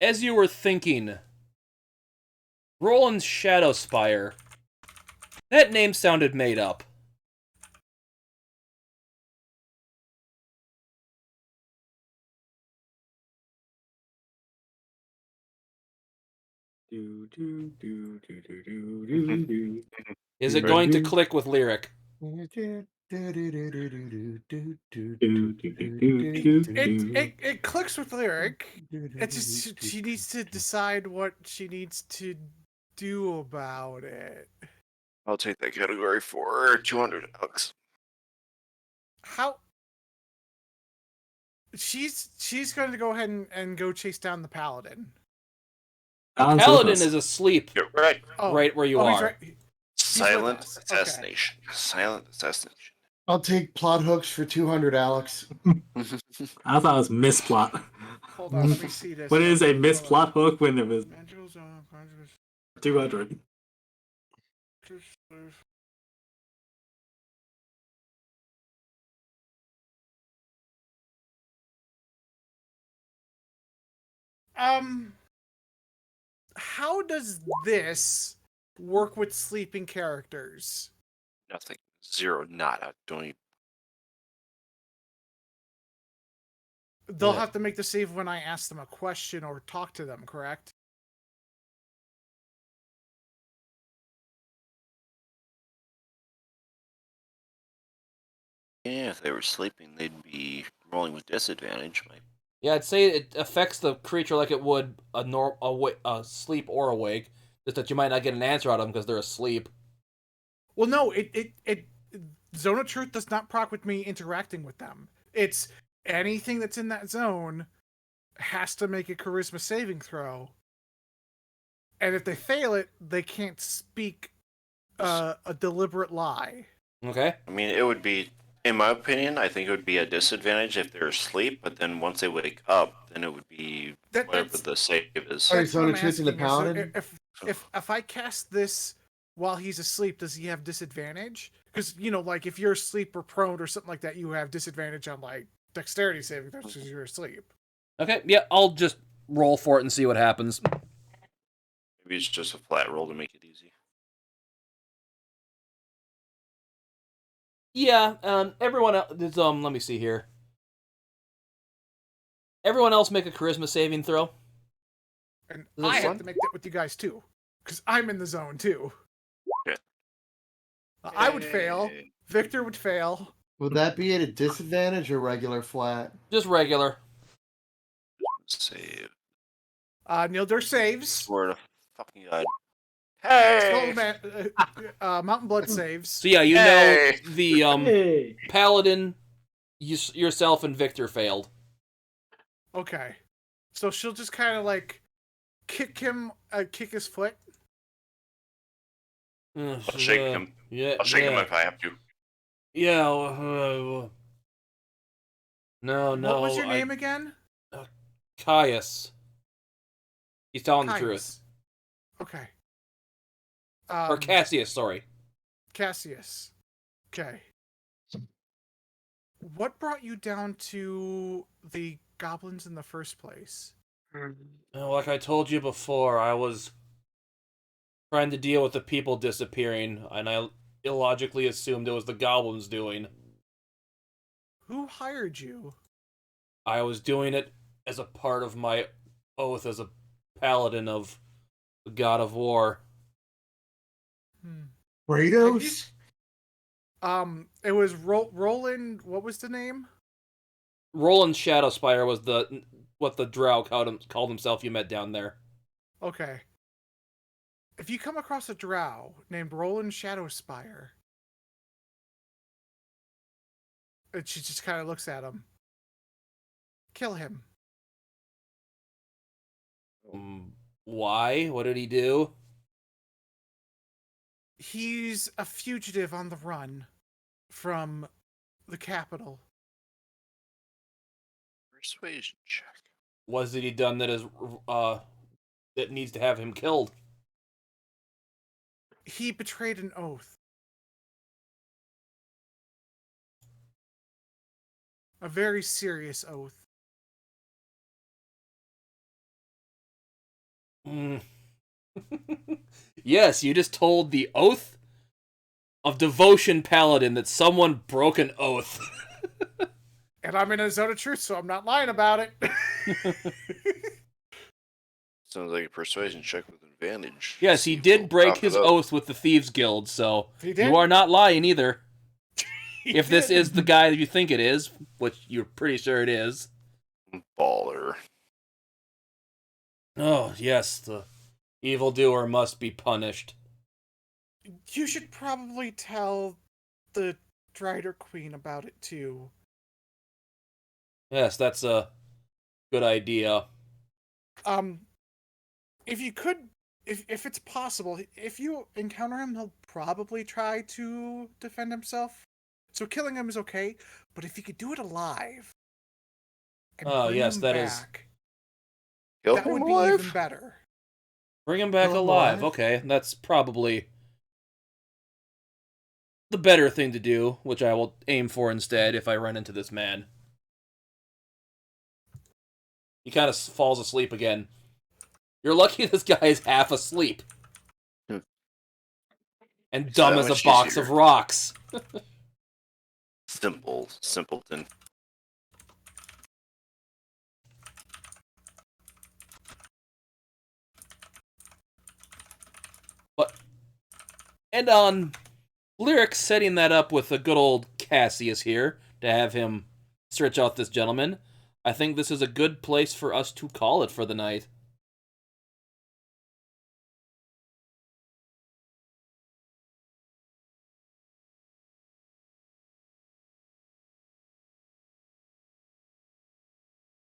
As you were thinking, Roland's Shadow Spire. That name sounded made up. Do, do, do, do, do, do, do. Is it going to click with Lyric? It clicks with Lyric. It's just she needs to decide what she needs to do about it. I'll take that category for 200, Alex. How she's going to go ahead and go chase down the paladin. Paladin is asleep You're right. right where you he's are. right. Silent us. Okay. assassination. Silent assassination. I'll take plot hooks for 200, Alex. I thought it was misplot. Hold on, let me see this. What is a misplot hook when it was Magical zone, 200? How does this work with sleeping characters? Nothing. Zero. Nada. Don't even. They'll Yeah. have to make the save when I ask them a question or talk to them, correct? Yeah, if they were sleeping, they'd be rolling with disadvantage. Yeah, I'd say it affects the creature like it would a sleep or awake. Just that you might not get an answer out of them because they're asleep. Well, no, it Zone of Truth does not proc with me interacting with them. It's anything that's in that zone has to make a charisma saving throw. And if they fail it, they can't speak a deliberate lie. Okay. I mean, it would be, in my opinion, I think it would be a disadvantage if they're asleep, but then once they wake up, then it would be whatever the save is. Alright, That's Zone what of I'm Truth in the asking is, Paladin? if I cast this while he's asleep, does he have disadvantage? Because, you know, like if you're asleep or prone or something like that, you have disadvantage on like dexterity saving throws because you're asleep. Okay, yeah, I'll just roll for it and see what happens. Maybe it's just a flat roll to make it easy. Yeah, everyone else, let me see here. Everyone else make a charisma saving throw. And Is I this have fun? to make that with you guys too, because I'm in the zone too. Yeah. I would fail. Victor would fail. Would that be at a disadvantage or regular flat? Just regular. Save. Nlydeir saves. Swear to fucking God. Hey! Mountain Blood saves. So yeah, you Hey! know the Hey. Paladin, yourself and Victor failed. Okay. So she'll just kind of like kick his foot. I'll shake him. Yeah, I'll shake him yeah. if I have to. Yeah. No, What was your I- name again? Caius. He's telling the truth. Caius. Okay. Or Cassius, sorry. Cassius. Okay. What brought you down to the goblins in the first place? Like I told you before, I was trying to deal with the people disappearing, and I illogically assumed it was the goblins doing. Who hired you? I was doing it as a part of my oath as a paladin of the god of war. Kratos? It was Roland. What was the name? Roland Shadowspire was what the drow called himself you met down there. Okay. If you come across a drow named Roland Shadowspire, and she just kind of looks at him, kill him. Why? What did he do? He's a fugitive on the run from the capital. Persuasion check. What has he done that is that needs to have him killed? He betrayed an oath. A very serious oath. Yes, you just told the oath of devotion paladin that someone broke an oath. And I'm in a zone of truth, so I'm not lying about it. Sounds like a persuasion check with advantage. Yes, he See if did we'll break top his it up. oath with the Thieves Guild, so He did? you are not lying either. He If this did. is the guy that you think it is, which you're pretty sure it is. Baller. Oh, yes, the evildoer must be punished. You should probably tell the Drider Queen about it too. Yes, that's a good idea. If you could, if it's possible, if you encounter him, he'll probably try to defend himself. So killing him is okay, but if you could do it alive, and Oh, bring yes, him that is- back, Kill that him would be alive? even better. Bring him back Kill him alive. alive? Okay, that's probably the better thing to do, which I will aim for instead if I run into this man. He kind of falls asleep again. You're lucky this guy is half asleep. Hmm. And Is dumb that as a much box easier? of rocks. Simpleton. But and on Lyric setting that up with a good old Cassius here to have him search out this gentleman, I think this is a good place for us to call it for the night.